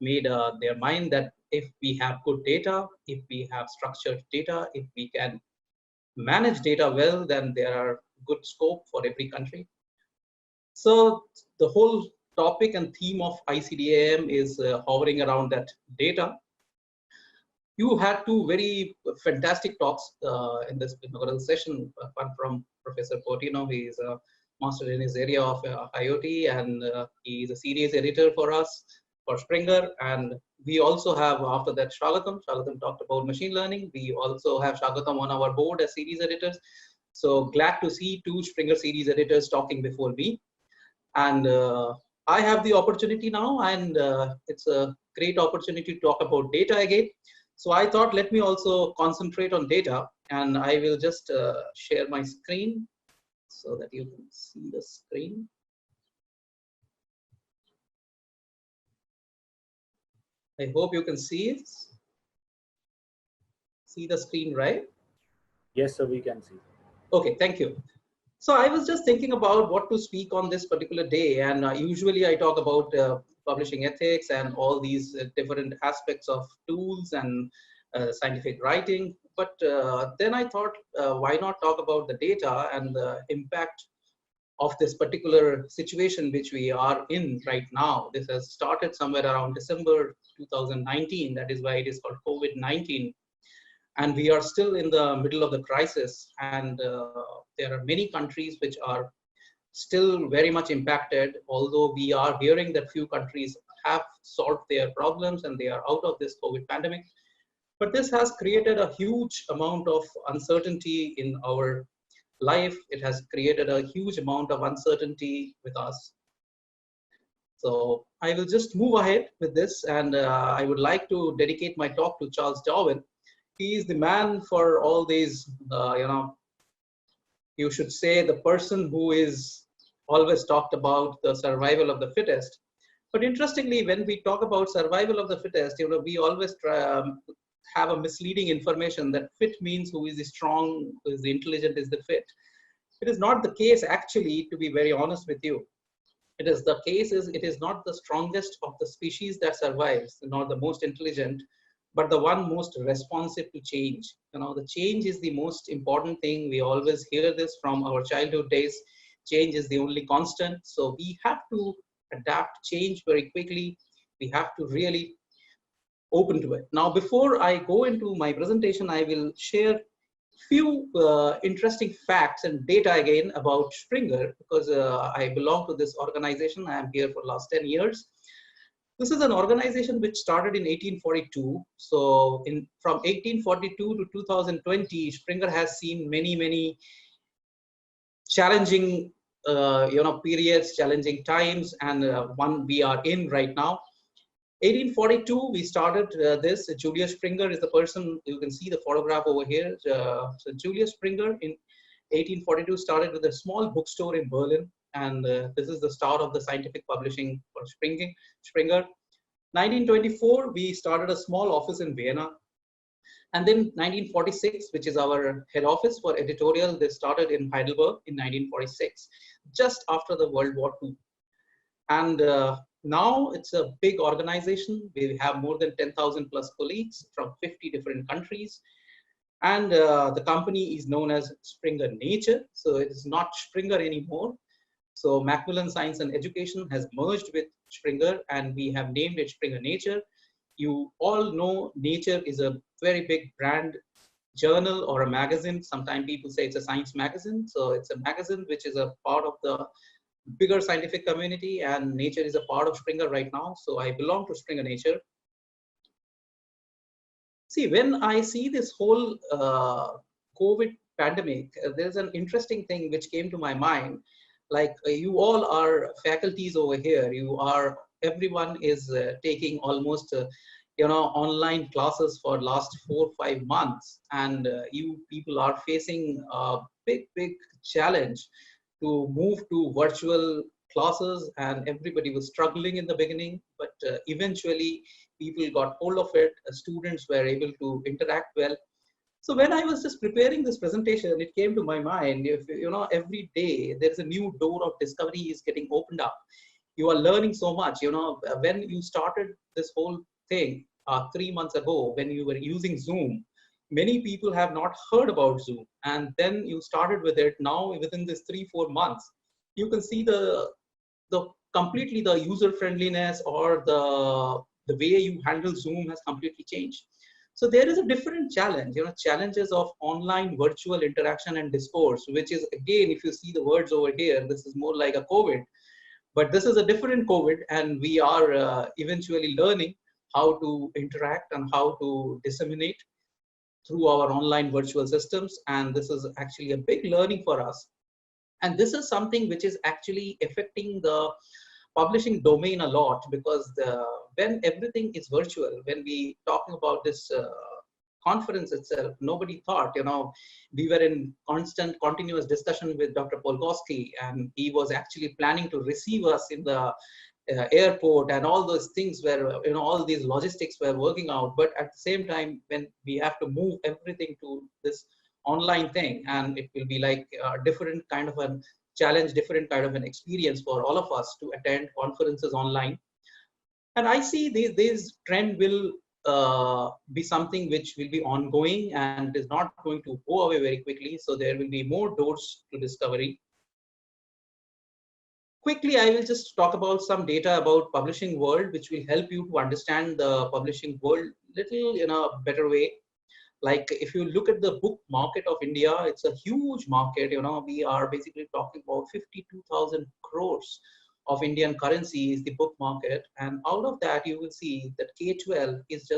made their mind that if we have good data, if we have structured data, if we can manage data well, then there are good scope for every country. So the whole topic and theme of ICDAM is hovering around that data. You had two very fantastic talks in this inaugural session. One from Professor Fortino. He is a master in his area of IoT, and he is a series editor for us, for Springer. And we also have, after that, Swagatam. Swagatam talked about machine learning. We also have Swagatam on our board as series editors. So glad to see two Springer series editors talking before me. And I have the opportunity now, and it's a great opportunity to talk about data again. So I thought, let me also concentrate on data, and I will just share my screen so that you can see the screen. I hope you can see it. See the screen, right? Yes, sir, we can see. Okay, thank you. So I was just thinking about what to speak on this particular day, and usually I talk about publishing ethics and all these different aspects of tools and scientific writing. But then I thought, why not talk about the data and the impact of this particular situation which we are in right now. This has started somewhere around December 2019. That is why it is called COVID-19. And we are still in the middle of the crisis. And there are many countries which are still very much impacted, although we are hearing that few countries have solved their problems and they are out of this COVID pandemic. But this has created a huge amount of uncertainty in our life. It has created a huge amount of uncertainty with us. So I will just move ahead with this, and I would like to dedicate my talk to Charles Darwin. He is the man for all these, you should say the person who is always talked about the survival of the fittest. But interestingly, when we talk about survival of the fittest, we always have a misleading information that fit means who is the strong, who is the intelligent, is the fit. It is not the case, actually, to be very honest with you. It is the case is it is not the strongest of the species that survives, nor the most intelligent, but the one most responsive to change. You know, the change is the most important thing. We always hear this from our childhood days. Change is the only constant. So we have to adapt change very quickly. We have to really open to it. Now, before I go into my presentation, I will share few interesting facts and data again about Springer, because I belong to this organization. I am here for the last 10 years. This is an organization which started in 1842. So from 1842 to 2020, Springer has seen many challenging periods, challenging times, and one we are in right now. 1842, we started this. Julius Springer is the person, you can see the photograph over here. So Julius Springer in 1842 started with a small bookstore in Berlin, and this is the start of the scientific publishing for Springer. 1924, we started a small office in Vienna. And then 1946, which is our head office for editorial, they started in Heidelberg in 1946, just after the World War II. And now it's a big organization. We have more than 10,000 plus colleagues from 50 different countries. And the company is known as Springer Nature. So it is not Springer anymore. So Macmillan Science and Education has merged with Springer, and we have named it Springer Nature. You all know Nature is a very big brand journal or a magazine. Sometimes people say it's a science magazine. So it's a magazine which is a part of the bigger scientific community, and Nature is a part of Springer right now. So I belong to Springer Nature. See, when I see this whole COVID pandemic, there's an interesting thing which came to my mind. Like you all are faculties over here. Everyone is taking almost online classes for last 4 or 5 months, and you people are facing a big challenge to move to virtual classes, and everybody was struggling in the beginning, but eventually people got hold of it. Students were able to interact well. So when I was just preparing this presentation, it came to my mind, if every day there's a new door of discovery is getting opened up. You are learning so much. When you started this whole thing 3 months ago, when you were using Zoom, many people have not heard about Zoom, and then you started with it. Now within this 3-4 months, you can see the completely the user friendliness or the way you handle Zoom has completely changed. So there is a different challenge, challenges of online virtual interaction and discourse, which is, again, if you see the words over here, this is more like a COVID, but this is a different COVID, and we are eventually learning how to interact and how to disseminate through our online virtual systems. And this is actually a big learning for us. And this is something which is actually affecting the publishing domain a lot, because when everything is virtual, when we talking about this conference itself, nobody thought, we were in constant continuous discussion with Dr. Polkowski, and he was actually planning to receive us in the airport, and all those things where all these logistics were working out. But at the same time, when we have to move everything to this online thing, and it will be like a different kind of a challenge, different kind of an experience for all of us to attend conferences online. And I see this trend will be something which will be ongoing and is not going to go away very quickly. So there will be more doors to discovery. Quickly, I will just talk about some data about publishing world, which will help you to understand the publishing world little in a better way. Like if you look at the book market of India, it's a huge market. We are basically talking about 52,000 crores of Indian currency is the book market. And out of that, you will see that K-12 is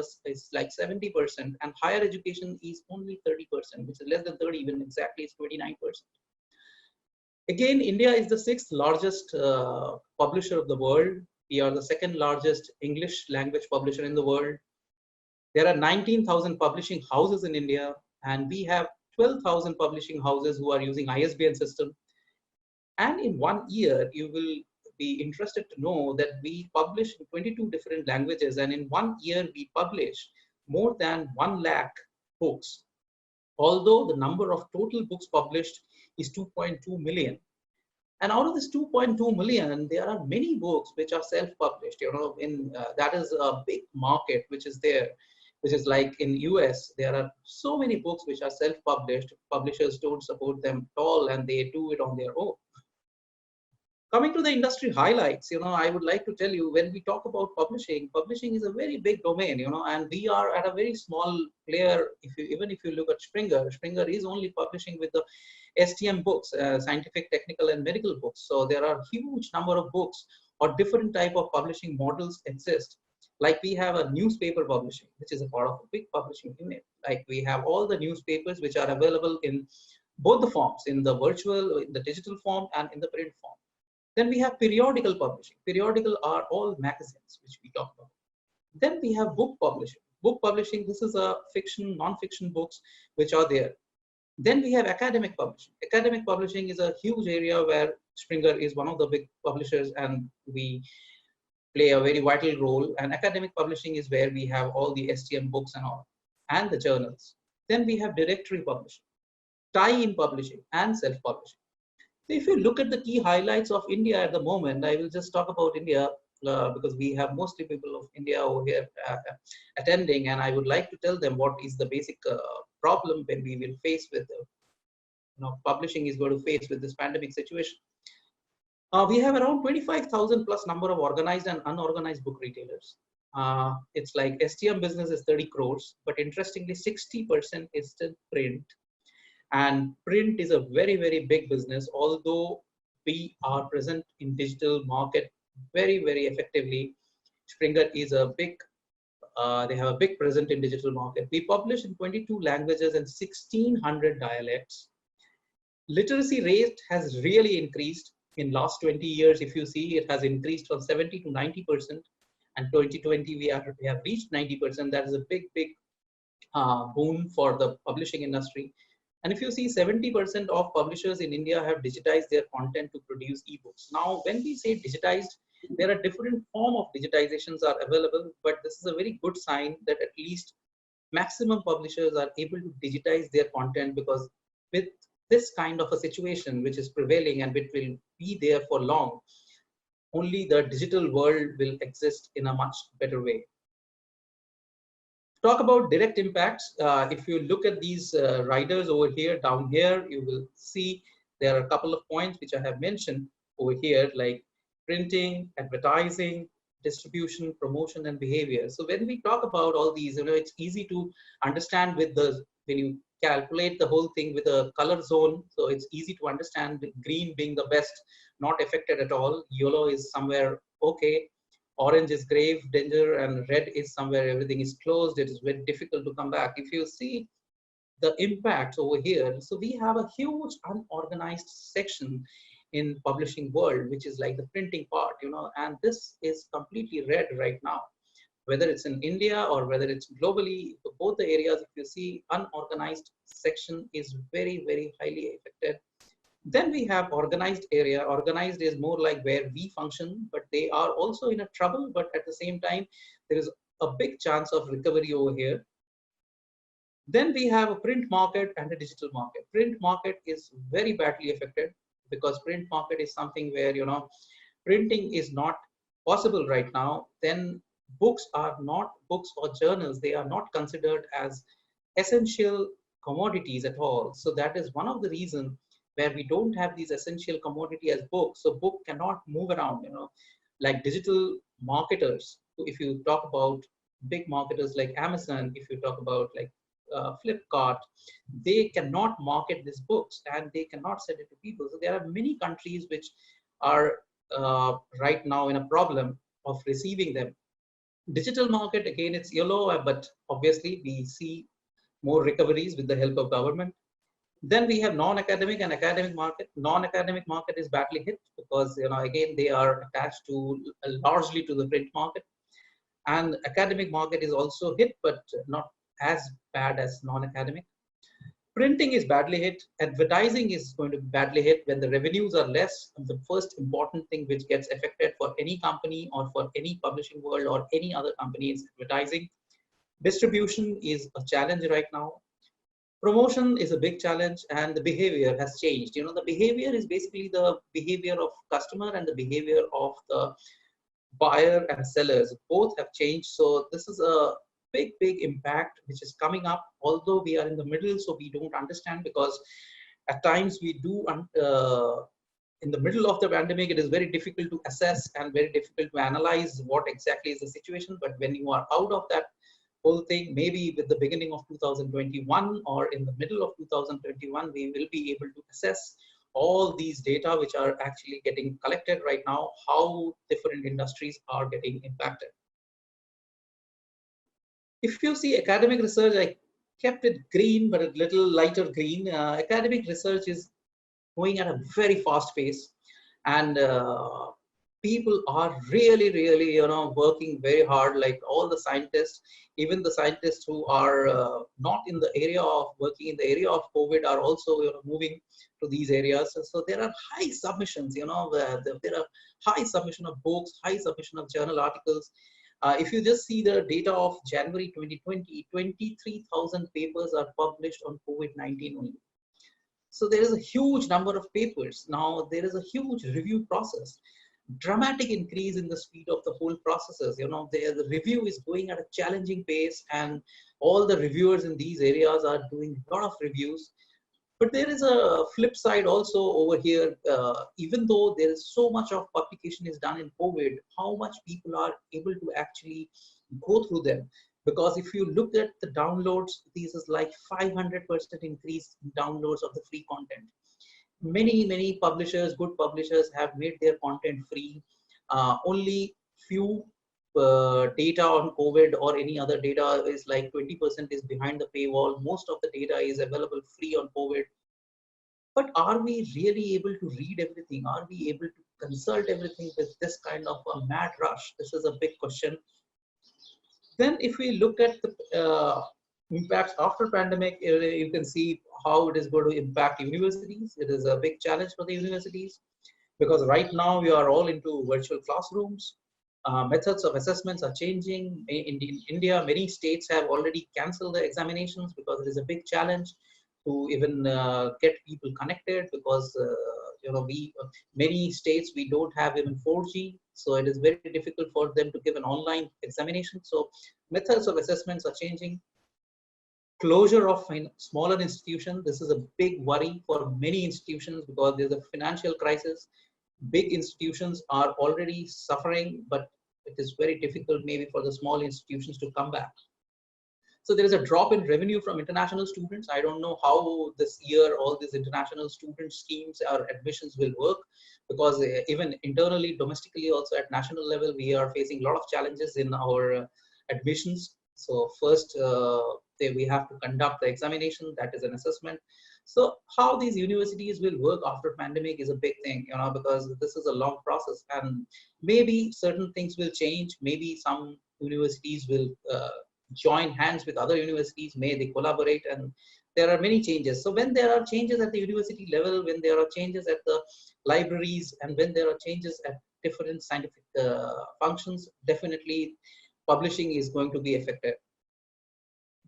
like 70%, and higher education is only 30%, which is less than 30, even exactly it's 29%. Again, India is the 6th largest publisher of the world. We are the 2nd largest English language publisher in the world. There are 19,000 publishing houses in India, and we have 12,000 publishing houses who are using ISBN system. And in 1 year, you will be interested to know that we publish in 22 different languages, and in 1 year, we publish more than 1 lakh books. Although the number of total books published is 2.2 million. And out of this 2.2 million, there are many books which are self-published. That is a big market which is there. which is like in US, there are so many books which are self-published. Publishers don't support them at all, and they do it on their own. Coming to the industry highlights, I would like to tell you, when we talk about publishing, publishing is a very big domain, and we are at a very small player. Even if you look at Springer is only publishing with the STM books, scientific, technical, and medical books. So there are huge number of books or different type of publishing models exist. Like we have a newspaper publishing, which is a part of a big publishing unit. Like we have all the newspapers which are available in both the forms, in the virtual, in the digital form, and in the print form. Then we have periodical publishing. Periodical are all magazines, which we talk about. Then we have book publishing. Book publishing, this is a fiction, non-fiction books, which are there. Then we have academic publishing. Academic publishing is a huge area where Springer is one of the big publishers, and we play a very vital role. And academic publishing is where we have all the STM books and all, and the journals. Then we have directory publishing, tie-in publishing, and self-publishing. So if you look at the key highlights of India at the moment, I will just talk about India because we have mostly people of India over here attending, and I would like to tell them what is the basic problem when we will face with, publishing is going to face with this pandemic situation. We have around 25,000 plus number of organized and unorganized book retailers. It's like STM business is 30 crores, but interestingly, 60% is still print. And print is a very, very big business, although we are present in digital market very, very effectively. Springer is a big, they have a big presence in digital market. We publish in 22 languages and 1,600 dialects. Literacy rate has really increased in last 20 years. If you see, it has increased from 70 to 90%. And 2020, we have reached 90%. That is a big, big boon for the publishing industry. And if you see, 70% of publishers in India have digitized their content to produce ebooks. Now, when we say digitized, there are different forms of digitizations are available, but this is a very good sign that at least maximum publishers are able to digitize their content, because with this kind of a situation which is prevailing and which will be there for long, only the digital world will exist in a much better way. Talk about direct impacts. If you look at these riders over here, down here, you will see there are a couple of points which I have mentioned over here, like printing, advertising, distribution, promotion, and behavior. So when we talk about all these, it's easy to understand with when you calculate the whole thing with a color zone. So it's easy to understand, green being the best, not affected at all. Yellow is somewhere okay. Orange is grave danger, and red is somewhere everything is closed. It is very difficult to come back. If you see the impacts over here, so we have a huge unorganized section in publishing world, which is like the printing part, and this is completely red right now. Whether it's in India or whether it's globally, both the areas, if you see, unorganized section is very, very highly affected. Then we have organized area. Organized is more like where we function, but they are also in a trouble. But at the same time, there is a big chance of recovery over here. Then we have a print market and a digital market. Print market is very badly affected because print market is something where, printing is not possible right now. Then books are not books or journals. They are not considered as essential commodities at all. So that is one of the reasons where we don't have these essential commodity as books. So book cannot move around, like digital marketers. If you talk about big marketers like Amazon, if you talk about like Flipkart, they cannot market these books and they cannot sell it to people. So there are many countries which are right now in a problem of receiving them. Digital market, again, it's yellow, but obviously we see more recoveries with the help of government. Then we have non-academic and academic market. Non-academic market is badly hit because, again, they are attached to largely to the print market. And academic market is also hit, but not as bad as non-academic. Printing is badly hit. Advertising is going to be badly hit when the revenues are less. The first important thing which gets affected for any company or for any publishing world or any other company is advertising. Distribution is a challenge right now. Promotion is a big challenge, and the behavior has changed. The behavior is basically the behavior of customer and the behavior of the buyer and sellers. Both have changed. So this is a big, big impact which is coming up, although we are in the middle, so we don't understand, because at times we do, in the middle of the pandemic, it is very difficult to assess and very difficult to analyze what exactly is the situation. But when you are out of that whole thing, maybe with the beginning of 2021 or in the middle of 2021, we will be able to assess all these data which are actually getting collected right now, how different industries are getting impacted. If you see academic research, I kept it green, but a little lighter green. Academic research is going at a very fast pace, and people are really, really, working very hard, like all the scientists, even the scientists who are not in the area of working in the area of COVID are also, moving to these areas. So there are high submissions, there are high submission of books, high submission of journal articles. If you just see the data of January 2020, 23,000 papers are published on COVID-19 only. So there is a huge number of papers. Now there is a huge review process, dramatic increase in the speed of the whole processes. The review is going at a challenging pace, and all the reviewers in these areas are doing a lot of reviews. But there is a flip side also over here. Even though there is so much of publication is done in COVID, how much people are able to actually go through them? Because if you look at the downloads, this is like 500% increase in downloads of the free content. Many publishers, good publishers, have made their content free. Only few data on COVID or any other data is like 20% is behind the paywall. Most of the data is available free on COVID. But are we really able to read everything? Are we able to consult everything with this kind of a mad rush? This is a big question. Then if we look at the impacts after pandemic, you can see how it is going to impact universities. It is a big challenge for the universities, because right now we are all into virtual classrooms. Methods of assessments are changing. In India, many states have already canceled the examinations because it is a big challenge to even get people connected, because many states we don't have even 4G, so it is very difficult for them to give an online examination. So methods of assessments are changing. Closure of smaller institutions, this is a big worry for many institutions because there's a financial crisis. Big institutions are already suffering, but it is very difficult maybe for the small institutions to come back. So there is a drop in revenue from international students. I don't know how this year all these international student schemes or admissions will work, because even internally, domestically, also at national level, we are facing a lot of challenges in our admissions. So first, we have to conduct the examination, that is an assessment. So how these universities will work after pandemic is a big thing, because this is a long process, and maybe certain things will change. Maybe some universities will join hands with other universities, may they collaborate, and there are many changes. So when there are changes at the university level, when there are changes at the libraries, and when there are changes at different scientific functions, definitely publishing is going to be affected.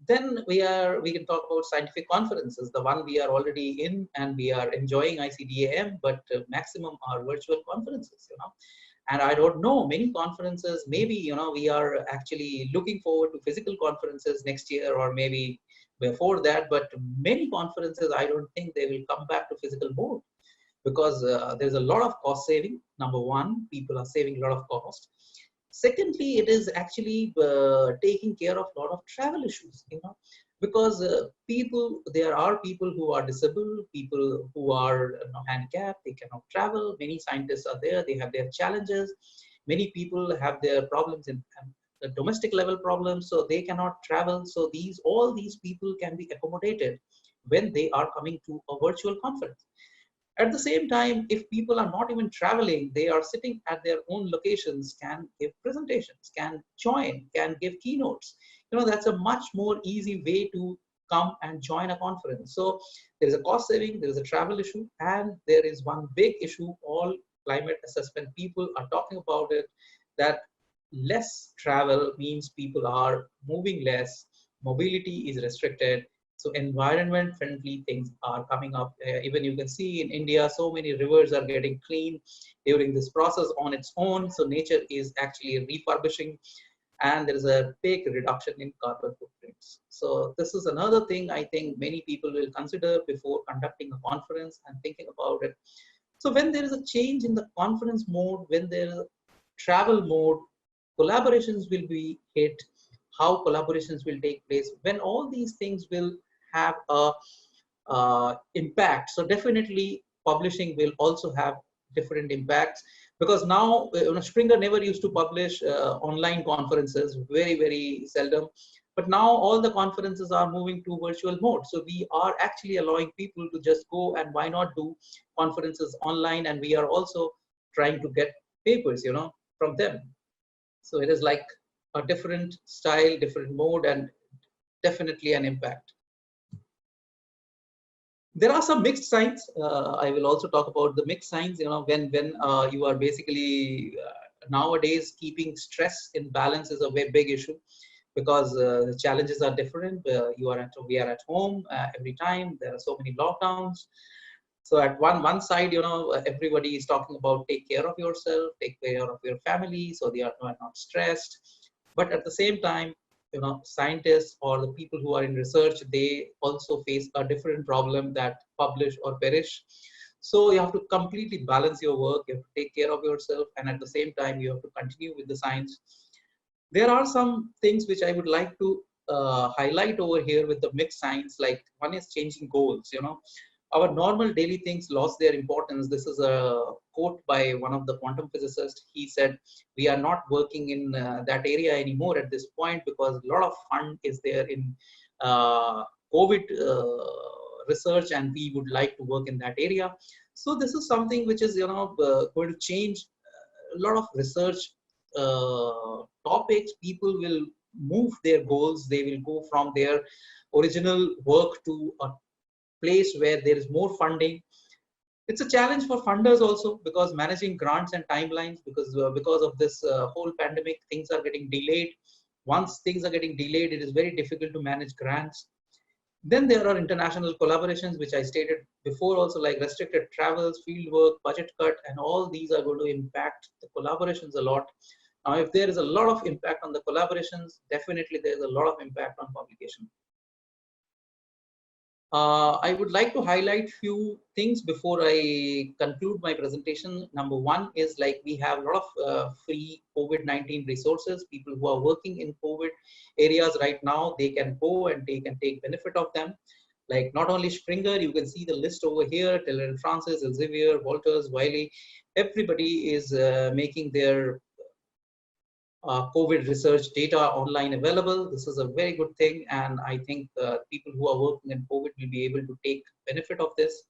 Then we can talk about scientific conferences, the one we are already in, and we are enjoying ICDAM, but maximum are virtual conferences, And I don't know, many conferences, maybe, we are actually looking forward to physical conferences next year or maybe before that, but many conferences, I don't think they will come back to physical mode, because there's a lot of cost saving. Number one, people are saving a lot of cost. Secondly, it is actually taking care of a lot of travel issues, because there are people who are disabled, people who are handicapped, they cannot travel. Many scientists are there, they have their challenges. Many people have their problems in the domestic level problems, so they cannot travel. So all these people can be accommodated when they are coming to a virtual conference. At the same time, if people are not even traveling, they are sitting at their own locations, can give presentations, can join, can give keynotes. That's a much more easy way to come and join a conference. So there is a cost saving, there is a travel issue, and there is one big issue, all climate assessment people are talking about it, that less travel means people are moving less, mobility is restricted. So environment friendly things are coming up. Even you can see in India, so many rivers are getting clean during this process on its own. So nature is actually refurbishing. and there is a big reduction in carbon footprints. So this is another thing I think many people will consider before conducting a conference and thinking about it. So when there is a change in the conference mode, when there is a travel mode, collaborations will be hit, how collaborations will take place, when all these things will have a impact. So definitely publishing will also have different impacts, because now Springer never used to publish online conferences, very seldom, but now all the conferences are moving to virtual mode. So we are actually allowing people to just go, and why not do conferences online, and we are also trying to get papers from them. So it is like a different style, different mode, and definitely an impact. There are some mixed signs. I will also talk about the mixed signs. When you are basically nowadays keeping stress in balance is a very big issue, because the challenges are different. We are at home every time. There are so many lockdowns. So at one side, everybody is talking about take care of yourself, take care of your family, so they are not stressed. But at the same time, scientists or the people who are in research, they also face a different problem, that publish or perish. So you have to completely balance your work. You have to take care of yourself, and at the same time, you have to continue with the science. There are some things which I would like to highlight over here with the mixed science. Like one is changing goals. Our normal daily things lost their importance. This is a quote by one of the quantum physicists. He said, we are not working in that area anymore at this point, because a lot of fund is there in COVID research, and we would like to work in that area. So this is something which is going to change a lot of research topics. People will move their goals. They will go from their original work to a place where there is more funding. It's a challenge for funders also, because managing grants and timelines, because of this whole pandemic, things are getting delayed. Once things are getting delayed, it is very difficult to manage grants. Then there are international collaborations, which I stated before also, like restricted travels, field work, budget cut, and all these are going to impact the collaborations a lot. Now, if there is a lot of impact on the collaborations, definitely there is a lot of impact on publication. I would like to highlight few things before I conclude my presentation. Number one is, like, we have a lot of free COVID-19 resources. People who are working in COVID areas right now, they can go and they can take benefit of them. Like not only Springer, you can see the list over here, Taylor & Francis, Elsevier, Walters, Wiley, everybody is making their COVID research data online available. This is a very good thing, and I think people who are working in COVID will be able to take benefit of this.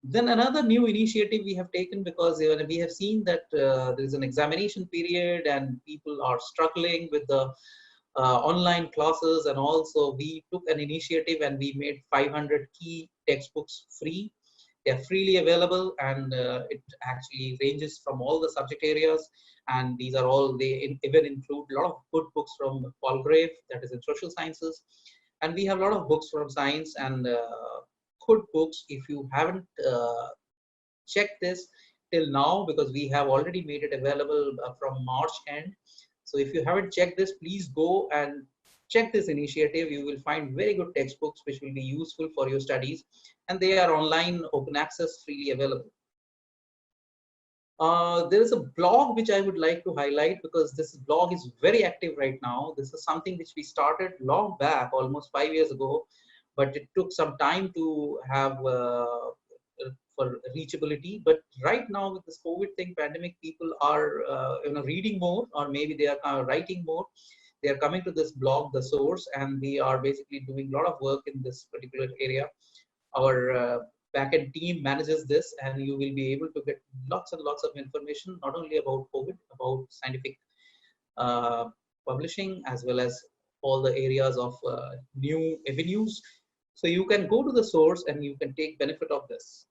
Then another new initiative we have taken, because we have seen that there is an examination period and people are struggling with the online classes, and also we took an initiative and we made 500 key textbooks free. They are freely available, and it actually ranges from all the subject areas. And these are all, they even include a lot of good books from Palgrave, that is in social sciences. And we have a lot of books from science and good books. If you haven't checked this till now, because we have already made it available from March end. So if you haven't checked this, please go and check this initiative. You will find very good textbooks which will be useful for your studies, and they are online, open access, freely available. There is a blog which I would like to highlight, because this blog is very active right now. This is something which we started long back, almost 5 years ago, but it took some time to have for reachability. But right now with this COVID thing, pandemic, people are reading more, or maybe they are writing more. They are coming to this blog, The Source, and we are basically doing a lot of work in this particular area. Our backend team manages this, and you will be able to get lots and lots of information, not only about COVID, about scientific publishing, as well as all the areas of new avenues. So you can go to the source and you can take benefit of this.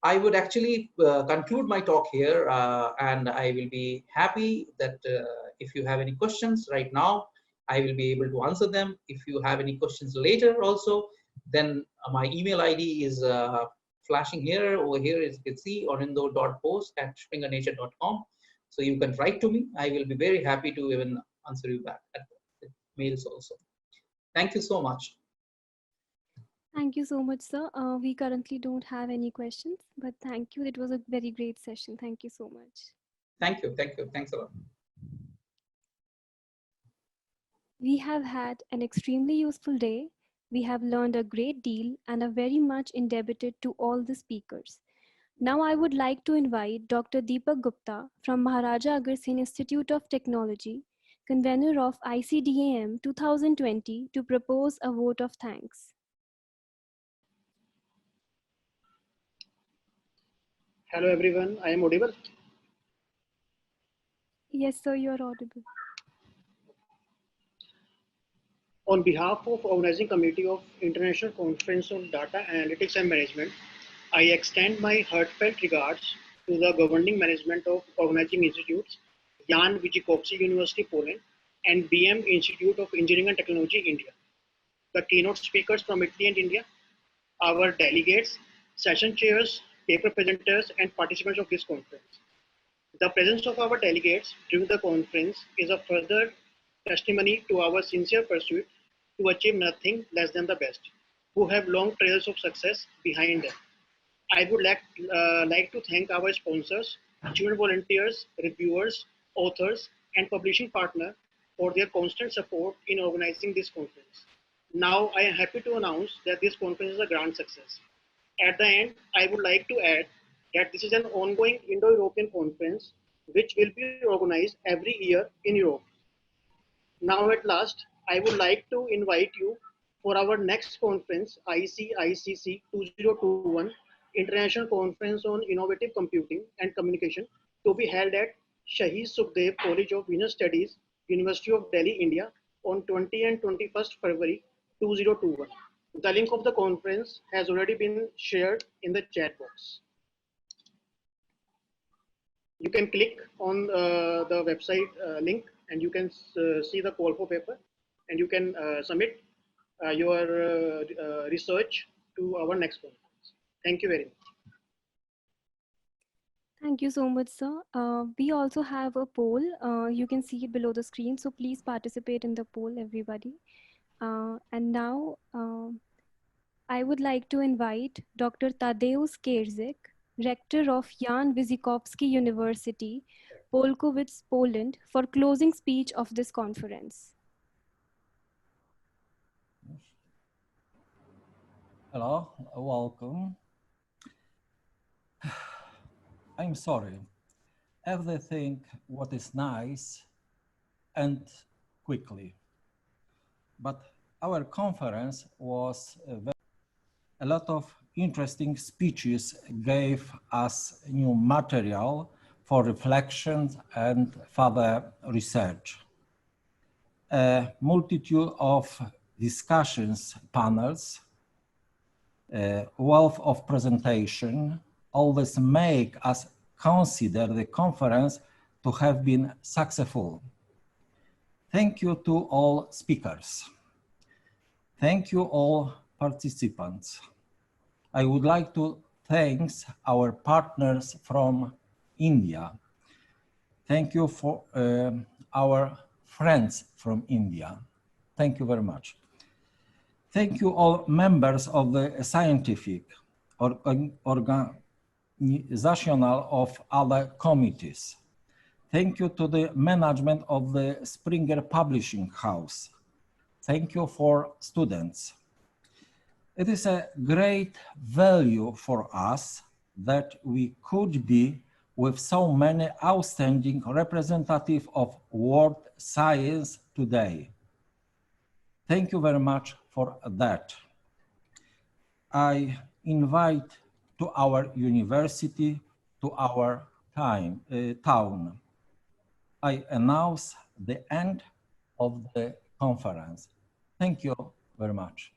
I would actually conclude my talk here, and I will be happy that if you have any questions right now, I will be able to answer them. If you have any questions later also, then my email ID is flashing here. Over here, as you can see, orindo.post@springernature.com. So you can write to me. I will be very happy to even answer you back at the mails also. Thank you so much. Thank you so much, sir. We currently don't have any questions, but thank you. It was a very great session. Thank you so much. Thank you. Thank you. Thanks a lot. We have had an extremely useful day. We have learned a great deal and are very much indebted to all the speakers. Now I would like to invite Dr. Deepak Gupta from Maharaja Agharsen Institute of Technology, convener of ICDAM 2020, to propose a vote of thanks. Hello everyone, I am audible. Yes, sir, you are audible. On behalf of Organizing Committee of International Conference on Data Analytics and Management, I extend my heartfelt regards to the governing management of organizing institutes, Jan Wyzykowski University, Poland, and BM Institute of Engineering and Technology, India, the keynote speakers from Italy and India, our delegates, session chairs, paper presenters, and participants of this conference. The presence of our delegates during the conference is a further testimony to our sincere pursuit to achieve nothing less than the best, who have long trails of success behind them. I would like to thank our sponsors, student volunteers, reviewers, authors, and publishing partners for their constant support in organizing this conference. Now, I am happy to announce that this conference is a grand success. At the end, I would like to add that this is an ongoing Indo-European conference which will be organized every year in Europe. Now at last, I would like to invite you for our next conference, ICICC 2021, International Conference on Innovative Computing and Communication, to be held at Shahid Sukhdev College of Business Studies, University of Delhi, India, on 20 and 21st February 2021. The link of the conference has already been shared in the chat box. You can click on the website link and you can see the call for paper and you can submit your research to our next conference. Thank you very much. Thank you so much, sir. We also have a poll. You can see it below the screen, so please participate in the poll, everybody. And now I would like to invite Dr. Tadeusz Kierzyk, Rector of Jan Wyzykowski University, Polkowice, Poland, for closing speech of this conference. Hello, welcome. I'm sorry. Everything what is nice and quickly. But our conference was a lot of interesting speeches gave us new material for reflection and further research. A multitude of discussions, panels, wealth of presentation always make us consider the conference to have been successful. Thank you to all speakers. Thank you all participants. I would like to thank our partners from India. Thank you for our friends from India. Thank you very much. Thank you all members of the scientific or organizational of other committees. Thank you to the management of the Springer Publishing House. Thank you for students. It is a great value for us that we could be with so many outstanding representatives of world science today. Thank you very much for that. I invite to our university, to our town. I announce the end of the conference. Thank you very much.